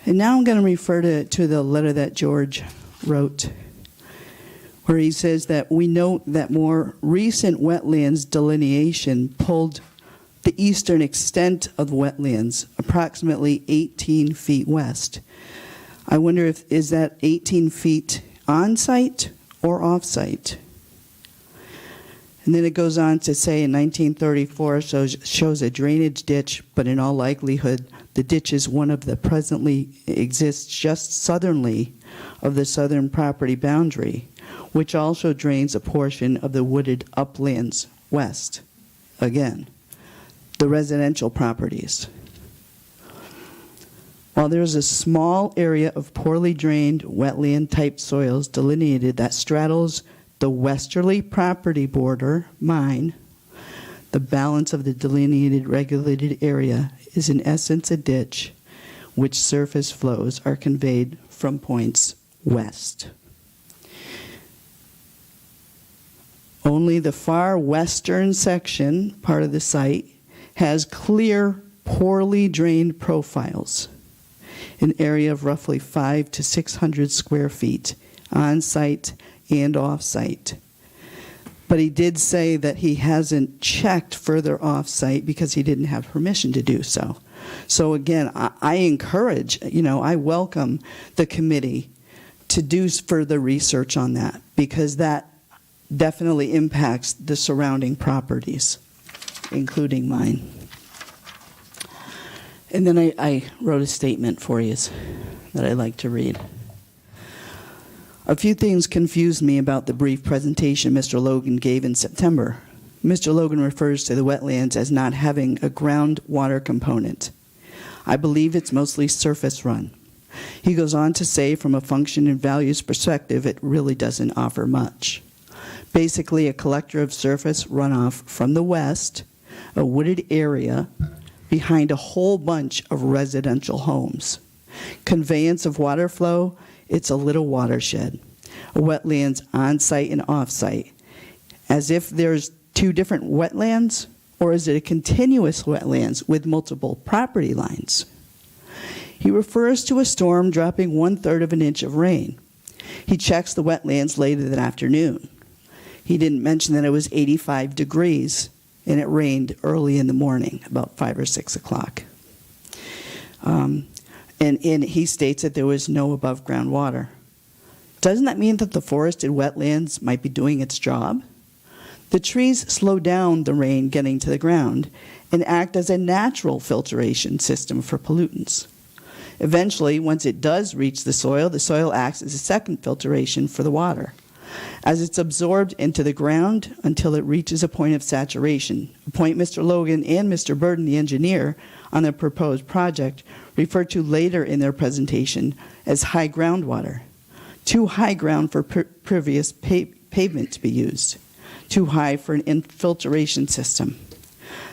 And now I'm going to refer to the letter that George wrote, where he says that we note that more recent wetlands delineation pulled the eastern extent of wetlands approximately 18 feet west. I wonder is that 18 feet on site or off site? And then it goes on to say in 1934 shows a drainage ditch, but in all likelihood, the ditch is one of the presently exists just southerly of the southern property boundary, which also drains a portion of the wooded uplands west. Again, the residential properties. While there is a small area of poorly drained wetland-type soils delineated that straddles the westerly property border, mine, the balance of the delineated regulated area is in essence a ditch, which surface flows are conveyed from points west. Only the far western section, part of the site, has clear, poorly drained profiles, an area of roughly 500 to 600 square feet, on-site and off-site. But he did say that he hasn't checked further off-site because he didn't have permission to do so. So again, I encourage, I welcome the committee to do further research on that, because that definitely impacts the surrounding properties, including mine. And then I wrote a statement for you that I'd like to read. A few things confused me about the brief presentation Mr. Logan gave in September. Mr. Logan refers to the wetlands as not having a groundwater component. I believe it's mostly surface run. He goes on to say from a function and values perspective, it really doesn't offer much. Basically, a collector of surface runoff from the west, a wooded area behind a whole bunch of residential homes. Conveyance of water flow, it's a little watershed. A wetlands on-site and off-site. As if there's two different wetlands, or is it a continuous wetlands with multiple property lines? He refers to a storm dropping 1/3 of an inch of rain. He checks the wetlands later that afternoon. He didn't mention that it was 85 degrees and it rained early in the morning, about 5 or 6 o'clock. And he states that there was no above ground water. Doesn't that mean that the forested wetlands might be doing its job? The trees slow down the rain getting to the ground and act as a natural filtration system for pollutants. Eventually, once it does reach the soil acts as a second filtration for the water, as it's absorbed into the ground until it reaches a point of saturation, a point Mr. Logan and Mr. Burden, the engineer, on the proposed project, referred to later in their presentation as high groundwater. Too high ground for pervious pavement to be used. Too high for an infiltration system.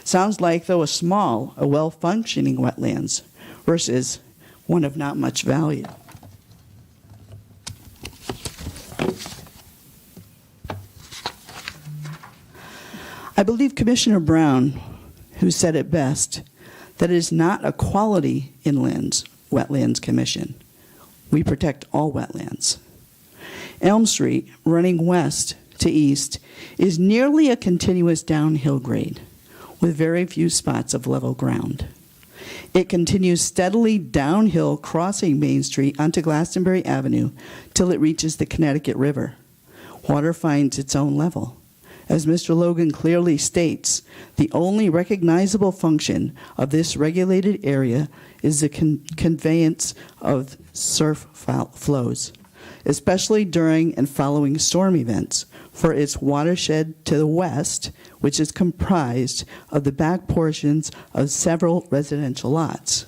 Sounds like, though, a well-functioning wetlands versus one of not much value. I believe Commissioner Brown, who said it best, that it is not a quality inland wetlands commission. We protect all wetlands. Elm Street, running west to east, is nearly a continuous downhill grade with very few spots of level ground. It continues steadily downhill, crossing Main Street onto Glastonbury Avenue till it reaches the Connecticut River. Water finds its own level. As Mr. Logan clearly states, the only recognizable function of this regulated area is the conveyance of surf flows, especially during and following storm events, for its watershed to the west, which is comprised of the back portions of several residential lots.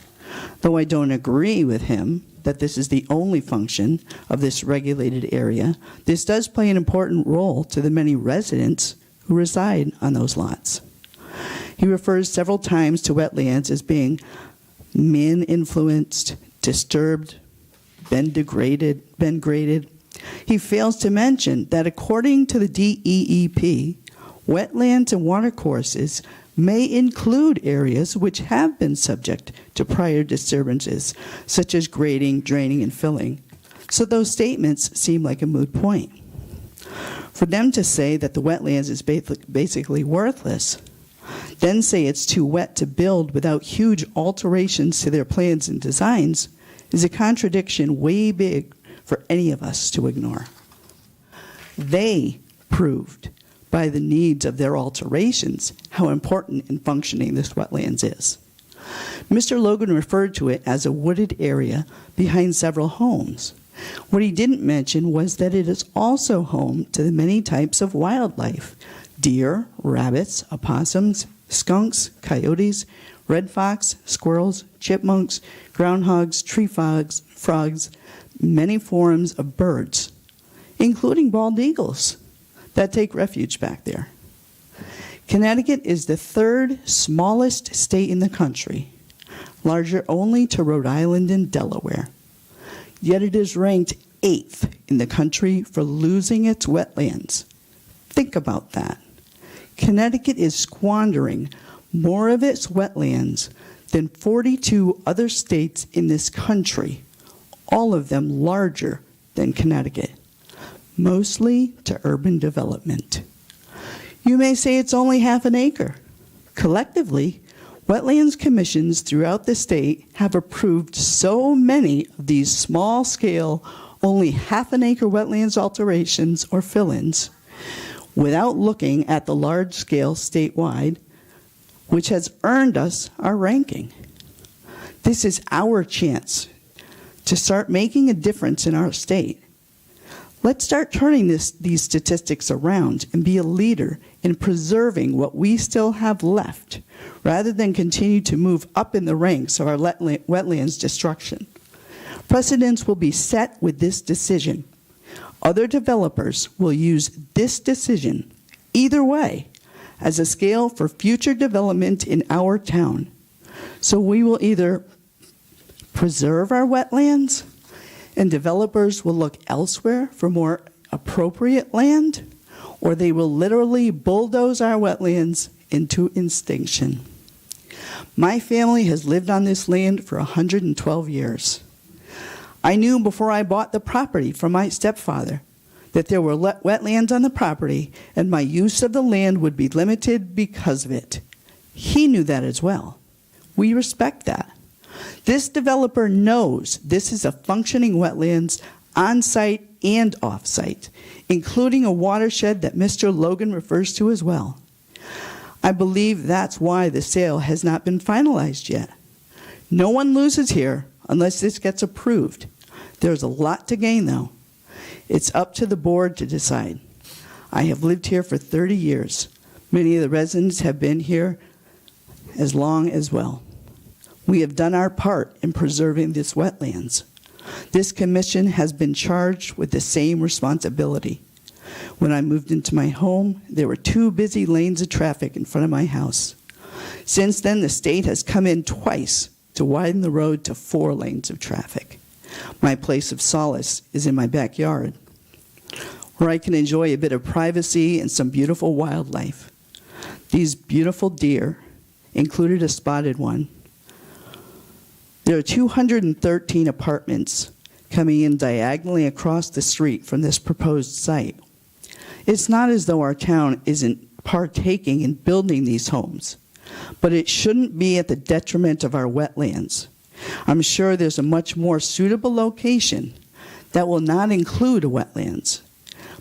Though I don't agree with him that this is the only function of this regulated area, this does play an important role to the many residents who reside on those lots. He refers several times to wetlands as being man-influenced, disturbed, been graded. He fails to mention that according to the DEEP, wetlands and watercourses may include areas which have been subject to prior disturbances, such as grading, draining, and filling. So those statements seem like a moot point. For them to say that the wetlands is basically worthless, then say it's too wet to build without huge alterations to their plans and designs, is a contradiction way big for any of us to ignore. They proved by the needs of their alterations how important and functioning this wetlands is. Mr. Logan referred to it as a wooded area behind several homes. What he didn't mention was that it is also home to the many types of wildlife: deer, rabbits, opossums, skunks, coyotes, red fox, squirrels, chipmunks, groundhogs, tree frogs, many forms of birds, including bald eagles that take refuge back there. Connecticut is the third smallest state in the country, larger only to Rhode Island and Delaware. Yet it is ranked 8th in the country for losing its wetlands. Think about that. Connecticut is squandering more of its wetlands than 42 other states in this country, all of them larger than Connecticut, mostly to urban development. You may say it's only half an acre. Collectively, wetlands commissions throughout the state have approved so many of these small-scale, only half-an-acre wetlands alterations or fill-ins without looking at the large-scale statewide, which has earned us our ranking. This is our chance to start making a difference in our state. Let's start turning these statistics around and be a leader in preserving what we still have left, rather than continue to move up in the ranks of our wetlands destruction. Precedents will be set with this decision. Other developers will use this decision, either way, as a scale for future development in our town. So we will either preserve our wetlands, and developers will look elsewhere for more appropriate land, or they will literally bulldoze our wetlands into extinction. My family has lived on this land for 112 years. I knew before I bought the property from my stepfather that there were wetlands on the property and my use of the land would be limited because of it. He knew that as well. We respect that. This developer knows this is a functioning wetlands on-site and off-site, including a watershed that Mr. Logan refers to as well. I believe that's why the sale has not been finalized yet. No one loses here unless this gets approved. There's a lot to gain, though. It's up to the board to decide. I have lived here for 30 years. Many of the residents have been here as long as well. We have done our part in preserving this wetlands. This commission has been charged with the same responsibility. When I moved into my home, there were 2 busy lanes of traffic in front of my house. Since then, the state has come in twice to widen the road to 4 lanes of traffic. My place of solace is in my backyard, where I can enjoy a bit of privacy and some beautiful wildlife. These beautiful deer included a spotted one. There are 213 apartments coming in diagonally across the street from this proposed site. It's not as though our town isn't partaking in building these homes, but it shouldn't be at the detriment of our wetlands. I'm sure there's a much more suitable location that will not include a wetlands.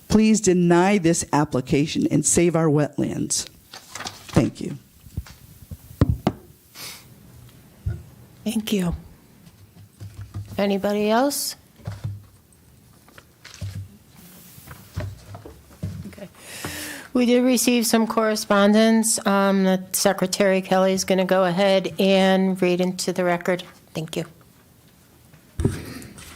Please deny this application and save our wetlands. Thank you. Thank you. Anybody else? Okay. We did receive some correspondence that Secretary Kelly is going to go ahead and read into the record. Thank you.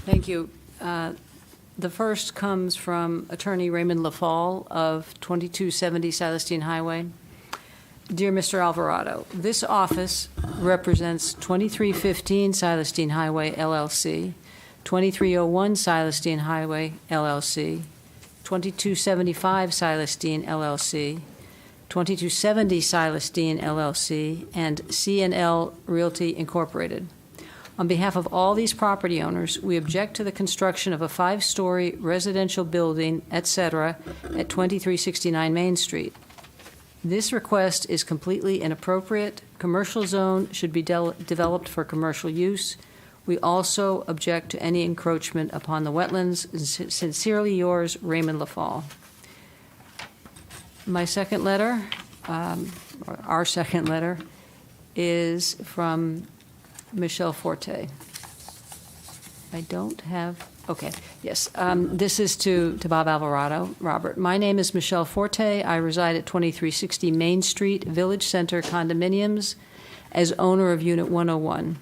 Thank you. The first comes from Attorney Raymond LaFall of 2270 Silestine Highway. Dear Mr. Alvarado, this office represents 2315 Silestine Highway, LLC, 2301 Silestine Highway, LLC, 2275 Silestine, LLC, 2270 Silestine, LLC, and C&L Realty Incorporated. On behalf of all these property owners, we object to the construction of a 5-story residential building, etc., at 2369 Main Street. This request is completely inappropriate. Commercial zone should be developed for commercial use. We also object to any encroachment upon the wetlands. Sincerely yours, Raymond LaFall. My second letter, or our second letter, is from Michelle Forte. I don't have, okay, yes. This is to Bob Alvarado. Robert, my name is Michelle Forte. I reside at 2360 Main Street, Village Center Condominiums, as owner of Unit 101.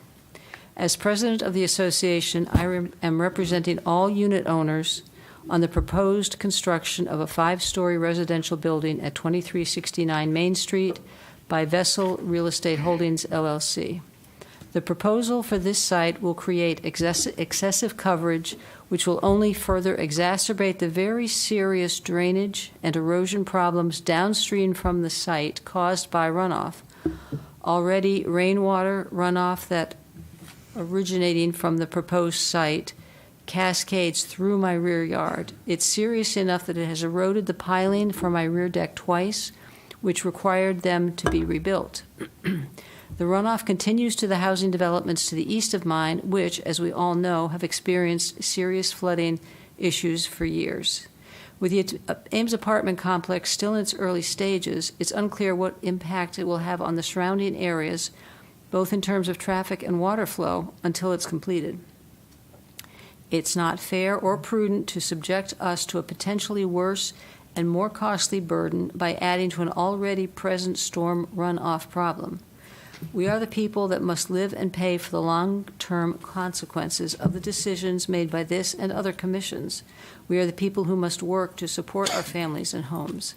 As president of the association, I am representing all unit owners on the proposed construction of a 5-story residential building at 2369 Main Street by Vessel Real Estate Holdings, LLC. The proposal for this site will create excessive coverage, which will only further exacerbate the very serious drainage and erosion problems downstream from the site caused by runoff. Already, rainwater runoff that originating from the proposed site cascades through my rear yard. It's serious enough that it has eroded the piling for my rear deck twice, which required them to be rebuilt. The runoff continues to the housing developments to the east of mine, which, as we all know, have experienced serious flooding issues for years. With the Ames apartment complex still in its early stages, it's unclear what impact it will have on the surrounding areas, both in terms of traffic and water flow, until it's completed. It's not fair or prudent to subject us to a potentially worse and more costly burden by adding to an already present storm runoff problem. We are the people that must live and pay for the long-term consequences of the decisions made by this and other commissions. We are the people who must work to support our families and homes.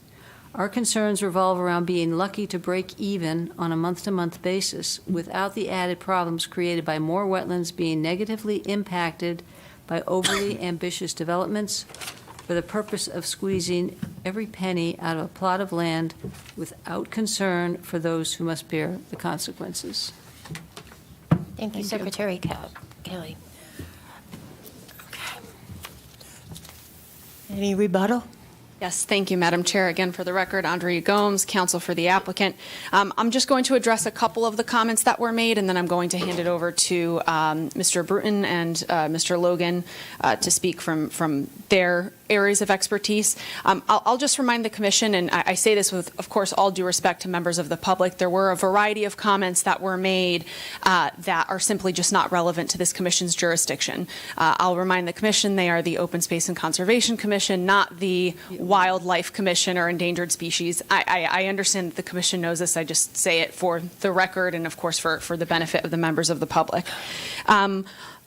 Our concerns revolve around being lucky to break even on a month-to-month basis without the added problems created by more wetlands being negatively impacted by overly ambitious developments for the purpose of squeezing every penny out of a plot of land without concern for those who must bear the consequences. Thank you, Secretary Kelly. Okay. Any rebuttal? Yes, thank you, Madam Chair. Again, for the record, Andrea Gomes, counsel for the applicant. I'm just going to address a couple of the comments that were made, and then I'm going to hand it over to Mr. Bruton and Mr. Logan to speak from their areas of expertise. I'll just remind the Commission, and I say this with, of course, all due respect to members of the public, there were a variety of comments that were made that are simply just not relevant to this Commission's jurisdiction. I'll remind the Commission they are the Open Space and Conservation Commission, not the Wildlife Commission or Endangered Species. I understand that the Commission knows this. I just say it for the record and, of course, for the benefit of the members of the public.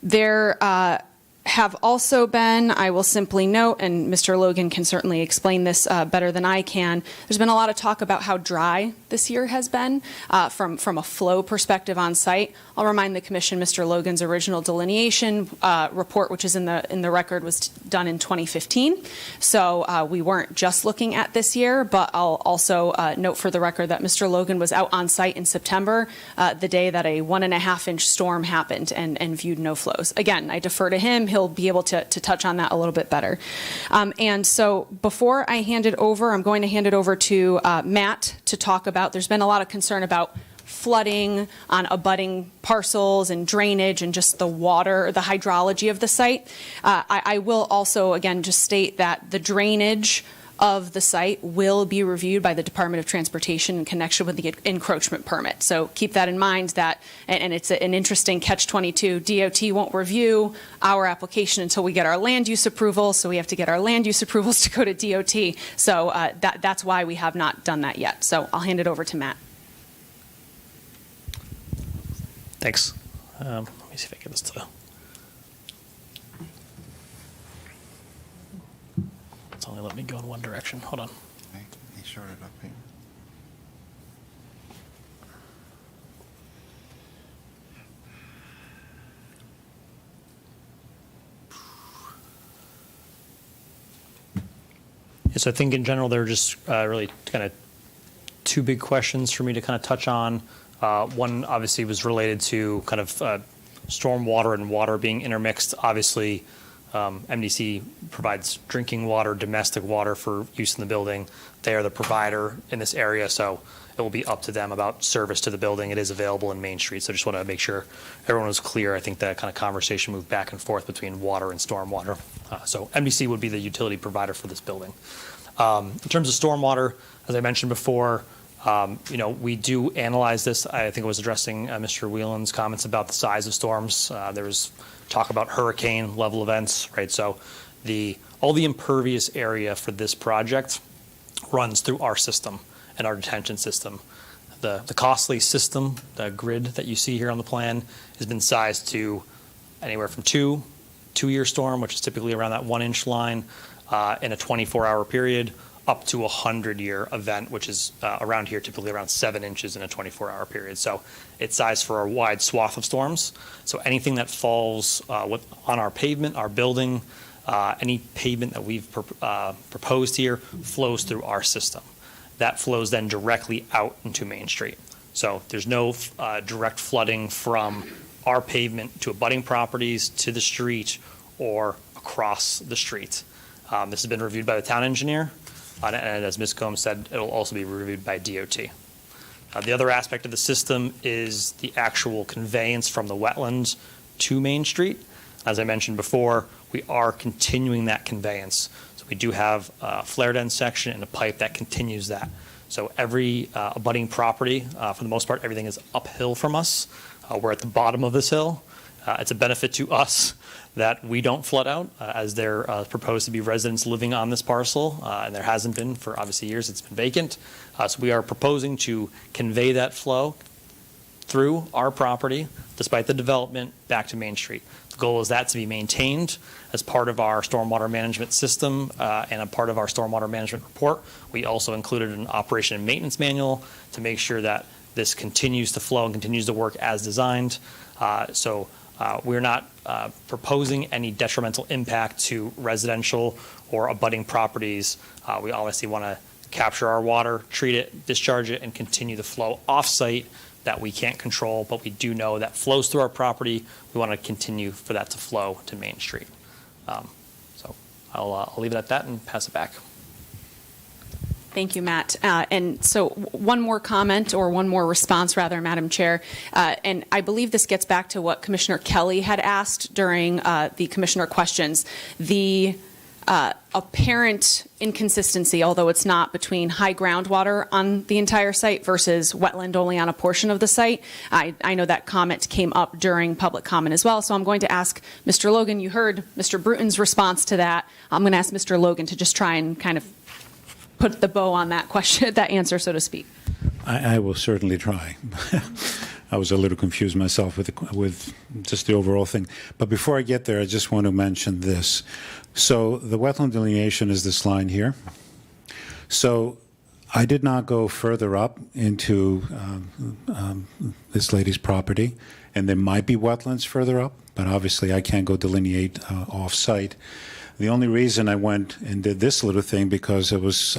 There have also been, I will simply note, and Mr. Logan can certainly explain this better than I can, there's been a lot of talk about how dry this year has been from a flow perspective on site. I'll remind the Commission Mr. Logan's original delineation report, which is in the record, was done in 2015. So we weren't just looking at this year, but I'll also note for the record that Mr. Logan was out on site in September, the day that a 1.5-inch storm happened and viewed no flows. Again, I defer to him. He'll be able to touch on that a little bit better. And so before I hand it over, I'm going to hand it over to Matt to talk about, there's been a lot of concern about flooding on abutting parcels and drainage and just the water, the hydrology of the site. I will also, again, just state that the drainage of the site will be reviewed by the Department of Transportation in connection with the encroachment permit. So keep that in mind, that, and it's an interesting catch-22, DOT won't review our application until we get our land use approval, so we have to get our land use approvals to go to DOT. So that's why we have not done that yet. So I'll hand it over to Matt. Thanks. Let me see if I get this to. It's only let me go in one direction. Hold on. Okay, he showed it up here. Yes, I think in general there are just really kind of two big questions for me to kind of touch on. One obviously was related to kind of storm water and water being intermixed. Obviously, MDC provides drinking water, domestic water for use in the building. They are the provider in this area, so it will be up to them about service to the building. It is available in Main Street, so I just want to make sure everyone was clear. I think that kind of conversation moved back and forth between water and storm water. So MDC would be the utility provider for this building. In terms of stormwater, as I mentioned before, we do analyze this. I think it was addressing Mr. Whelan's comments about the size of storms. There was talk about hurricane level events, right? So all the impervious area for this project runs through our system and our detention system. The costly system, the grid that you see here on the plan, has been sized to anywhere from two-year storm, which is typically around that 1-inch line in a 24-hour period, up to a 100-year event, which is around here typically around 7 inches in a 24-hour period. So it's sized for a wide swath of storms. So anything that falls on our pavement, our building, any pavement that we've proposed here flows through our system. That flows then directly out into Main Street. So there's no direct flooding from our pavement to abutting properties, to the street, or across the street. This has been reviewed by the town engineer, and as Ms. Combs said, it'll also be reviewed by DOT. The other aspect of the system is the actual conveyance from the wetlands to Main Street. As I mentioned before, we are continuing that conveyance. So we do have a flared end section and a pipe that continues that. So every abutting property, for the most part, everything is uphill from us. We're at the bottom of this hill. It's a benefit to us that we don't flood out, as there proposed to be residents living on this parcel, and there hasn't been for obviously years. It's been vacant. So we are proposing to convey that flow through our property, despite the development, back to Main Street. The goal is that to be maintained as part of our stormwater management system and a part of our stormwater management report. We also included an operation and maintenance manual to make sure that this continues to flow and continues to work as designed. So we're not proposing any detrimental impact to residential or abutting properties. We obviously want to capture our water, treat it, discharge it, and continue the flow off-site that we can't control, but we do know that flows through our property. We want to continue for that to flow to Main Street. So I'll leave it at that and pass it back. Thank you, Matt. And so one more comment, or one more response rather, Madam Chair, and I believe this gets back to what Commissioner Kelly had asked during the commissioner questions. The apparent inconsistency, although it's not, between high groundwater on the entire site versus wetland only on a portion of the site. I know that comment came up during public comment as well, so I'm going to ask Mr. Logan. You heard Mr. Bruton's response to that. I'm going to ask Mr. Logan to just try and kind of put the bow on that question, that answer, so to speak. I will certainly try. I was a little confused myself with just the overall thing. But before I get there, I just want to mention this. So the wetland delineation is this line here. So I did not go further up into this lady's property, and there might be wetlands further up, but obviously I can't go delineate off-site. The only reason I went and did this little thing because it was,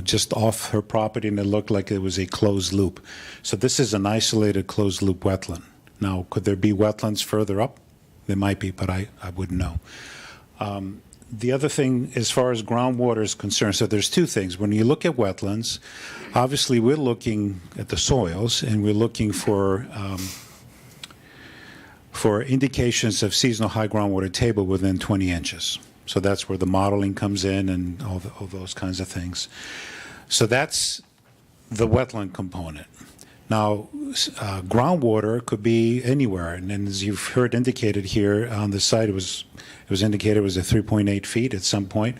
just off her property, and it looked like it was a closed loop. So this is an isolated closed loop wetland. Now, could there be wetlands further up? There might be, but I wouldn't know. The other thing, as far as groundwater is concerned, so there's two things. When you look at wetlands, obviously we're looking at the soils, and we're looking for indications of seasonal high groundwater table within 20 inches. So that's where the modeling comes in and all those kinds of things. So that's the wetland component. Now, groundwater could be anywhere, and as you've heard indicated here on the site, it was indicated it was at 3.8 feet at some point.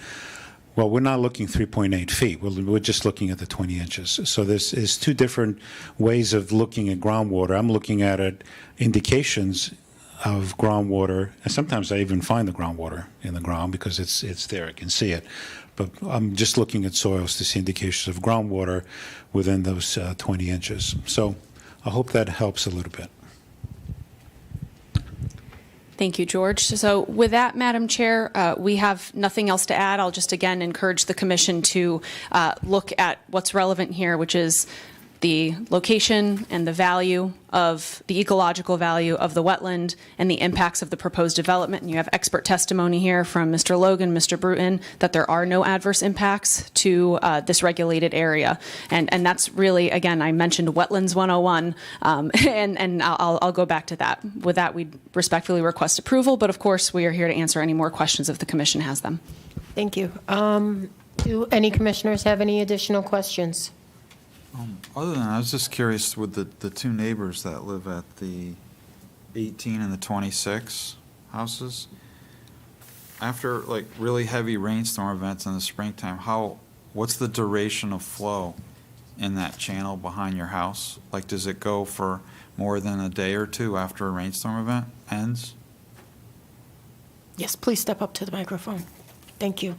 Well, we're not looking 3.8 feet. We're just looking at the 20 inches. So this is two different ways of looking at groundwater. I'm looking at it, indications of groundwater, and sometimes I even find the groundwater in the ground because it's there, I can see it. But I'm just looking at soils to see indications of groundwater within those 20 inches. So I hope that helps a little bit. Thank you, George. So with that, Madam Chair, we have nothing else to add. I'll just again encourage the Commission to look at what's relevant here, which is the location and the value of the ecological value of the wetland and the impacts of the proposed development. And you have expert testimony here from Mr. Logan, Mr. Bruton, that there are no adverse impacts to this regulated area. And that's really, again, I mentioned Wetlands 101, and I'll go back to that. With that, we respectfully request approval, but of course, we are here to answer any more questions if the Commission has them. Thank you. Do any commissioners have any additional questions? Other than, I was just curious with the two neighbors that live at the 18 and the 26 houses, after like really heavy rainstorm events in the springtime, what's the duration of flow in that channel behind your house? Like, does it go for more than a day or two after a rainstorm event ends? Yes, please step up to the microphone. Thank you.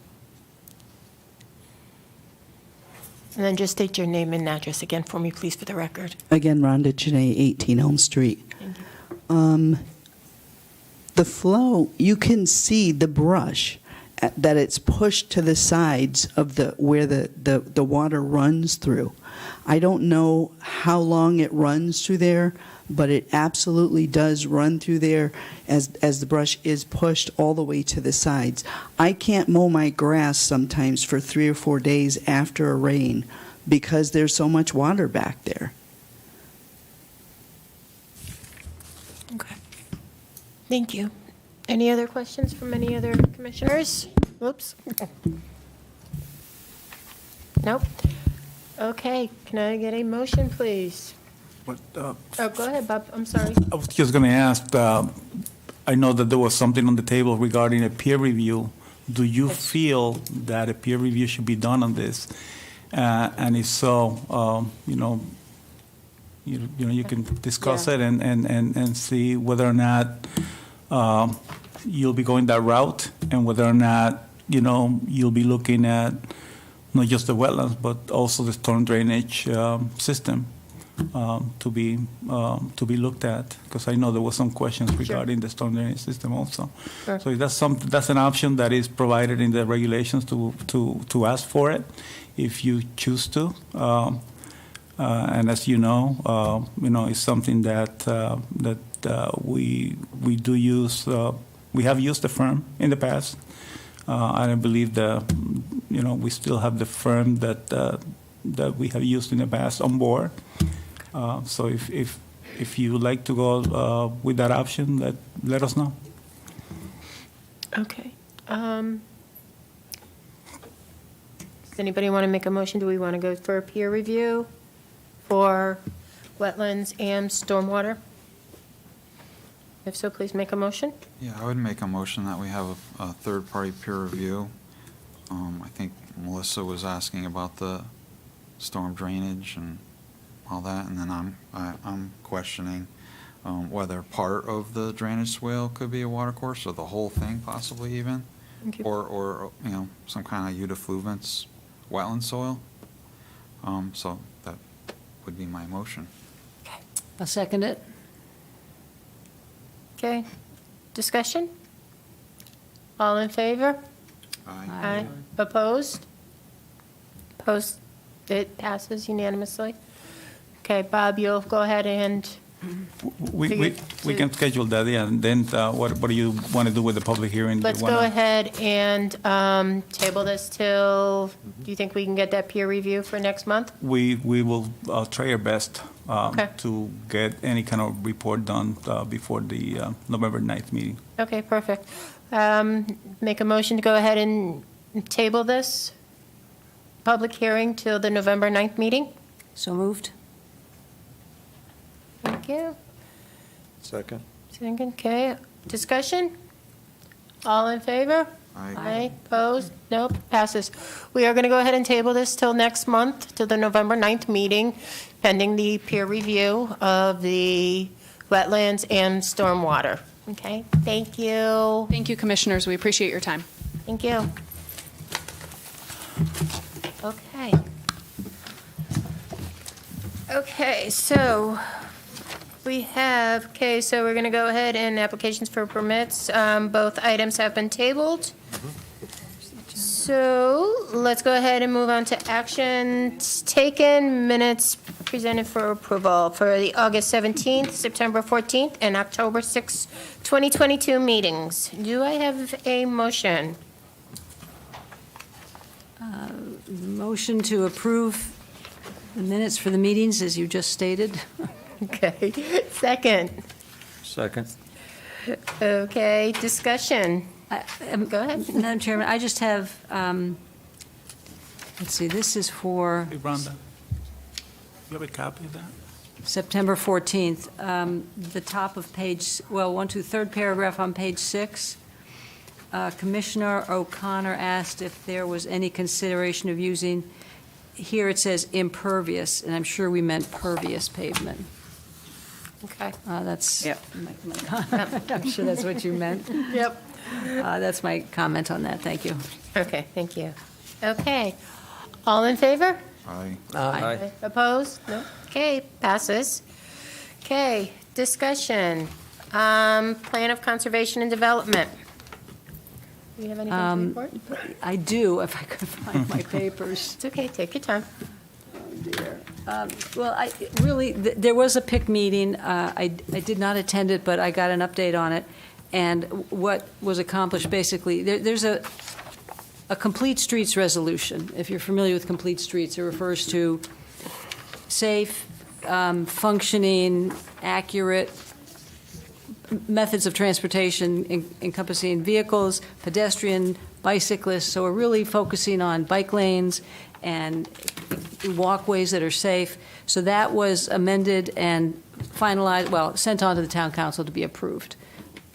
And then just state your name and address again for me, please, for the record. Again, Rhonda Janae, 18 Elm Street. Thank you. The flow, you can see the brush that it's pushed to the sides of where the water runs through. I don't know how long it runs through there, but it absolutely does run through there as the brush is pushed all the way to the sides. I can't mow my grass sometimes for 3 or 4 days after a rain because there's so much water back there. Okay. Thank you. Any other questions from any other commissioners? Whoops. Nope. Okay, can I get a motion, please? But, Oh, go ahead, Bob, I'm sorry. I was just going to ask, I know that there was something on the table regarding a peer review. Do you feel that a peer review should be done on this? And if so, you can discuss it and see whether or not you'll be going that route, and whether or not, you'll be looking at not just the wetlands, but also the storm drainage system to be looked at, because I know there were some questions regarding the storm drainage system also. Sure. So that's an option that is provided in the regulations to ask for it, if you choose to. And as you know, it's something that we do use. We have used the firm in the past. I believe we still have the firm that we have used in the past on board. So if you would like to go with that option, let us know. Okay. Does anybody want to make a motion? Do we want to go for a peer review for wetlands and stormwater? If so, please make a motion. Yeah, I would make a motion that we have a third-party peer review. I think Melissa was asking about the storm drainage and all that, and then I'm questioning whether part of the drainage swale could be a watercourse, or the whole thing possibly even, Thank you. or some kind of eudifluvents wetland soil. So that would be my motion. I'll second it. Okay. Discussion? All in favor? Aye. Opposed? Opposed? It passes unanimously. Okay, Bob, you'll go ahead and, We can schedule that, yeah, and then what do you want to do with the public hearing? Do you let's go wanna- ahead and table this till, do you think we can get that peer review for next month? We will try our best Okay. to get any kind of report done before the November 9th meeting. Okay, perfect. Make a motion to go ahead and table this public hearing till the November 9th meeting? So moved. Thank you. Second. Second, okay. Discussion? All in favor? Aye. Opposed? Nope, passes. We are going to go ahead and table this till next month, to the November 9th meeting, pending the peer review of the wetlands and stormwater. Okay, thank you. Thank you, commissioners. We appreciate your time. Thank you. Okay. Okay, so we have, so we're going to go ahead and applications for permits. Both items have been tabled. So let's go ahead and move on to actions taken, minutes presented for approval for the August 17th, September 14th, and October 6th, 2022 meetings. Do I have a motion? Motion to approve the minutes for the meetings, as you just stated. Okay, second. Second. Okay, discussion. Go ahead. Madam Chairman, I just have let's see, this is for Hey, Rhonda, you have a copy of that? September 14th. The top of page, well, third paragraph on page 6. Commissioner O'Connor asked if there was any consideration of using, here it says impervious, and I'm sure we meant pervious pavement. Okay. That's, Yep. I'm sure that's what you meant. Yep. That's my comment on that, thank you. Okay, thank you. Okay. All in favor? Aye. Aye. Opposed? No? Okay, passes. Okay, discussion. Plan of conservation and development. Do you have anything to report? I do, if I could find my papers. It's okay, take your time. Well, there was a PIC meeting. I did not attend it, but I got an update on it. And what was accomplished, basically, there's a complete streets resolution. If you're familiar with complete streets, it refers to safe, functioning, accurate methods of transportation encompassing vehicles, pedestrian, bicyclists. So we're really focusing on bike lanes and walkways that are safe. So that was amended and finalized, well, sent on to the town council to be approved,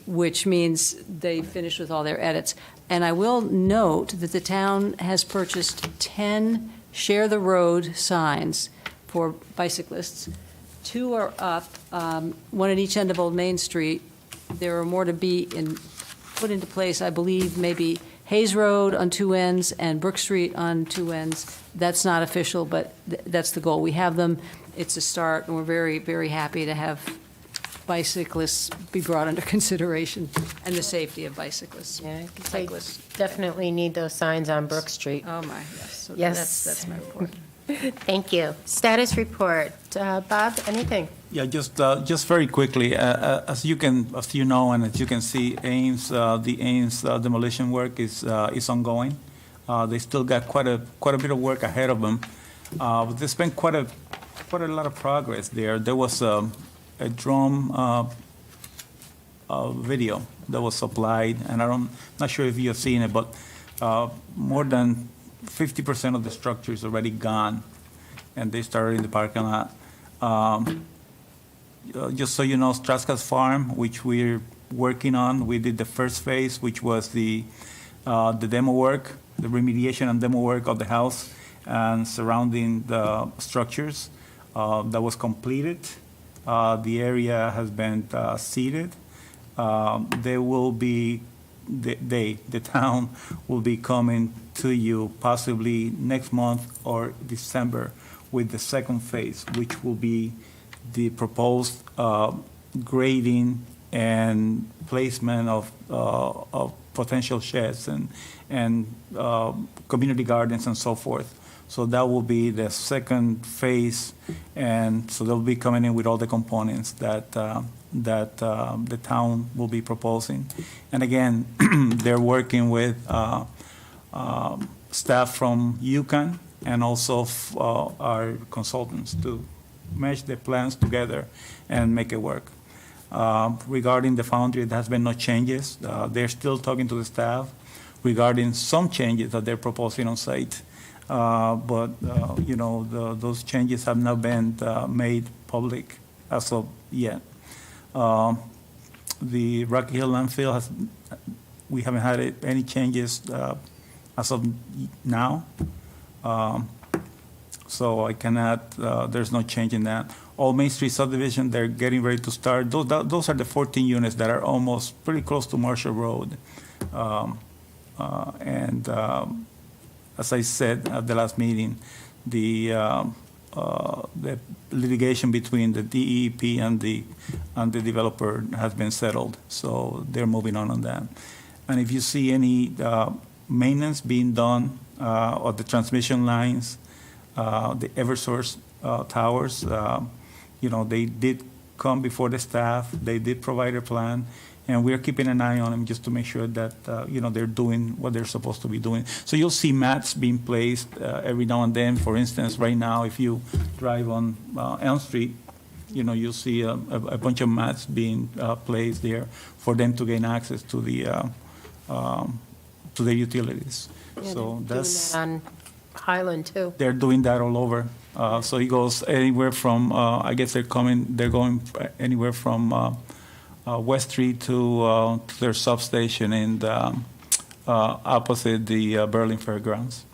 which means they finished with all their edits. And I will note that the town has purchased 10 share the road signs for bicyclists. 2 are up, one at each end of Old Main Street. There are more to be put into place, I believe, maybe Hayes Road on 2 ends and Brook Street on 2 ends. That's not official, but that's the goal. We have them. It's a start, and we're very, very happy to have bicyclists be brought under consideration and the safety of bicyclists. Yeah, Cyclists. definitely need those signs on Brook Street. Oh, my, yes. So Yes. That's my report. Thank you. Status report. Bob, anything? Yeah, just very quickly, as you know, and as you can see, the Ames demolition work is ongoing. They still got quite a bit of work ahead of them. But there's been quite a lot of progress there. There was a drone video that was supplied, and I'm not sure if you have seen it, but more than 50% of the structure is already gone, and they started in the parking lot. Just so you know, Straskas Farm, which we're working on, we did the first phase, which was the demo work, the remediation and demo work of the house and surrounding the structures. That was completed. The area has been seeded. There will be, the town will be coming to you possibly next month or December with the second phase, which will be the proposed grading and placement of potential sheds and community gardens and so forth. So that will be the second phase, and so they'll be coming in with all the components that the town will be proposing. And again, they're working with staff from UConn and also our consultants to mesh the plans together and make it work. Regarding the foundry, there has been no changes. They're still talking to the staff regarding some changes that they're proposing on site. But those changes have not been made public as of yet. The Rocky Hill landfill we haven't had any changes as of now. So I cannot, there's no change in that. Old Main Street subdivision, they're getting ready to start. Those are the 14 units that are almost pretty close to Marshall Road. As I said at the last meeting, the litigation between the DEP and the developer has been settled, so they're moving on that. And if you see any maintenance being done of the transmission lines, the Eversource towers, they did come before the staff. They did provide a plan, and we are keeping an eye on them just to make sure that they're doing what they're supposed to be doing. So you'll see mats being placed every now and then. For instance, right now, if you drive on Elm Street, you'll see a bunch of mats being placed there for them to gain access to the utilities. Yeah, So they're that's doing that on Highland, too. They're doing that all over. So it goes anywhere from, I guess they're going anywhere from West Street to their substation in the, opposite the Berlin Fairgrounds.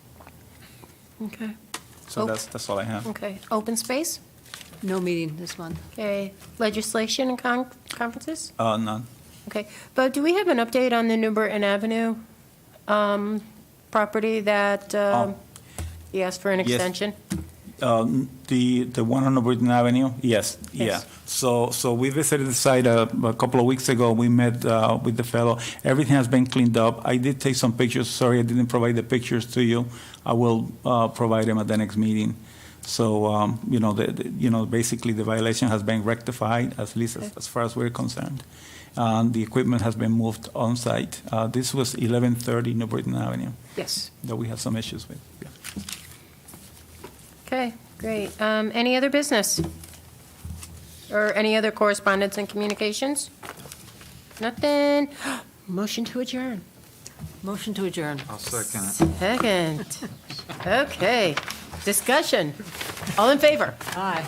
Okay. So Oh. that's all I have. Okay. Open space? No meeting this month. Okay. Legislation and conferences? None. Okay. But do we have an update on the New Burton Avenue property that he asked for an Yes. extension? The one on Britain Avenue, yes, yeah. Yes. So we visited the site a couple of weeks ago. We met with the fellow. Everything has been cleaned up. I did take some pictures. Sorry, I didn't provide the pictures to you. I will provide them at the next meeting. So basically the violation has been rectified, at least as far as we're concerned. The equipment has been moved on site. This was 1130 New Britain Avenue Yes. that we had some issues with. Yeah. Okay, great. Any other business? Or any other correspondence and communications? Nothing? Motion to adjourn. Motion to adjourn. I'll second it. Second. Okay. Discussion. All in favor? Aye.